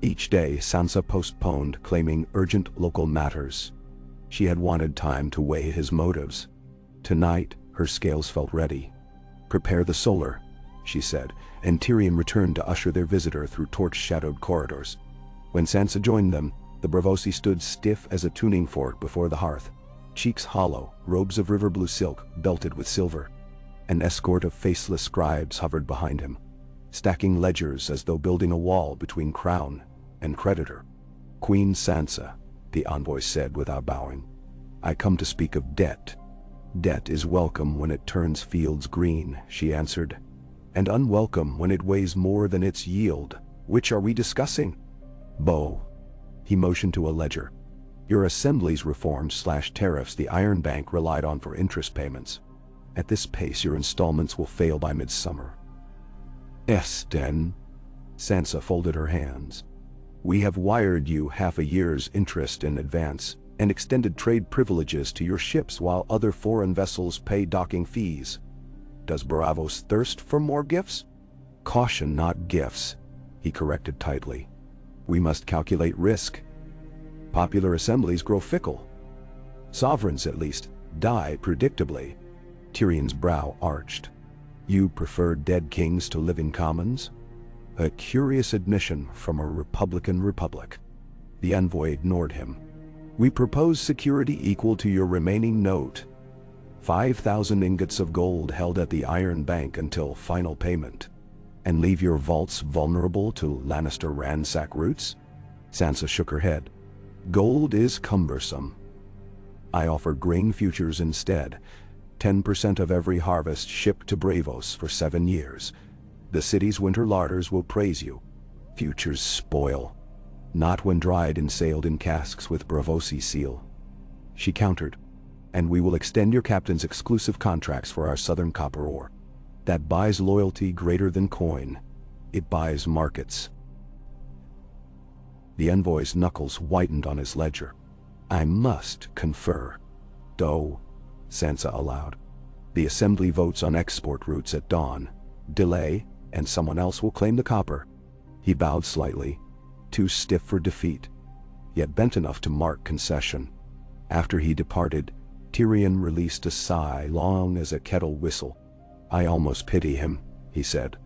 Each day Sansa postponed, claiming urgent local matters. She had wanted time to weigh his motives. Tonight, her scales felt ready. "Prepare the solar," she said, and Tyrion returned to usher their visitor through torch-shadowed corridors. When Sansa joined them, the Braavosi stood stiff as a tuning fork before the hearth, cheeks hollow, robes of river blue silk belted with silver. An escort of faceless scribes hovered behind him, stacking ledgers as though building a wall between crown and creditor. "Queen Sansa," the envoy said without bowing, "I come to speak of debt." "Debt is welcome when it turns fields green," she answered, "and unwelcome when it weighs more than its yield. Which are we discussing?" "Bo." He motioned to a ledger. "Your assembly's reforms/tariffs the Iron Bank relied on for interest payments. At this pace your installments will fail by midsummer." "Den," Sansa folded her hands. "We have wired you half a year's interest in advance, and extended trade privileges to your ships while other foreign vessels pay docking fees. Does Braavos thirst for more gifts?" "Caution, not gifts," he corrected tightly. "We must calculate risk. Popular assemblies grow fickle. Sovereigns, at least, die predictably." Tyrion's brow arched. "You prefer dead kings to living commons?" A curious admission from a Republican republic. The envoy ignored him. "We propose security equal to your remaining note. 5,000 ingots of gold held at the Iron Bank until final payment. And leave your vaults vulnerable to Lannister ransack routes?" Sansa shook her head. "Gold is cumbersome. I offer grain futures instead. 10% of every harvest shipped to Braavos for 7 years. The city's winter larders will praise you. Futures spoil. Not when dried and sailed in casks with Braavosi seal." She countered. "And we will extend your captain's exclusive contracts for our southern copper ore. That buys loyalty greater than coin. It buys markets." The envoy's knuckles whitened on his ledger. "I must confer." "Do," Sansa allowed. "The assembly votes on export routes at dawn. Delay, and someone else will claim the copper." He bowed slightly, too stiff for defeat, yet bent enough to mark concession. After he departed, Tyrion released a sigh long as a kettle whistle. "I almost pity him," he said.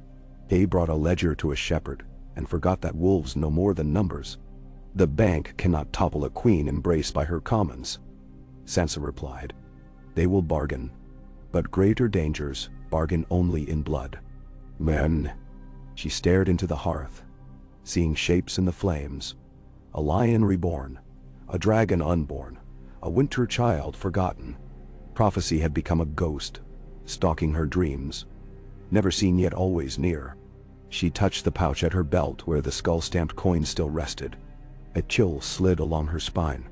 "He brought a ledger to a shepherd, and forgot that wolves know more than numbers. The bank cannot topple a queen embraced by her commons." Sansa replied, "They will bargain, but greater dangers bargain only in blood." "Men." She stared into the hearth, seeing shapes in the flames. A lion reborn, a dragon unborn, a winter child forgotten. Prophecy had become a ghost, stalking her dreams, never seen yet always near. She touched the pouch at her belt where the skull-stamped coin still rested. A chill slid along her spine.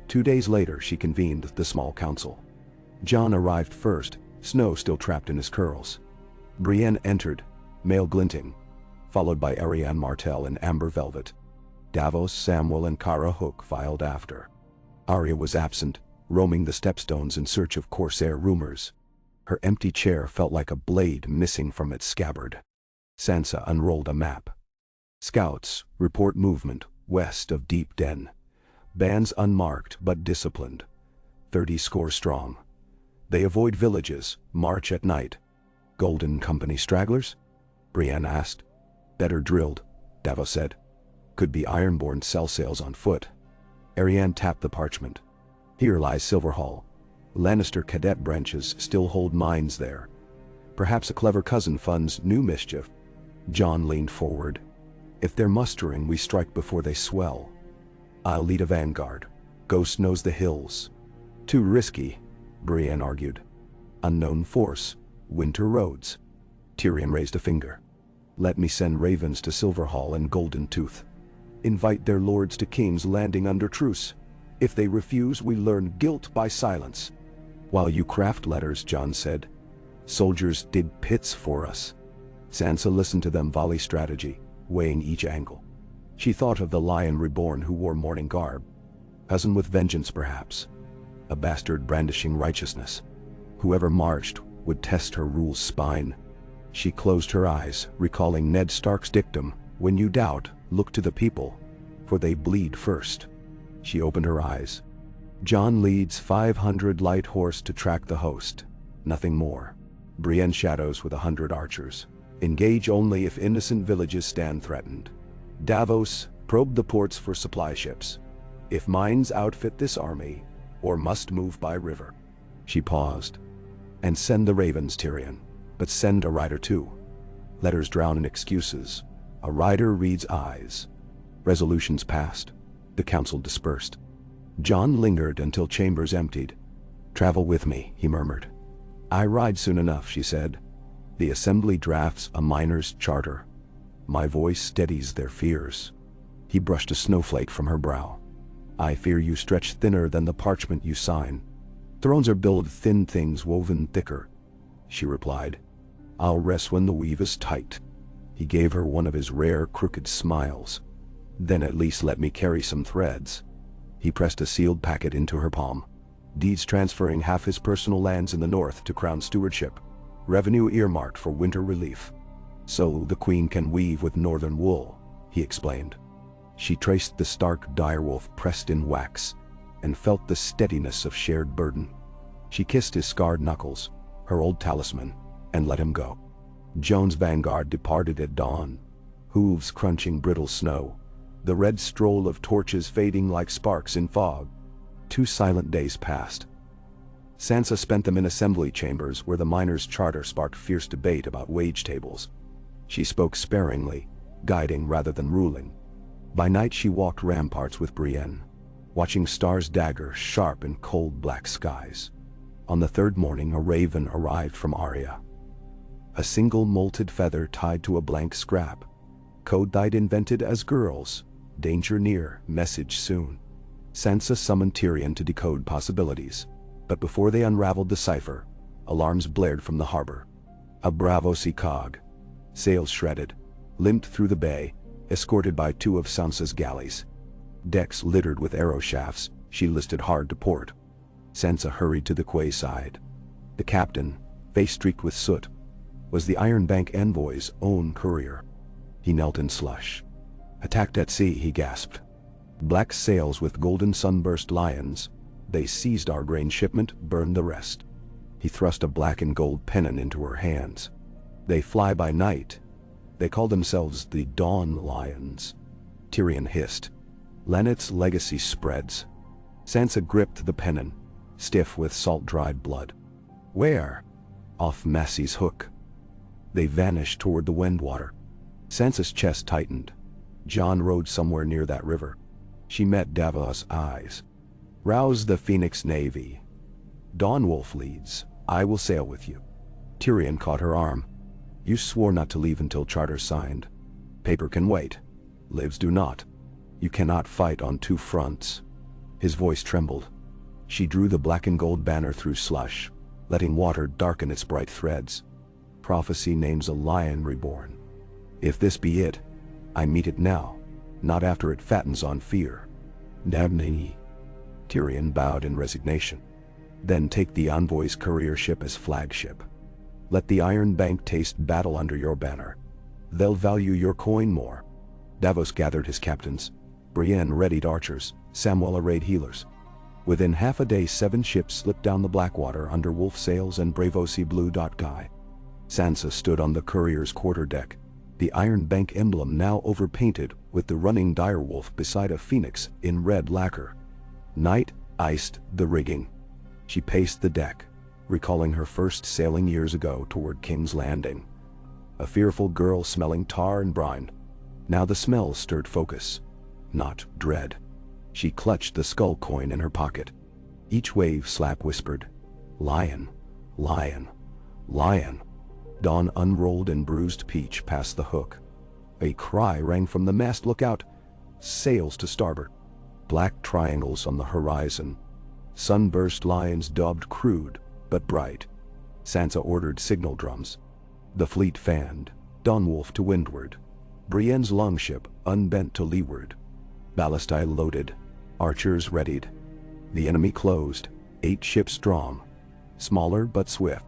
2 days later she convened the small council. Jon arrived first, snow still trapped in his curls. Brienne entered, mail glinting, followed by Arianne Martell in amber velvet. Davos, Samwell and Kara Hook filed after. Arya was absent, roaming the stepstones in search of corsair rumors. Her empty chair felt like a blade missing from its scabbard. Sansa unrolled a map. Scouts report movement west of Deep Den. Bands unmarked but disciplined. 30 score strong. They avoid villages, march at night. Golden Company stragglers? Brienne asked. Better drilled, Davos said. Could be Ironborn cell sails on foot. Arianne tapped the parchment. Here lies Silverhall. Lannister cadet branches still hold mines there. Perhaps a clever cousin funds new mischief. Jon leaned forward. If they're mustering, we strike before they swell. I'll lead a vanguard. Ghost knows the hills. Too risky, Brienne argued. Unknown force. Winter roads. Tyrion raised a finger. Let me send ravens to Silverhall and Golden Tooth. Invite their lords to King's Landing under truce. If they refuse, we learn guilt by silence. While you craft letters, Jon said. Soldiers dig pits for us. Sansa listened to them volley strategy, weighing each angle. She thought of the Lion Reborn who wore mourning garb. Cousin with vengeance, perhaps. A bastard brandishing righteousness. Whoever marched would test her rule's spine. She closed her eyes, recalling Ned Stark's dictum, when you doubt, look to the people, for they bleed first. She opened her eyes. Jon leads 500 light horse to track the host. Nothing more. Brienne shadows with 100 archers. Engage only if innocent villages stand threatened. Davos, probe the ports for supply ships. If mines outfit this army, or must move by river. She paused. And send the ravens, Tyrion. But send a rider too. Letters drown in excuses. A rider reads eyes. Resolutions passed. The council dispersed. Jon lingered until chambers emptied. Travel with me, he murmured. I ride soon enough, she said. The assembly drafts a miner's charter. My voice steadies their fears. He brushed a snowflake from her brow. I fear you stretch thinner than the parchment you sign. Thrones are built of thin things woven thicker, she replied. I'll rest when the weave is tight. He gave her one of his rare crooked smiles. Then at least let me carry some threads. He pressed a sealed packet into her palm. Deeds transferring half his personal lands in the north to Crown stewardship. Revenue earmarked for winter relief. So the queen can weave with northern wool, he explained. She traced the Stark direwolf pressed in wax, and felt the steadiness of shared burden. She kissed his scarred knuckles, her old talisman, and let him go. Jon's vanguard departed at dawn, hooves crunching brittle snow, the red stroll of torches fading like sparks in fog. 2 silent days passed. Sansa spent them in assembly chambers where the miners' charter sparked fierce debate about wage tables. She spoke sparingly, guiding rather than ruling. By night she walked ramparts with Brienne, watching stars dagger sharp in cold black skies. On the 3rd morning a raven arrived from Arya. A single molted feather tied to a blank scrap. Code they'd invented as girls. Danger near, message soon. Sansa summoned Tyrion to decode possibilities. But before they unraveled the cipher, alarms blared from the harbor. A Braavosi cog, sails shredded, limped through the bay, escorted by 2 of Sansa's galleys. Decks littered with arrow shafts, she listed hard to port. Sansa hurried to the quayside. The captain, face streaked with soot, was the Iron Bank envoy's own courier. He knelt in slush. Attacked at sea, he gasped. Black sails with golden sunburst lions. They seized our grain shipment, burned the rest. He thrust a black and gold pennon into her hands. They fly by night. They call themselves the Dawn Lions. Tyrion hissed. Lannet's legacy spreads. Sansa gripped the pennon, stiff with salt-dried blood. Where? Off Massey's hook. They vanished toward the Windwater. Sansa's chest tightened. Jon rode somewhere near that river. She met Davos' eyes. Rouse the Phoenix Navy. Dawnwolf leads. I will sail with you. Tyrion caught her arm. You swore not to leave until charter signed. Paper can wait. Lives do not. You cannot fight on two fronts. His voice trembled. She drew the black and gold banner through slush, letting water darken its bright threads. Prophecy names a lion reborn. If this be it, I meet it now, not after it fattens on fear. Dabney. Tyrion bowed in resignation. Then take the envoy's courier ship as flagship. Let the Iron Bank taste battle under your banner. They'll value your coin more. Davos gathered his captains. Brienne readied archers, Samwell arrayed healers. Within half a day 7 ships slipped down the Blackwater under wolf sails and Braavosi blue. Guy. Sansa stood on the courier's quarterdeck, the Iron Bank emblem now overpainted with the running direwolf beside a phoenix in red lacquer. Night iced the rigging. She paced the deck, recalling her first sailing years ago toward King's Landing. A fearful girl smelling tar and brine. Now the smell stirred focus, not dread. She clutched the skull coin in her pocket. Each wave slap whispered, "Lion, lion, lion." Dawn unrolled and bruised peach past the hook. A cry rang from the mast. "Look out! Sails to starboard." Black triangles on the horizon. Sunburst lions daubed crude, but bright. Sansa ordered signal drums. The fleet fanned, Dawnwolf to windward. Brienne's longship unbent to leeward. Ballistae loaded, archers readied. The enemy closed, 8 ships strong, smaller but swift.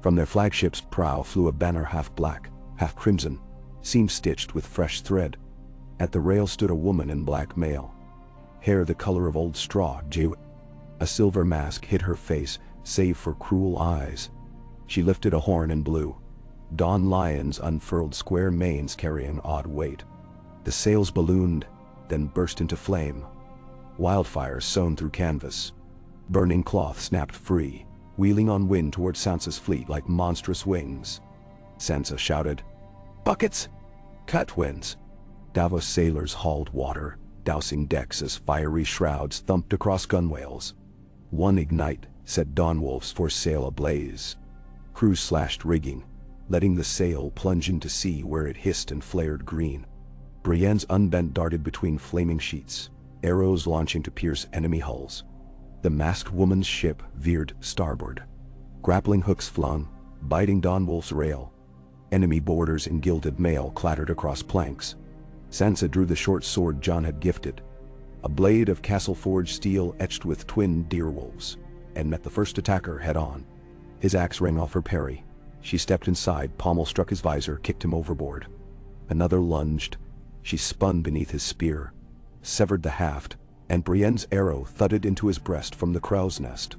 From their flagship's prow flew a banner half black, half crimson, seam stitched with fresh thread. At the rail stood a woman in black mail. Hair the color of old straw, a silver mask hid her face, save for cruel eyes. She lifted a horn and blew. Dawn lions unfurled square manes carrying odd weight. The sails ballooned, then burst into flame. Wildfires sown through canvas. Burning cloth snapped free, wheeling on wind toward Sansa's fleet like monstrous wings. Sansa shouted, "Buckets! Cut winds!" Davos sailors hauled water, dousing decks as fiery shrouds thumped across gunwales. "One ignite," set Dawnwolf's foresail ablaze. Crews slashed rigging, letting the sail plunge into sea where it hissed and flared green. Brienne's unbent darted between flaming sheets, arrows launching to pierce enemy hulls. The masked woman's ship veered starboard. Grappling hooks flung, biting Dawnwolf's rail. Enemy boarders in gilded mail clattered across planks. Sansa drew the short sword Jon had gifted, a blade of castle-forged steel etched with twin deerwolves, and met the first attacker head-on. His axe rang off her parry. She stepped inside, pommel struck his visor, kicked him overboard. Another lunged. She spun beneath his spear, severed the haft, and Brienne's arrow thudded into his breast from the crow's nest.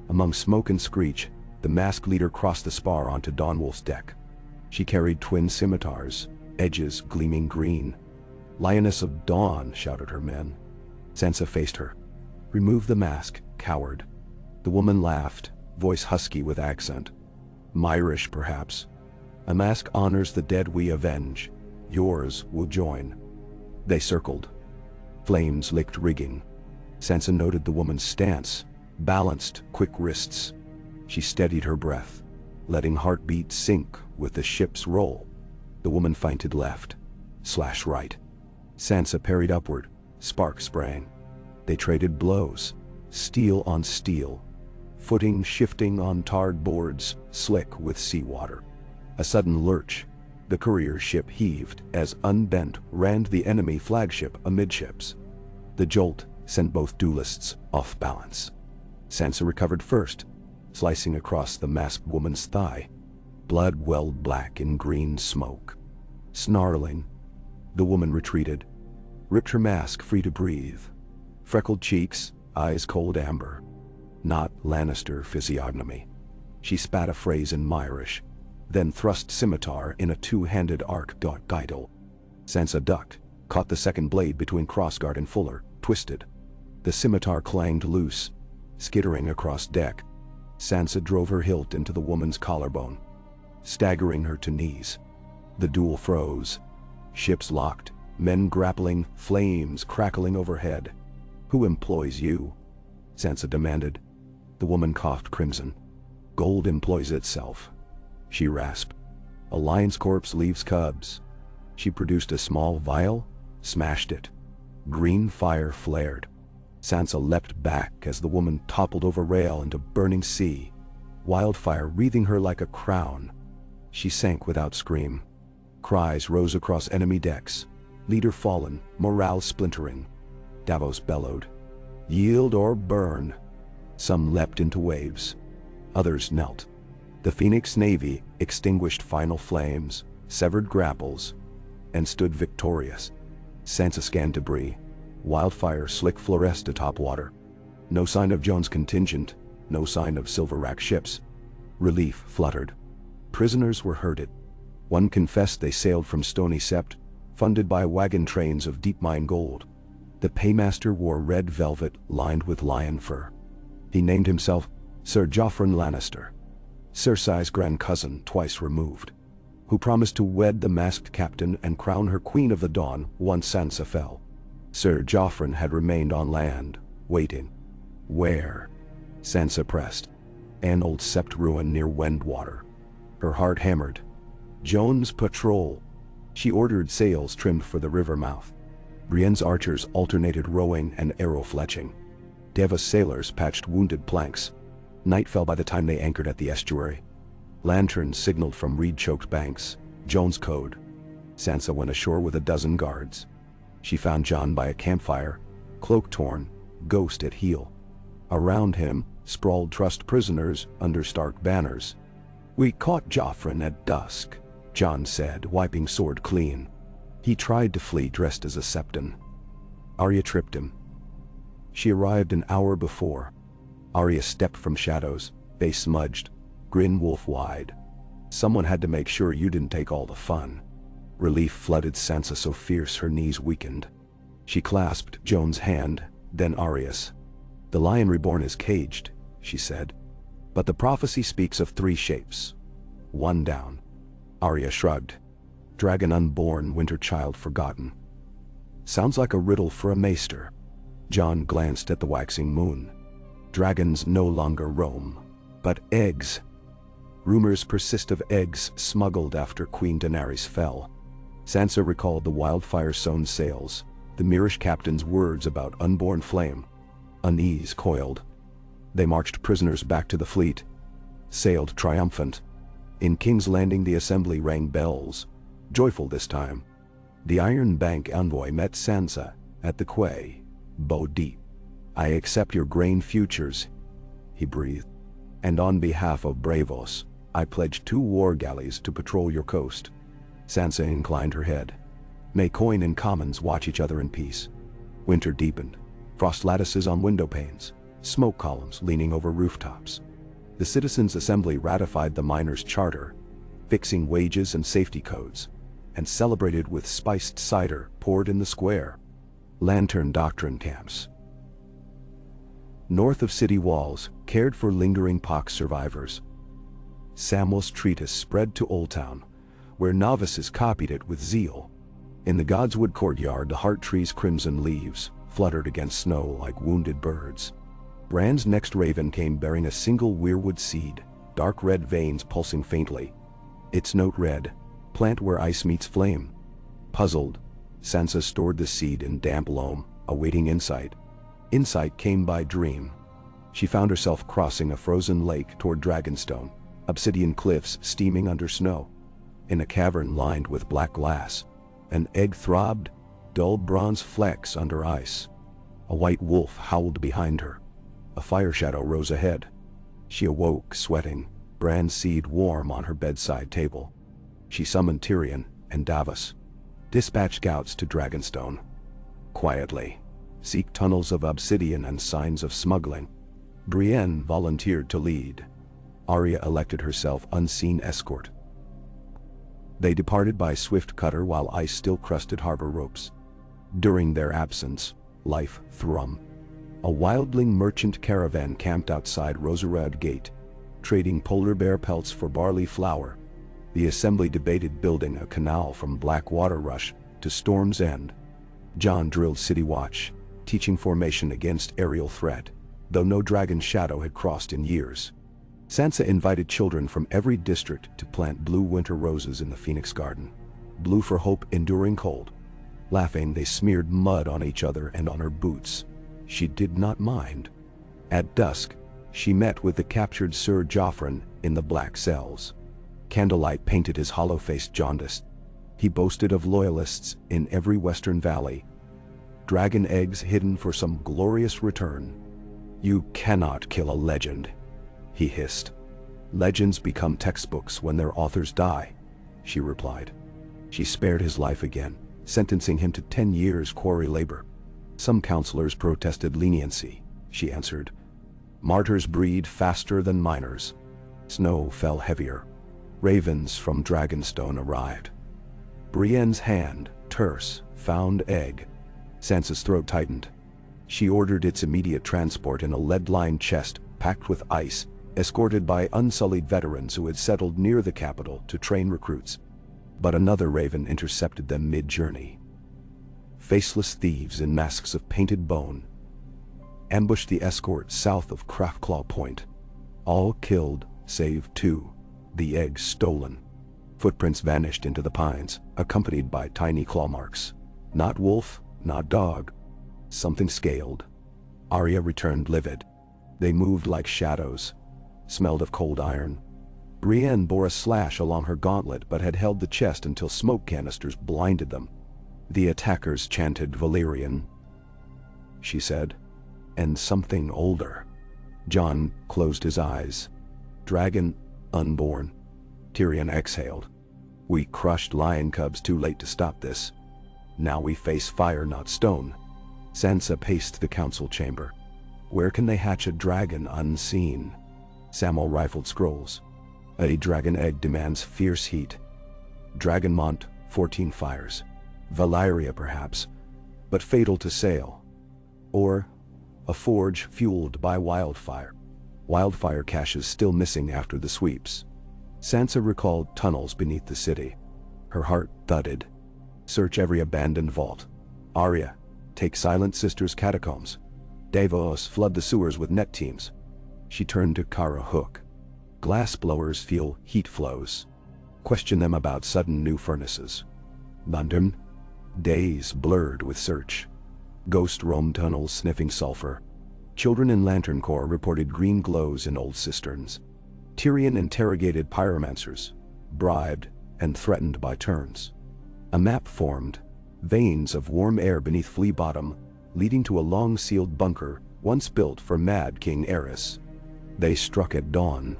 Among smoke and screech, the masked leader crossed the spar onto Dawnwolf's deck. She carried twin scimitars, edges gleaming green. "Lioness of Dawn," shouted her men. Sansa faced her. "Remove the mask, coward." The woman laughed, voice husky with accent. "Myrish, perhaps. A mask honors the dead we avenge. Yours will join." They circled. Flames licked rigging. Sansa noted the woman's stance, balanced, quick wrists. She steadied her breath, letting heartbeat sink with the ship's roll. The woman feinted left, slash right. Sansa parried upward, sparks sprang. They traded blows, steel on steel, footing shifting on tarred boards, slick with seawater. A sudden lurch. The courier ship heaved as unbent rammed the enemy flagship amidships. The jolt sent both duelists off balance. Sansa recovered first, slicing across the masked woman's thigh. Blood welled black in green smoke. Snarling, the woman retreated, ripped her mask free to breathe. Freckled cheeks, eyes cold amber. Not Lannister physiognomy. She spat a phrase in Myrish, then thrust scimitar in a two-handed arc. Guidle. Sansa ducked, caught the second blade between crossguard and fuller, twisted. The scimitar clanged loose, skittering across deck. Sansa drove her hilt into the woman's collarbone, staggering her to knees. The duel froze. Ships locked, men grappling, flames crackling overhead. "Who employs you?" Sansa demanded. The woman coughed crimson. "Gold employs itself," she rasped. A lion's corpse leaves cubs. She produced a small vial, smashed it. Green fire flared. Sansa leapt back as the woman toppled over rail into burning sea, wildfire wreathing her like a crown. She sank without scream. Cries rose across enemy decks. Leader fallen, morale splintering. Davos bellowed, "Yield or burn." Some leapt into waves. Others knelt. The Phoenix Navy extinguished final flames, severed grapples, and stood victorious. Sansa scanned debris. Wildfire slick fluoresced atop water. No sign of Jones' contingent, no sign of silver-rack ships. Relief fluttered. Prisoners were herded. One confessed they sailed from Stony Sept, funded by wagon trains of deep-mine gold. The paymaster wore red velvet lined with lion fur. He named himself Sir Joffrin Lannister, Cersei's grand cousin twice removed, who promised to wed the masked captain and crown her Queen of the Dawn once Sansa fell. Sir Joffrin had remained on land, waiting. Where? Sansa pressed. An old sept ruin near Wendwater. Her heart hammered. Jones' patrol. She ordered sails trimmed for the river mouth. Brienne's archers alternated rowing and arrow fletching. Devas sailors patched wounded planks. Night fell by the time they anchored at the estuary. Lanterns signaled from reed-choked banks. Jones' code. Sansa went ashore with a dozen guards. She found Jon by a campfire, cloak torn, ghost at heel. Around him sprawled trussed prisoners under Stark banners. "We caught Joffrin at dusk," Jon said, wiping sword clean. He tried to flee dressed as a septon. Arya tripped him. She arrived an hour before. Arya stepped from shadows, face smudged, grin wolf-wide. "Someone had to make sure you didn't take all the fun." Relief flooded Sansa so fierce her knees weakened. She clasped Jones' hand, then Arya's. "The lion reborn is caged," she said. "But the prophecy speaks of 3 shapes. One down." Arya shrugged. "Dragon unborn, winter child forgotten." Sounds like a riddle for a maester. Jon glanced at the waxing moon. Dragons no longer roam, but eggs. Rumors persist of eggs smuggled after Queen Daenerys fell. Sansa recalled the wildfire-sown sails, the Myrish captain's words about unborn flame. Unease coiled. They marched prisoners back to the fleet, sailed triumphant. In King's Landing the assembly rang bells, joyful this time. The Iron Bank envoy met Sansa at the quay, bow deep. "I accept your grain futures," he breathed. "And on behalf of Bravos, I pledge 2 war galleys to patrol your coast." Sansa inclined her head. "May Coin and Commons watch each other in peace." Winter deepened. Frost lattices on window panes, smoke columns leaning over rooftops. The Citizens' Assembly ratified the miners' charter, fixing wages and safety codes, and celebrated with spiced cider poured in the square. Lantern doctrine camps north of city walls cared for lingering pox survivors. Samwell's treatise spread to Old Town, where novices copied it with zeal. In the Godswood courtyard the heart tree's crimson leaves fluttered against snow like wounded birds. Bran's next raven came bearing a single weirwood seed, dark red veins pulsing faintly. Its note read, "Plant where ice meets flame." Puzzled, Sansa stored the seed in damp loam, awaiting insight. Insight came by dream. She found herself crossing a frozen lake toward Dragonstone, obsidian cliffs steaming under snow. In a cavern lined with black glass, an egg throbbed, dull bronze flecks under ice. A white wolf howled behind her. A fire shadow rose ahead. She awoke, sweating, Bran's seed warm on her bedside table. She summoned Tyrion and Davos. "Dispatch scouts to Dragonstone. Quietly. Seek tunnels of obsidian and signs of smuggling." Brienne volunteered to lead. Arya elected herself unseen escort. They departed by swift cutter while ice still crusted harbor ropes. During their absence, life thrummed. A wildling merchant caravan camped outside Roserad Gate, trading polar bear pelts for barley flour. The assembly debated building a canal from Blackwater Rush to Storm's End. Jon drilled City Watch, teaching formation against aerial threat, though no dragon shadow had crossed in years. Sansa invited children from every district to plant blue winter roses in the Phoenix Garden. Blue for hope enduring cold. Laughing, they smeared mud on each other and on her boots. She did not mind. At dusk, she met with the captured Sir Joffrin in the black cells. Candlelight painted his hollow face jaundiced. He boasted of loyalists in every western valley. Dragon eggs hidden for some glorious return. "You cannot kill a legend," he hissed. "Legends become textbooks when their authors die," she replied. She spared his life again, sentencing him to 10 years quarry labor. "Some counselors protested leniency," she answered. "Martyrs breed faster than miners." Snow fell heavier. Ravens from Dragonstone arrived. Brienne's hand, terse, found egg. Sansa's throat tightened. She ordered its immediate transport in a lead-lined chest packed with ice, escorted by unsullied veterans who had settled near the capital to train recruits. But another raven intercepted them mid-journey. Faceless thieves in masks of painted bone ambushed the escort south of Craftclaw Point. All killed, save 2. The eggs stolen. Footprints vanished into the pines, accompanied by tiny claw marks. Not wolf, not dog. Something scaled. Arya returned livid. They moved like shadows. Smelled of cold iron. Brienne bore a slash along her gauntlet but had held the chest until smoke canisters blinded them. "The attackers chanted Valyrian," she said, "and something older." Jon closed his eyes. "Dragon, unborn." Tyrion exhaled. "We crushed lion cubs too late to stop this. Now we face fire, not stone." Sansa paced the council chamber. Where can they hatch a dragon unseen? Samwell rifled scrolls. A dragon egg demands fierce heat. Dragonmont, 14 fires. Valyria perhaps, but fatal to sail. Or a forge fueled by wildfire. Wildfire caches still missing after the sweeps. Sansa recalled tunnels beneath the city. Her heart thudded. Search every abandoned vault. Arya, take Silent Sisters catacombs. Davos, flood the sewers with net teams. She turned to Kara Hook. Glassblowers feel heat flows. Question them about sudden new furnaces. London, days blurred with search. Ghost roam tunnels sniffing sulfur. Children in Lantern Corps reported green glows in old cisterns. Tyrion interrogated pyromancers, bribed and threatened by turns. A map formed, veins of warm air beneath Flea Bottom, leading to a long-sealed bunker once built for Mad King Aerys. They struck at dawn.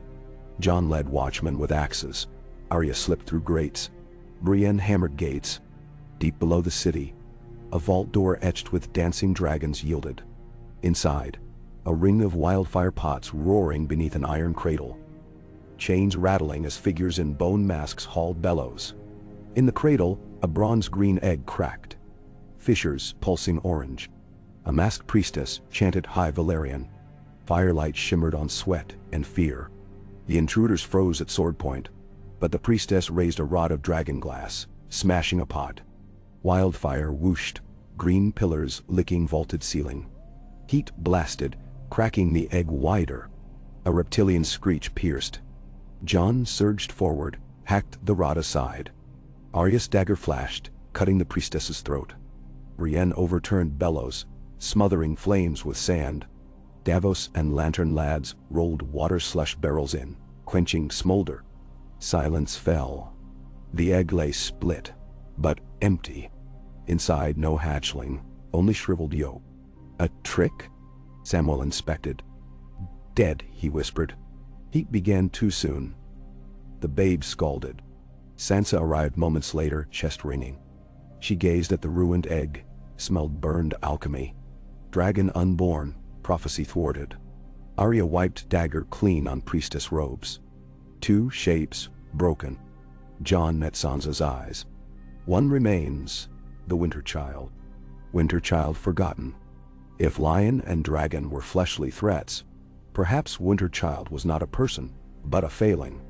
Jon led watchmen with axes. Arya slipped through grates. Brienne hammered gates. Deep below the city, a vault door etched with dancing dragons yielded. Inside, a ring of wildfire pots roaring beneath an iron cradle. Chains rattling as figures in bone masks hauled bellows. In the cradle, a bronze-green egg cracked. Fissures pulsing orange. A masked priestess chanted High Valyrian. Firelight shimmered on sweat and fear. The intruders froze at sword point, but the priestess raised a rod of dragon glass, smashing a pot. Wildfire whooshed, green pillars licking vaulted ceiling. Heat blasted, cracking the egg wider. A reptilian screech pierced. Jon surged forward, hacked the rod aside. Arya's dagger flashed, cutting the priestess's throat. Brienne overturned bellows, smothering flames with sand. Davos and lantern lads rolled water slush barrels in, quenching smolder. Silence fell. The egg lay split, but empty. Inside, no hatchling, only shriveled yolk. "A trick?" Samwell inspected. "Dead," he whispered. Heat began too soon. The babe scalded. Sansa arrived moments later, chest ringing. She gazed at the ruined egg, smelled burned alchemy. Dragon unborn, prophecy thwarted. Arya wiped dagger clean on priestess robes. 2 shapes, broken. Jon met Sansa's eyes. One remains, the Winter Child. Winter Child forgotten. If lion and dragon were fleshly threats, perhaps Winter Child was not a person, but a failing.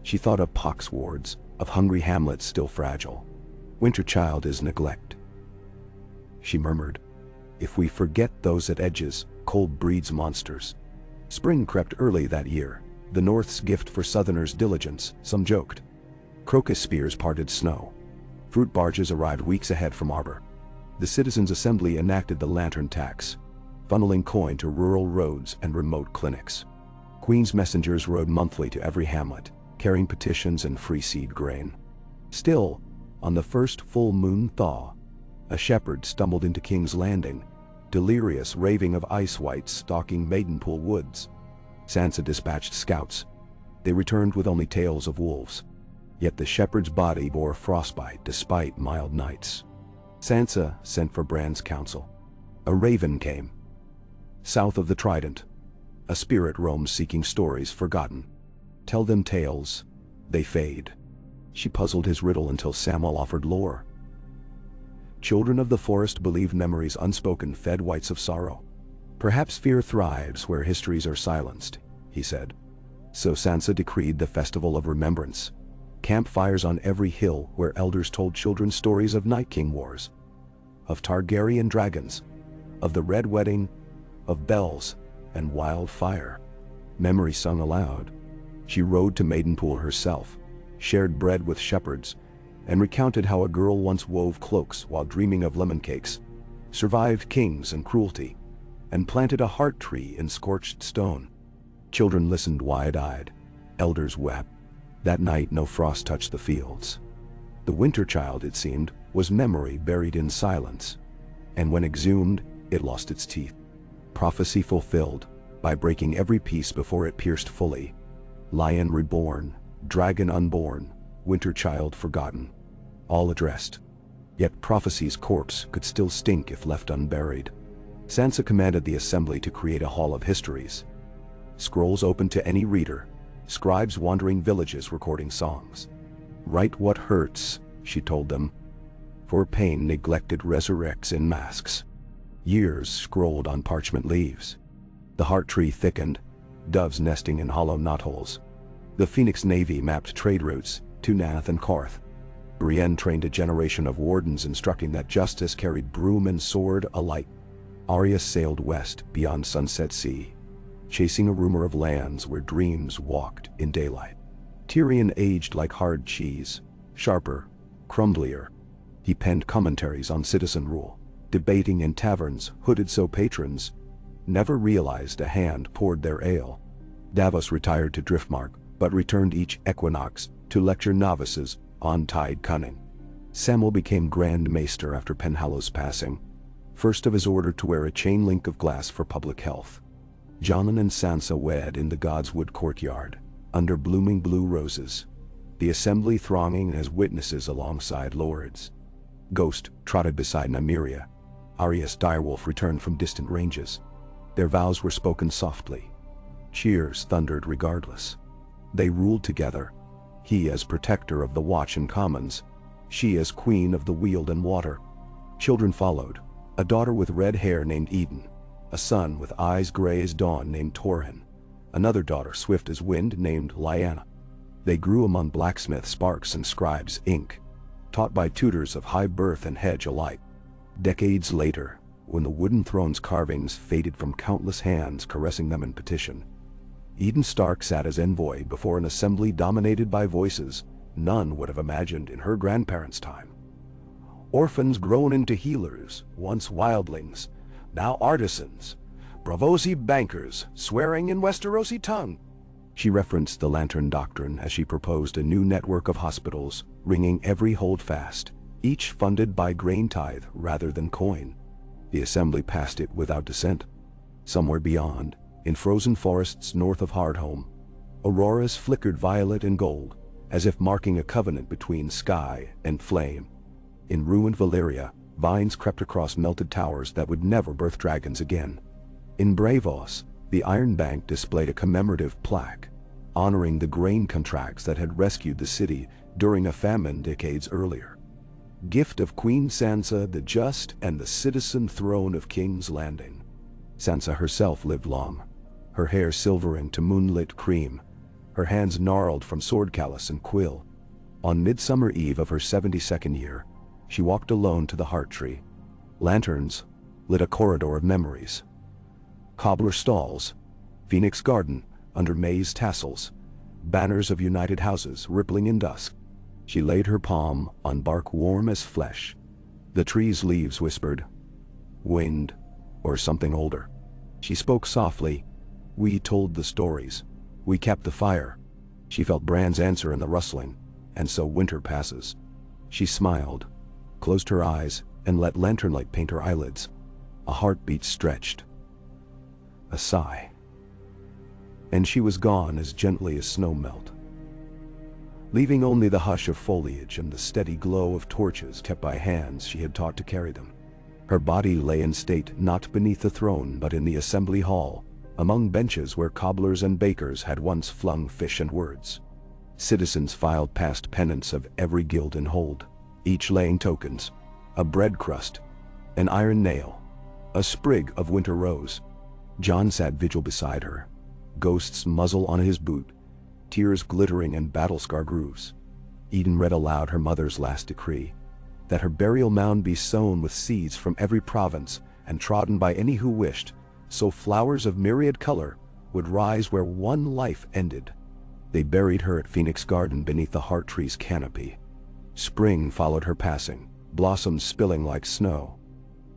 She thought of pox wards, of hungry hamlets still fragile. Winter Child is neglect. She murmured, "If we forget those at edges, cold breeds monsters." Spring crept early that year. The North's gift for Southerners' diligence, some joked. Crocus spears parted snow. Fruit barges arrived weeks ahead from Arbor. The Citizens' Assembly enacted the lantern tax, funneling coin to rural roads and remote clinics. Queen's messengers rode monthly to every hamlet, carrying petitions and free seed grain. Still, on the first full moon thaw, a shepherd stumbled into King's Landing, delirious raving of ice whites stalking Maidenpool woods. Sansa dispatched scouts. They returned with only tales of wolves. Yet the shepherd's body bore frostbite despite mild nights. Sansa sent for Bran's counsel. A raven came. South of the Trident, a spirit roams seeking stories forgotten. Tell them tales, they fade. She puzzled his riddle until Samwell offered lore. Children of the forest believe memories unspoken fed whites of sorrow. Perhaps fear thrives where histories are silenced, he said. So Sansa decreed the Festival of Remembrance. Campfires on every hill where elders told children stories of Night King wars, of Targaryen dragons, of the Red Wedding, of bells and wildfire. Memory sung aloud. She rode to Maidenpool herself, shared bread with shepherds, and recounted how a girl once wove cloaks while dreaming of lemon cakes, survived kings and cruelty, and planted a heart tree in scorched stone. Children listened wide-eyed. Elders wept. That night no frost touched the fields. The winter child, it seemed, was memory buried in silence, and when exhumed, it lost its teeth. Prophecy fulfilled, by breaking every piece before it pierced fully. Lion reborn, dragon unborn, winter child forgotten. All addressed. Yet prophecy's corpse could still stink if left unburied. Sansa commanded the assembly to create a hall of histories. Scrolls open to any reader, scribes wandering villages recording songs. Write what hurts, she told them, for pain neglected resurrects in masks. Years scrolled on parchment leaves. The heart tree thickened, doves nesting in hollow knotholes. The Phoenix Navy mapped trade routes to Nath and Karth. Brienne trained a generation of wardens instructing that justice carried broom and sword alike. Arya sailed west beyond Sunset Sea, chasing a rumor of lands where dreams walked in daylight. Tyrion aged like hard cheese, sharper, crumblier. He penned commentaries on citizen rule, debating in taverns hooded so patrons never realized a hand poured their ale. Davos retired to Driftmark, but returned each equinox to lecture novices on tide cunning. Samwell became Grand Maester after Penhallow's passing, first of his order to wear a chain link of glass for public health. Jonnon and Sansa wed in the Godswood courtyard, under blooming blue roses, the assembly thronging as witnesses alongside lords. Ghost trotted beside Nymeria. Arya's direwolf returned from distant ranges. Their vows were spoken softly. Cheers thundered regardless. They ruled together, he as protector of the Watch and Commons, she as queen of the Weald and Water. Children followed, a daughter with red hair named Eden, a son with eyes gray as dawn named Torhin, another daughter swift as wind named Lyanna. They grew among blacksmiths, sparks, and scribes' ink, taught by tutors of high birth and hedge alike. Decades later, when the wooden throne's carvings faded from countless hands caressing them in petition, Eden Stark sat as envoy before an assembly dominated by voices none would have imagined in her grandparents' time. Orphans grown into healers, once wildlings, now artisans, Bravosi bankers, swearing in Westerosi tongue. She referenced the Lantern Doctrine as she proposed a new network of hospitals, ringing every holdfast, each funded by grain tithe rather than coin. The assembly passed it without dissent. Somewhere beyond, in frozen forests north of Hardhome, auroras flickered violet and gold, as if marking a covenant between sky and flame. In ruined Valyria, vines crept across melted towers that would never birth dragons again. In Braavos, the Iron Bank displayed a commemorative plaque, honoring the grain contracts that had rescued the city during a famine decades earlier. Gift of Queen Sansa the Just and the citizen throne of King's Landing. Sansa herself lived long, her hair silvering to moonlit cream, her hands gnarled from sword callus and quill. On Midsummer Eve of her 72nd year, she walked alone to the Heart Tree. Lanterns lit a corridor of memories. Cobbler stalls, Phoenix Garden, under maize tassels, banners of united houses rippling in dusk. She laid her palm on bark warm as flesh. The tree's leaves whispered, "Wind," or something older. She spoke softly. "We told the stories. We kept the fire." She felt Bran's answer in the rustling. "And so winter passes." She smiled, closed her eyes, and let lantern light paint her eyelids. A heartbeat stretched. A sigh. And she was gone as gently as snow melt, leaving only the hush of foliage and the steady glow of torches kept by hands she had taught to carry them. Her body lay in state not beneath the throne but in the assembly hall, among benches where cobblers and bakers had once flung fish and words. Citizens filed past pennants of every guild and hold, each laying tokens: a bread crust, an iron nail, a sprig of winter rose. Jon sat vigil beside her, ghost's muzzle on his boot, tears glittering in battle-scar grooves. Eden read aloud her mother's last decree, that her burial mound be sown with seeds from every province and trodden by any who wished, so flowers of myriad color would rise where one life ended. They buried her at Phoenix Garden beneath the heart tree's canopy. Spring followed her passing, blossoms spilling like snow.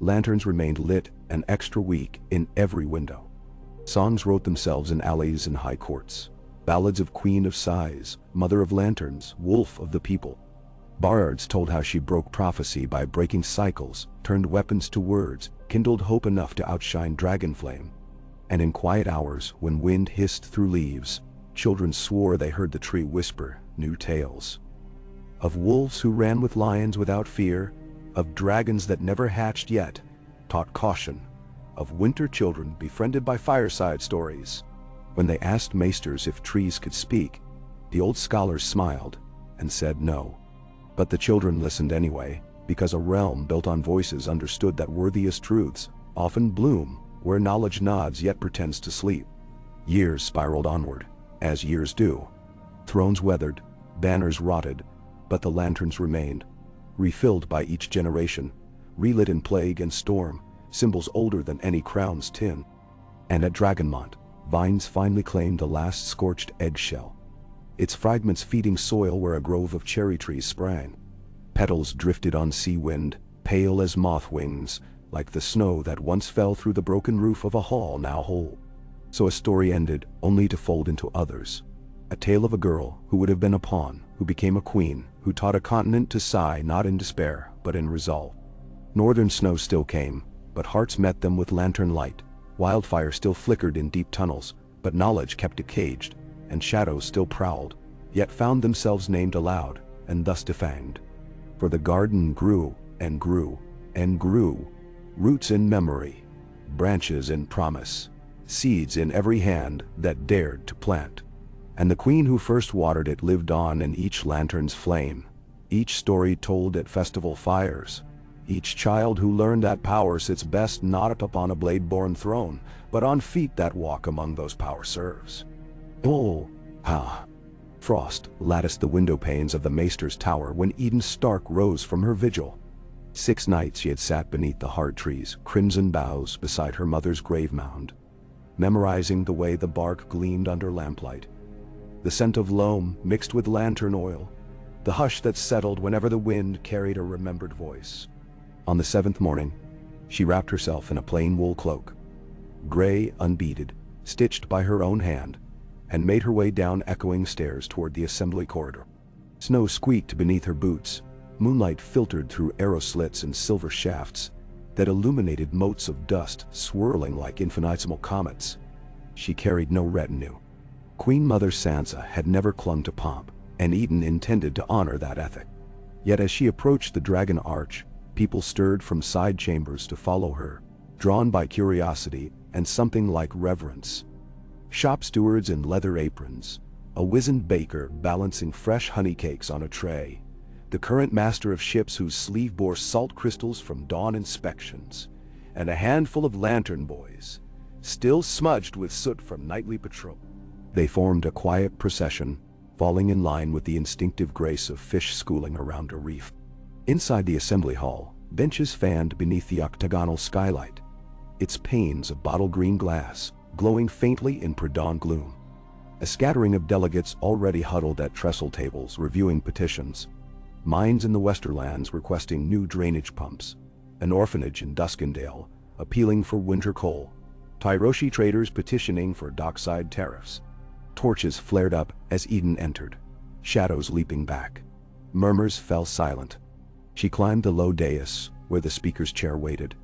Lanterns remained lit an extra week in every window. Songs wrote themselves in alleys and high courts. Ballads of Queen of Sighs, Mother of Lanterns, Wolf of the People. Bards told how she broke prophecy by breaking cycles, turned weapons to words, kindled hope enough to outshine dragonflame. And in quiet hours, when wind hissed through leaves, children swore they heard the tree whisper new tales. Of wolves who ran with lions without fear, of dragons that never hatched yet, taught caution, of winter children befriended by fireside stories. When they asked maesters if trees could speak, the old scholars smiled and said no. But the children listened anyway, because a realm built on voices understood that worthiest truths often bloom where knowledge nods yet pretends to sleep. Years spiraled onward, as years do. Thrones weathered, banners rotted, but the lanterns remained, refilled by each generation, relit in plague and storm, symbols older than any crown's tin. And at Dragonmont, vines finally claimed the last scorched eggshell, its fragments feeding soil where a grove of cherry trees sprang. Petals drifted on sea wind, pale as moth wings, like the snow that once fell through the broken roof of a hall now whole. So a story ended, only to fold into others. A tale of a girl who would have been a pawn, who became a queen, who taught a continent to sigh not in despair, but in resolve. Northern snow still came, but hearts met them with lantern light. Wildfire still flickered in deep tunnels, but knowledge kept it caged, and shadows still prowled, yet found themselves named aloud, and thus defanged. For the garden grew, and grew, and grew, roots in memory, branches in promise, seeds in every hand that dared to plant. And the queen who first watered it lived on in each lantern's flame, each story told at festival fires, each child who learned that power sits best not upon a blade-borne throne, but on feet that walk among those power serves. Oh, ah! Frost latticed the window panes of the maester's tower when Eden Stark rose from her vigil. 6 nights she had sat beneath the hard trees, crimson boughs beside her mother's grave mound, memorizing the way the bark gleamed under lamplight, the scent of loam mixed with lantern oil, the hush that settled whenever the wind carried a remembered voice. On the 7th morning, she wrapped herself in a plain wool cloak, gray, unbeaded, stitched by her own hand, and made her way down echoing stairs toward the assembly corridor. Snow squeaked beneath her boots, moonlight filtered through arrow slits and silver shafts that illuminated motes of dust swirling like infinitesimal comets. She carried no retinue. Queen Mother Sansa had never clung to pomp, and Eden intended to honor that ethic. Yet as she approached the Dragon Arch, people stirred from side chambers to follow her, drawn by curiosity and something like reverence. Shop stewards in leather aprons, a wizened baker balancing fresh honey cakes on a tray, the current master of ships whose sleeve bore salt crystals from dawn inspections, and a handful of lantern boys, still smudged with soot from nightly patrol. They formed a quiet procession, falling in line with the instinctive grace of fish schooling around a reef. Inside the assembly hall, benches fanned beneath the octagonal skylight, its panes of bottle green glass glowing faintly in pre-dawn gloom. A scattering of delegates already huddled at trestle tables reviewing petitions. Mines in the Westerlands requesting new drainage pumps. An orphanage in Duskendale appealing for winter coal. Tyroshi traders petitioning for dockside tariffs. Torches flared up as Eden entered, shadows leaping back. Murmurs fell silent. She climbed the low dais where the speaker's chair waited.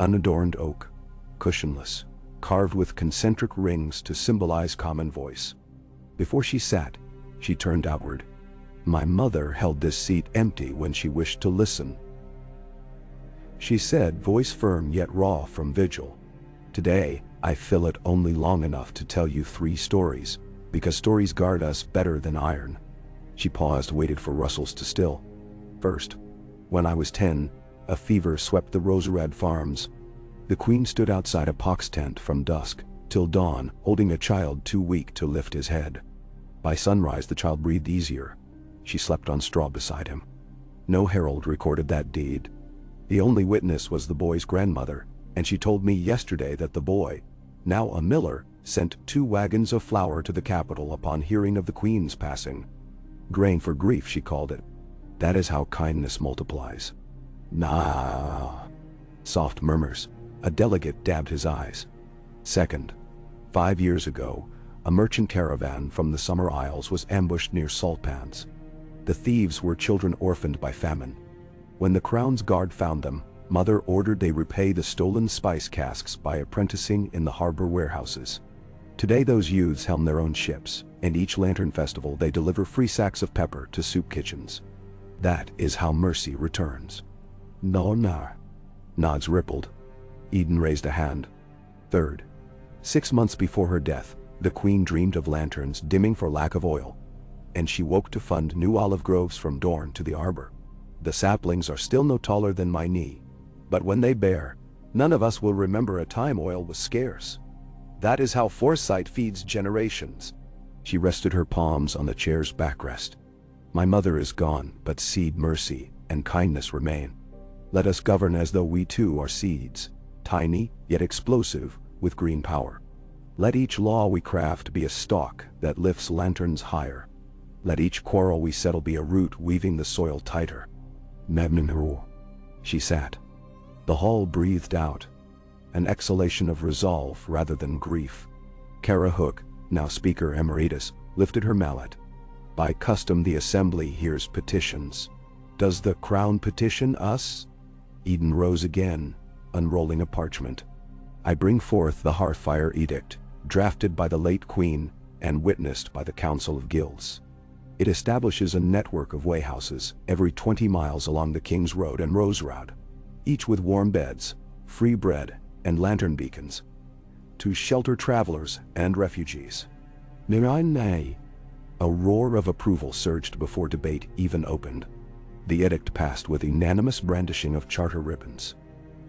Unadorned oak, cushionless, carved with concentric rings to symbolize common voice. Before she sat, she turned outward. My mother held this seat empty when she wished to listen. She said, voice firm yet raw from vigil. Today, I fill it only long enough to tell you 3 stories, because stories guard us better than iron. She paused, waited for rustles to still. First, when I was 10, a fever swept the Roserad farms. The queen stood outside a pox tent from dusk till dawn, holding a child too weak to lift his head. By sunrise, the child breathed easier. She slept on straw beside him. No herald recorded that deed. The only witness was the boy's grandmother, and she told me yesterday that the boy, now a miller, sent 2 wagons of flour to the capital upon hearing of the queen's passing. Grain for grief, she called it. That is how kindness multiplies. Nah. Soft murmurs. A delegate dabbed his eyes. Second, 5 years ago, a merchant caravan from the Summer Isles was ambushed near salt pans. The thieves were children orphaned by famine. When the Crown's guard found them, Mother ordered they repay the stolen spice casks by apprenticing in the harbor warehouses. Today those youths helm their own ships, and each lantern festival they deliver free sacks of pepper to soup kitchens. That is how mercy returns. No, no. Nods rippled. Eden raised a hand. Third, 6 months before her death, the queen dreamed of lanterns dimming for lack of oil, and she woke to fund new olive groves from Dorne to the arbor. The saplings are still no taller than my knee, but when they bear, none of us will remember a time oil was scarce. That is how foresight feeds generations. She rested her palms on the chair's backrest. My mother is gone, but seed, mercy, and kindness remain. Let us govern as though we too are seeds, tiny yet explosive with green power. Let each law we craft be a stalk that lifts lanterns higher. Let each quarrel we settle be a root weaving the soil tighter. Mebnimru. She sat. The hall breathed out, an exhalation of resolve rather than grief. Kara Hook, now Speaker Emeritus, lifted her mallet. By custom the assembly hears petitions. Does the crown petition us? Eden rose again, unrolling a parchment. I bring forth the Hearthfire Edict, drafted by the late Queen and witnessed by the Council of Guilds. It establishes a network of wayhouses every 20 miles along the King's Road and Roserad, each with warm beds, free bread, and lantern beacons, to shelter travelers and refugees. Nay. A roar of approval surged before debate even opened. The edict passed with unanimous brandishing of charter ribbons.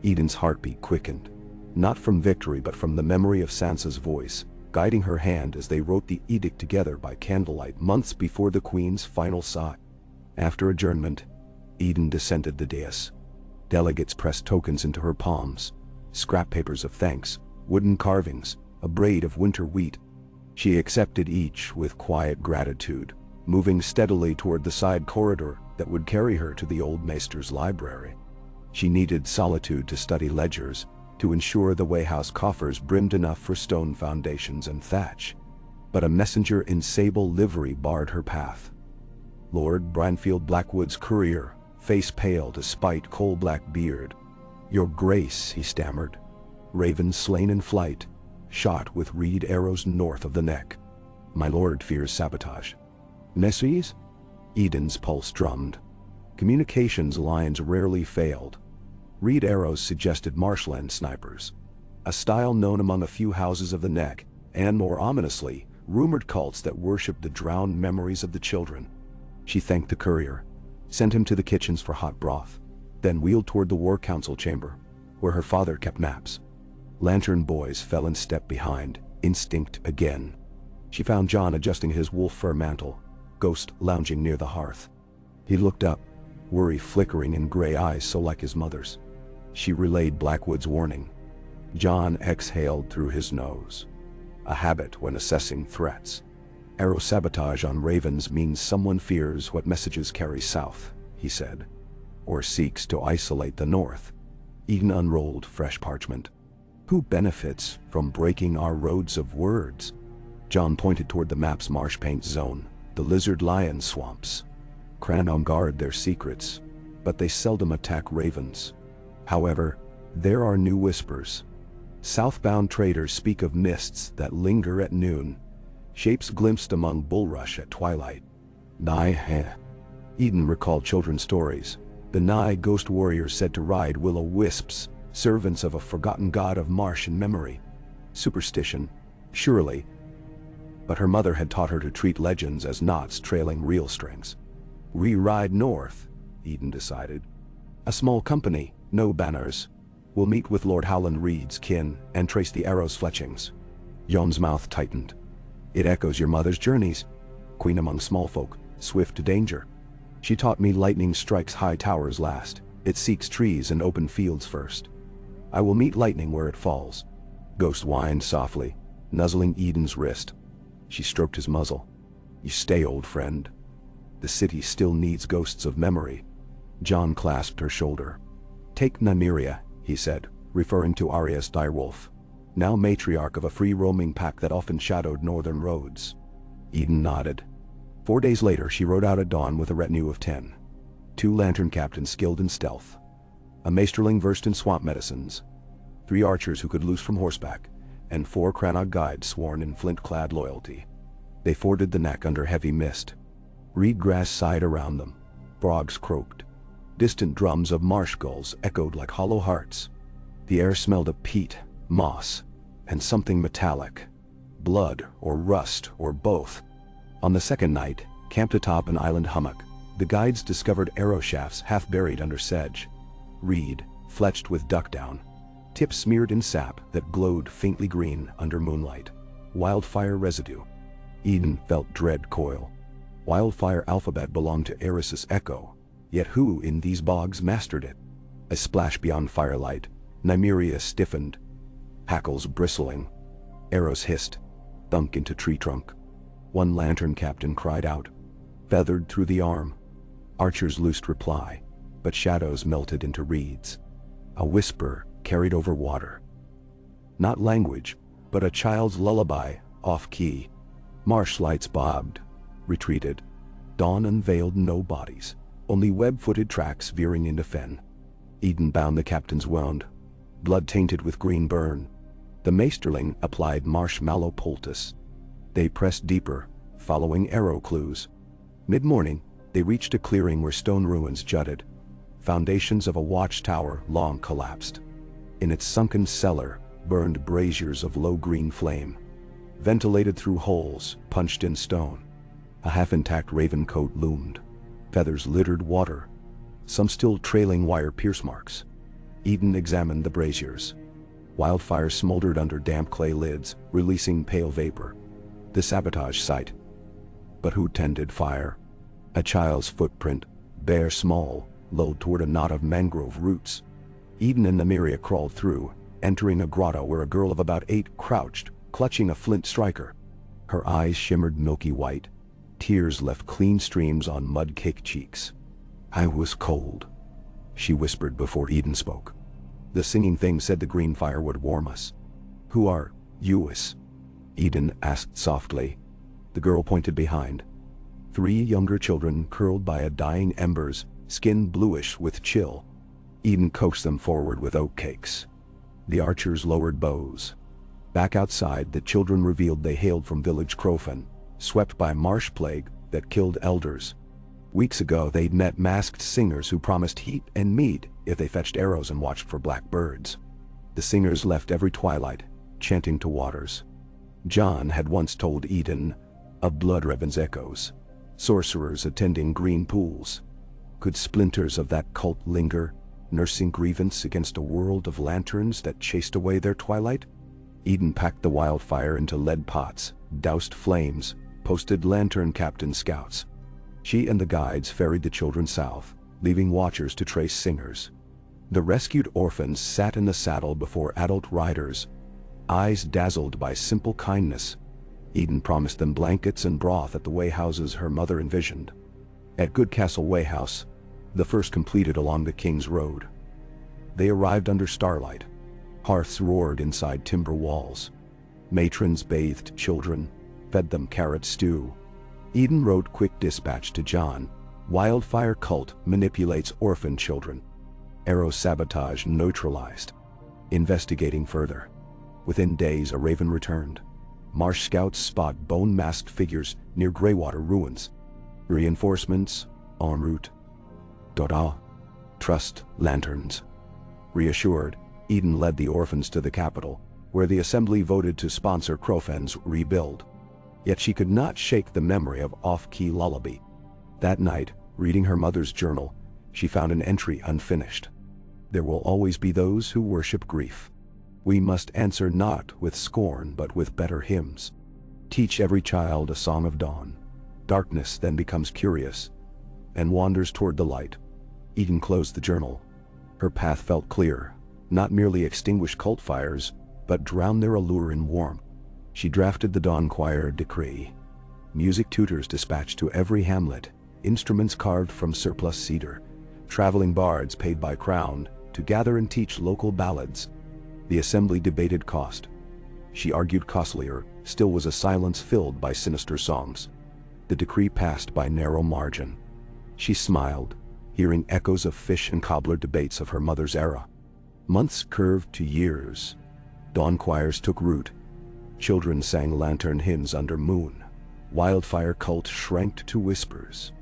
Eden's heartbeat quickened, not from victory but from the memory of Sansa's voice, guiding her hand as they wrote the edict together by candlelight months before the Queen's final sigh. After adjournment, Eden descended the dais. Delegates pressed tokens into her palms, scrap papers of thanks, wooden carvings, a braid of winter wheat. She accepted each with quiet gratitude, moving steadily toward the side corridor that would carry her to the old maester's library. She needed solitude to study ledgers, to ensure the wayhouse coffers brimmed enough for stone foundations and thatch. But a messenger in sable livery barred her path. Lord Branfield Blackwood's courier, face pale despite coal-black beard. Your Grace, he stammered. Ravens slain in flight, shot with reed arrows north of the neck. My lord fears sabotage. Messies? Eden's pulse drummed. Communications lines rarely failed. Reed arrows suggested marshland snipers, a style known among a few houses of the neck, and more ominously, rumored cults that worshipped the drowned memories of the children. She thanked the courier, sent him to the kitchens for hot broth, then wheeled toward the war council chamber, where her father kept maps. Lantern boys fell in step behind, instinct again. She found John adjusting his wolf fur mantle, Ghost lounging near the hearth. He looked up, worry flickering in gray eyes so like his mother's. She relayed Blackwood's warning. John exhaled through his nose, a habit when assessing threats. Arrow sabotage on ravens means someone fears what messages carry south, he said, or seeks to isolate the north. Eden unrolled fresh parchment. Who benefits from breaking our roads of words? John pointed toward the map's marsh paint zone, the lizard lion swamps. Cranon guard their secrets, but they seldom attack ravens. However, there are new whispers. Southbound traders speak of mists that linger at noon, shapes glimpsed among bulrush at twilight. Eden recalled children's stories. The Nigh ghost warriors said to ride will-o-wisps, servants of a forgotten god of marsh and memory. Superstition, surely. But her mother had taught her to treat legends as knots trailing real strings. We ride north, Eden decided. A small company, no banners. We'll meet with Lord Howland Reed's kin and trace the arrow's fletchings. Jon's mouth tightened. It echoes your mother's journeys. Queen among small folk, swift to danger. She taught me lightning strikes high towers last. It seeks trees and open fields first. I will meet lightning where it falls. Ghost whined softly, nuzzling Eden's wrist. She stroked his muzzle. You stay, old friend. The city still needs ghosts of memory. Jon clasped her shoulder. Take Nymeria, he said, referring to Arias Direwolf, now matriarch of a free-roaming pack that often shadowed northern roads. Eden nodded. 4 days later, she rode out at dawn with a retinue of 10. 2 lantern captains skilled in stealth, a maesterling versed in swamp medicines, 3 archers who could loose from horseback, and 4 Crannog guides sworn in flint-clad loyalty. They forded the neck under heavy mist. Reed grass sighed around them. Frogs croaked. Distant drums of marsh gulls echoed like hollow hearts. The air smelled of peat, moss, and something metallic. Blood or rust or both. On the second night, camped atop an island hummock, the guides discovered arrow shafts half buried under sedge. Reed, fletched with duckdown. Tips smeared in sap that glowed faintly green under moonlight. Wildfire residue. Eden felt dread coil. Wildfire alphabet belonged to Eris's echo, yet who in these bogs mastered it? A splash beyond firelight, Nymeria stiffened, hackles bristling. Arrows hissed, thunk into tree trunk. 1 lantern captain cried out, feathered through the arm. Archers loosed reply, but shadows melted into reeds. A whisper carried over water. Not language, but a child's lullaby, off-key. Marsh lights bobbed, retreated. Dawn unveiled no bodies, only web-footed tracks veering into fen. Eden bound the captain's wound, blood tainted with green burn. The maesterling applied marshmallow poultice. They pressed deeper, following arrow clues. Mid-morning, they reached a clearing where stone ruins jutted. Foundations of a watchtower long collapsed. In its sunken cellar burned braziers of low-green flame, ventilated through holes punched in stone. A half-intact raven coat loomed. Feathers littered water, some still trailing wire pierce marks. Eden examined the braziers. Wildfire smoldered under damp clay lids, releasing pale vapor. The sabotage site. But who tended fire? A child's footprint, bare small, lulled toward a knot of mangrove roots. Eden and Nymeria crawled through, entering a grotto where a girl of about 8 crouched, clutching a flint striker. Her eyes shimmered milky white. Tears left clean streams on mud-caked cheeks. I was cold, she whispered before Eden spoke. The singing thing said the green fire would warm us. Who are you's? Eden asked softly. The girl pointed behind. 3 younger children curled by a dying embers, skin bluish with chill. Eden coaxed them forward with oat cakes. The archers lowered bows. Back outside, the children revealed they hailed from village Crofin, swept by marsh plague that killed elders. Weeks ago, they'd met masked singers who promised heat and mead if they fetched arrows and watched for black birds. The singers left every twilight, chanting to waters. Jon had once told Eden of Bloodrevan's echoes, sorcerers attending green pools. Could splinters of that cult linger, nursing grievance against a world of lanterns that chased away their twilight? Eden packed the wildfire into lead pots, doused flames, posted lantern captain scouts. She and the guides ferried the children south, leaving watchers to trace singers. The rescued orphans sat in the saddle before adult riders, eyes dazzled by simple kindness. Eden promised them blankets and broth at the Wayhouses her mother envisioned. At Goodcastle Wayhouse, the first completed along the King's Road, they arrived under starlight. Hearths roared inside timber walls. Matrons bathed children, fed them carrot stew. Eden wrote quick dispatch to John. Wildfire cult manipulates orphan children. Arrow sabotage neutralized. Investigating further. Within days a raven returned. Marsh scouts spot bone-masked figures near Greywater ruins. Reinforcements en route. Doda. Trust lanterns. Reassured, Eden led the orphans to the capital, where the assembly voted to sponsor Crofen's rebuild. Yet she could not shake the memory of off-key lullaby. That night, reading her mother's journal, she found an entry unfinished. There will always be those who worship grief. We must answer not with scorn but with better hymns. Teach every child a song of dawn. Darkness then becomes curious and wanders toward the light. Eden closed the journal. Her path felt clear, not merely extinguish cult fires, but drown their allure in warmth. She drafted the dawn choir decree. Music tutors dispatched to every hamlet, instruments carved from surplus cedar, traveling bards paid by crown to gather and teach local ballads. The assembly debated cost. She argued costlier still was a silence filled by sinister songs. The decree passed by narrow margin. She smiled, hearing echoes of fish and cobbler debates of her mother's era. Months curved to years. Dawn choirs took root. Children sang lantern hymns under moon. Wildfire cult shrank to whispers.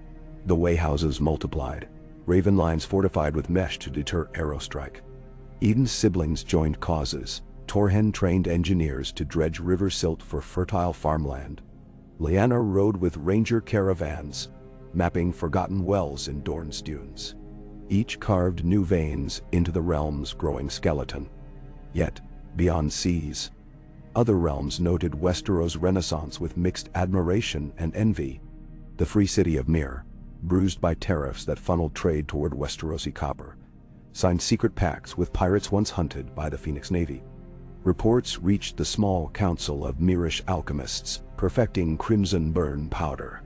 The Wayhouses multiplied. Raven lines fortified with mesh to deter arrow strike. Eden's siblings joined causes. Torhen trained engineers to dredge river silt for fertile farmland. Lyanna rode with ranger caravans, mapping forgotten wells in Dorne's dunes. Each carved new veins into the realm's growing skeleton. Yet, beyond seas, other realms noted Westeros' renaissance with mixed admiration and envy. The free city of Myr, bruised by tariffs that funneled trade toward Westerosi copper, signed secret pacts with pirates once hunted by the Phoenix Navy. Reports reached the small council of Myrish alchemists, perfecting crimson burn powder,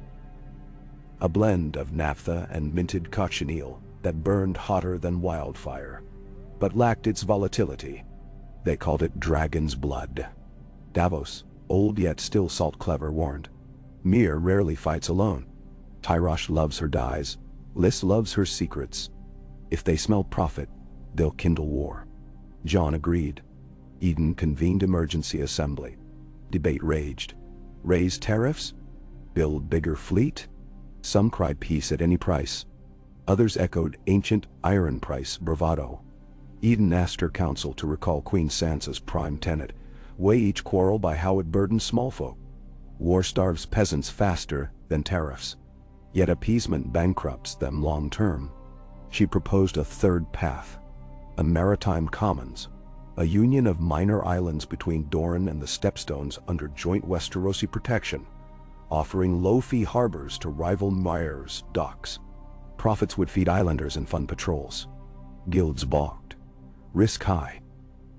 a blend of naphtha and minted cochineal that burned hotter than wildfire, but lacked its volatility. They called it dragon's blood. Davos, old yet still salt-clever, warned, Myr rarely fights alone. Tyrosh loves her dyes, Lys loves her secrets. If they smell profit, they'll kindle war. Jon agreed. Eden convened emergency assembly. Debate raged. Raise tariffs? Build bigger fleet? Some cried peace at any price. Others echoed ancient iron price bravado. Eden asked her council to recall Queen Sansa's prime tenet, weigh each quarrel by how it burdens small folk. War starves peasants faster than tariffs, yet appeasement bankrupts them long term. She proposed a third path, a maritime commons, a union of minor islands between Dorne and the Stepstones under joint Westerosi protection, offering low-fee harbors to rival Myr's docks. Profits would feed islanders and fund patrols. Guilds balked. Risk high.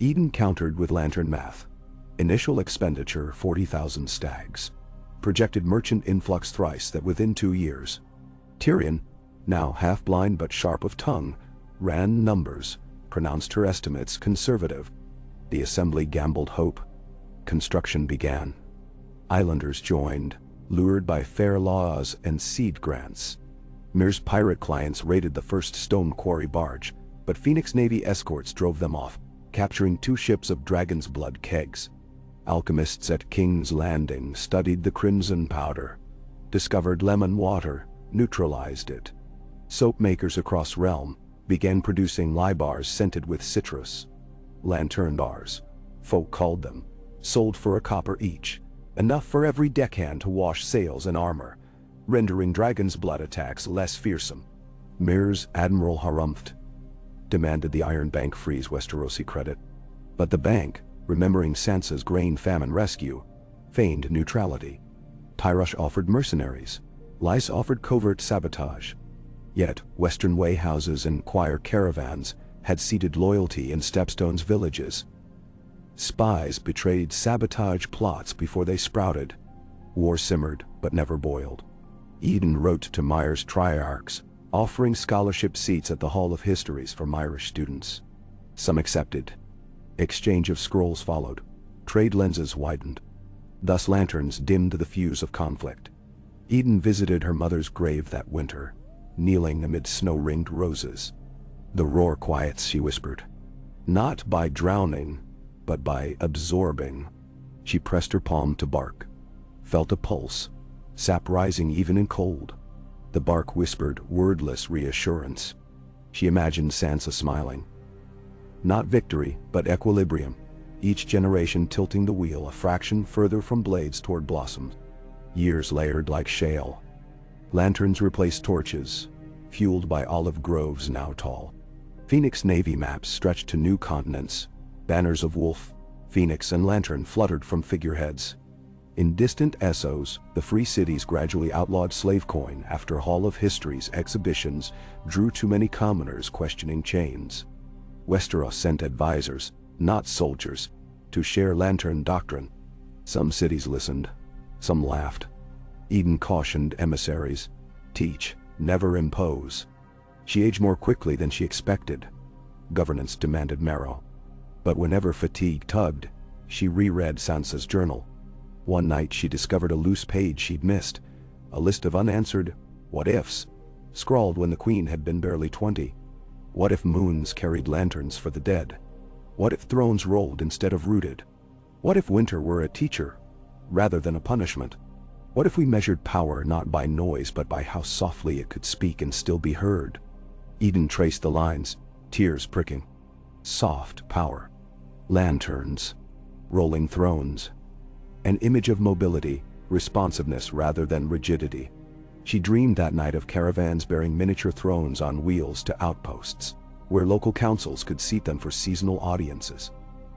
Eden countered with lantern math. Initial expenditure 40,000 stags. Projected merchant influx thrice that within 2 years. Tyrion, now half-blind but sharp of tongue, ran numbers, pronounced her estimates conservative. The assembly gambled hope. Construction began. Islanders joined, lured by fair laws and seed grants. Myr's pirate clients raided the first stone quarry barge, but Phoenix Navy escorts drove them off, capturing 2 ships of dragon's blood kegs. Alchemists at King's Landing studied the crimson powder, discovered lemon water, neutralized it. Soap makers across realm began producing lye bars scented with citrus. Lantern bars, folk called them, sold for a copper each, enough for every deckhand to wash sails and armor, rendering dragon's blood attacks less fearsome. Myr's Admiral Harumft demanded the Iron Bank freeze Westerosi credit, but the bank, remembering Sansa's grain famine rescue, feigned neutrality. Tyrosh offered mercenaries. Lys offered covert sabotage. Yet Western Wayhouses and choir caravans had seeded loyalty in Stepstone's villages. Spies betrayed sabotage plots before they sprouted. War simmered, but never boiled. Eden wrote to Myers triarchs, offering scholarship seats at the Hall of Histories for Myrish students. Some accepted. Exchange of scrolls followed. Trade lenses widened. Thus lanterns dimmed the fuse of conflict. Eden visited her mother's grave that winter, kneeling amid snow-ringed roses. "The roar quiets," she whispered. "Not by drowning, but by absorbing." She pressed her palm to bark, felt a pulse, sap rising even in cold. The bark whispered wordless reassurance. She imagined Sansa smiling. Not victory, but equilibrium, each generation tilting the wheel a fraction further from blades toward blossoms. Years layered like shale. Lanterns replaced torches, fueled by olive groves now tall. Phoenix Navy maps stretched to new continents. Banners of wolf, phoenix and lantern fluttered from figureheads. In distant Essos, the free cities gradually outlawed slave coin after Hall of History's exhibitions drew too many commoners questioning chains. Westeros sent advisors, not soldiers, to share lantern doctrine. Some cities listened, some laughed. Eden cautioned emissaries, "Teach, never impose." She aged more quickly than she expected. Governance demanded marrow. But whenever fatigue tugged, she reread Sansa's journal. One night she discovered a loose page she'd missed, a list of unanswered what-ifs, scrawled when the queen had been barely 20. What if moons carried lanterns for the dead? What if thrones rolled instead of rooted? What if winter were a teacher, rather than a punishment? What if we measured power not by noise but by how softly it could speak and still be heard? Eden traced the lines, tears pricking. Soft power. Lanterns. Rolling thrones. An image of mobility, responsiveness rather than rigidity. She dreamed that night of caravans bearing miniature thrones on wheels to outposts, where local councils could seat them for seasonal audiences.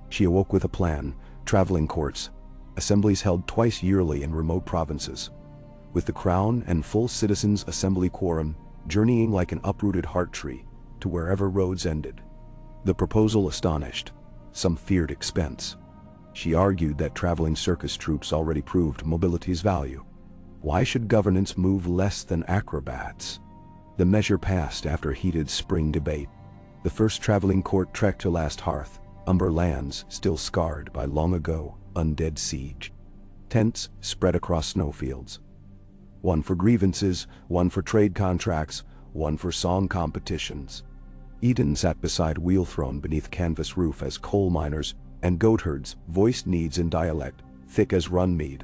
She awoke with a plan: traveling courts, assemblies held twice yearly in remote provinces, with the crown and full citizens' assembly quorum journeying like an uprooted heart tree to wherever roads ended. The proposal astonished. Some feared expense. She argued that traveling circus troupes already proved mobility's value. Why should governance move less than acrobats? The measure passed after heated spring debate. The first traveling court trekked to Last Hearth, Umber lands still scarred by long ago undead siege. Tents spread across snowfields. One for grievances, one for trade contracts, one for song competitions. Eden sat beside wheel throne beneath canvas roof as coal miners and goatherds voiced needs in dialect, thick as Runmead.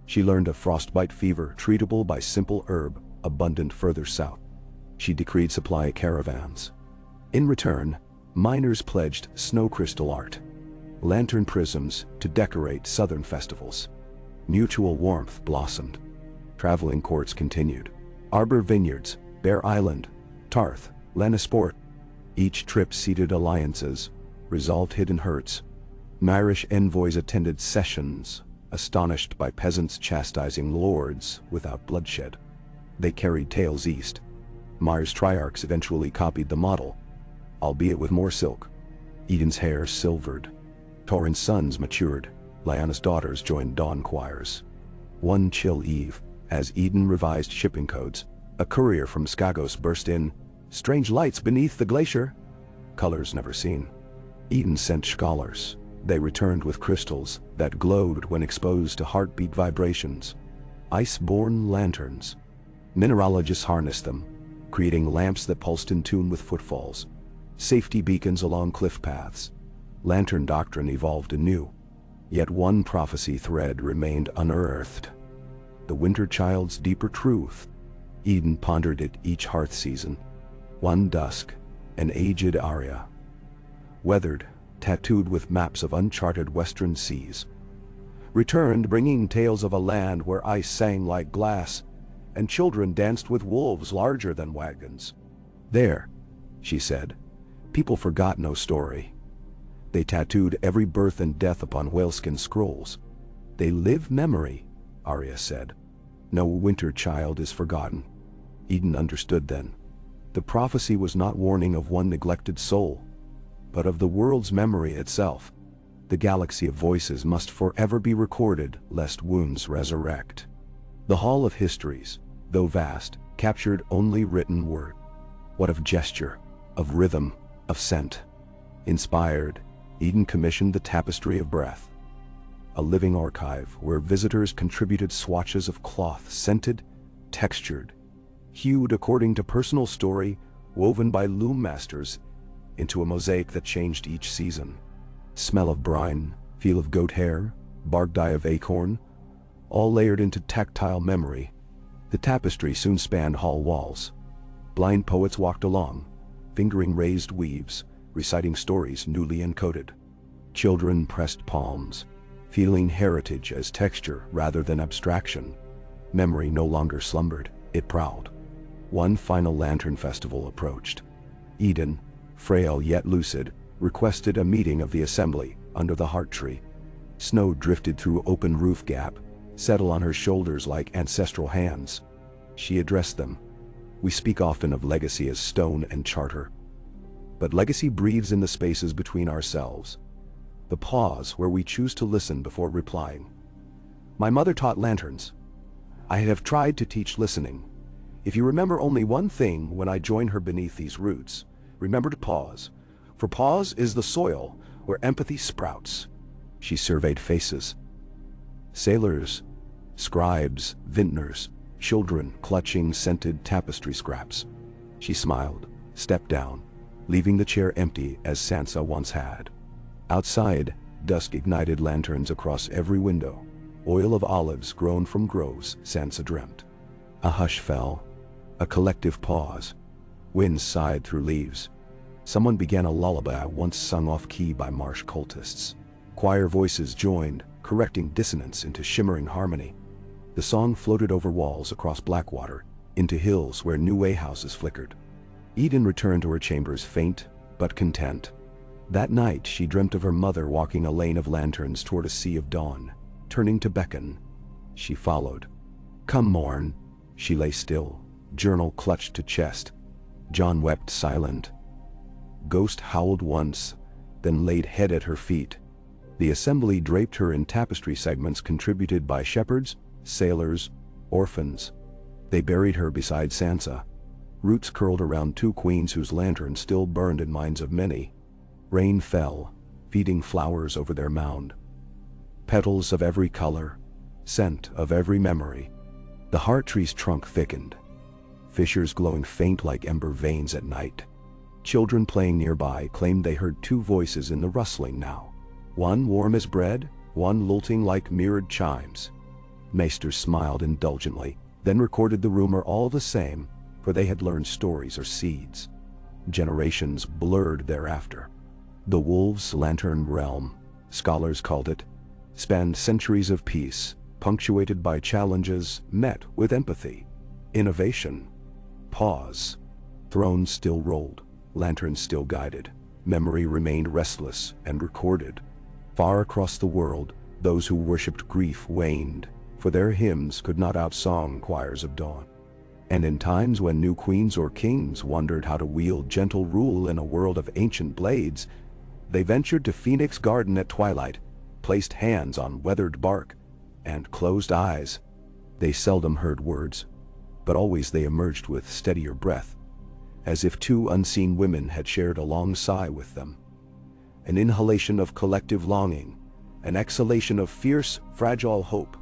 She learned of frostbite fever treatable by simple herb, abundant further south. She decreed supply caravans. In return, miners pledged snow crystal art, lantern prisms to decorate southern festivals. Mutual warmth blossomed. Traveling courts continued. Arbor Vineyards, Bear Island, Tarth, Lannisport. Each trip seeded alliances, resolved hidden hurts. Myrish envoys attended sessions, astonished by peasants chastising lords without bloodshed. They carried tales east. Myers triarchs eventually copied the model, albeit with more silk. Eden's hair silvered. Torrent's sons matured. Lyanna's daughters joined dawn choirs. One chill eve, as Eden revised shipping codes, a courier from Skagos burst in. "Strange lights beneath the glacier." Colors never seen. Eden sent scholars. They returned with crystals that glowed when exposed to heartbeat vibrations. Ice-borne lanterns. Mineralogists harnessed them, creating lamps that pulsed in tune with footfalls. Safety beacons along cliff paths. Lantern doctrine evolved anew. Yet one prophecy thread remained unearthed. The Winter Child's deeper truth. Eden pondered it each hearth season. One dusk, an aged Arya. Weathered, tattooed with maps of uncharted western seas. Returned bringing tales of a land where ice sang like glass, and children danced with wolves larger than wagons. "There," she said, "people forgot no story. They tattooed every birth and death upon whaleskin scrolls. They live memory," Arya said. "No Winter Child is forgotten." Eden understood then. The prophecy was not warning of one neglected soul, but of the world's memory itself. The galaxy of voices must forever be recorded, lest wounds resurrect. The Hall of Histories, though vast, captured only written word. What of gesture, of rhythm, of scent? Inspired, Eden commissioned the Tapestry of Breath, a living archive where visitors contributed swatches of cloth scented, textured, hued according to personal story, woven by loom masters into a mosaic that changed each season. Smell of brine, feel of goat hair, bark dye of acorn, all layered into tactile memory. The tapestry soon spanned hall walls. Blind poets walked along, fingering raised weaves, reciting stories newly encoded. Children pressed palms, feeling heritage as texture rather than abstraction. Memory no longer slumbered, it prowled. One final lantern festival approached. Eden, frail yet lucid, requested a meeting of the assembly under the heart tree. Snow drifted through open roof gap, settled on her shoulders like ancestral hands. She addressed them. We speak often of legacy as stone and charter. But legacy breathes in the spaces between ourselves. The pause where we choose to listen before replying. My mother taught lanterns. I have tried to teach listening. If you remember only one thing when I join her beneath these roots, remember to pause. For pause is the soil where empathy sprouts. She surveyed faces. Sailors, scribes, vintners, children clutching scented tapestry scraps. She smiled, stepped down, leaving the chair empty as Sansa once had. Outside, dusk ignited lanterns across every window. Oil of olives grown from groves, Sansa dreamt. A hush fell, a collective pause. Winds sighed through leaves. Someone began a lullaby once sung off-key by marsh cultists. Choir voices joined, correcting dissonance into shimmering harmony. The song floated over walls across Blackwater, into hills where new way houses flickered. Eden returned to her chambers faint, but content. That night she dreamt of her mother walking a lane of lanterns toward a sea of dawn, turning to beckon. She followed. Come morn. She lay still, journal clutched to chest. John wept silent. Ghost howled once, then laid head at her feet. The assembly draped her in tapestry segments contributed by shepherds, sailors, orphans. They buried her beside Sansa. Roots curled around two queens whose lanterns still burned in minds of many. Rain fell, feeding flowers over their mound. Petals of every color, scent of every memory. The heart tree's trunk thickened, fissures glowing faint like ember veins at night. Children playing nearby claimed they heard two voices in the rustling now. One warm as bread, one lilting like mirrored chimes. Maesters smiled indulgently, then recorded the rumor all the same, for they had learned stories are seeds. Generations blurred thereafter. The Wolves' Lantern Realm, scholars called it, spanned centuries of peace, punctuated by challenges met with empathy. Innovation. Pause. Thrones still rolled, lanterns still guided. Memory remained restless and recorded. Far across the world, those who worshipped grief waned, for their hymns could not outsong choirs of dawn. And in times when new queens or kings wondered how to wield gentle rule in a world of ancient blades, they ventured to Phoenix Garden at twilight, placed hands on weathered bark, and closed eyes. They seldom heard words, but always they emerged with steadier breath, as if two unseen women had shared a long sigh with them. An inhalation of collective longing, an exhalation of fierce, fragile hope,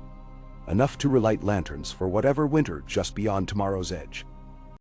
enough to relight lanterns for whatever winter just beyond tomorrow's edge.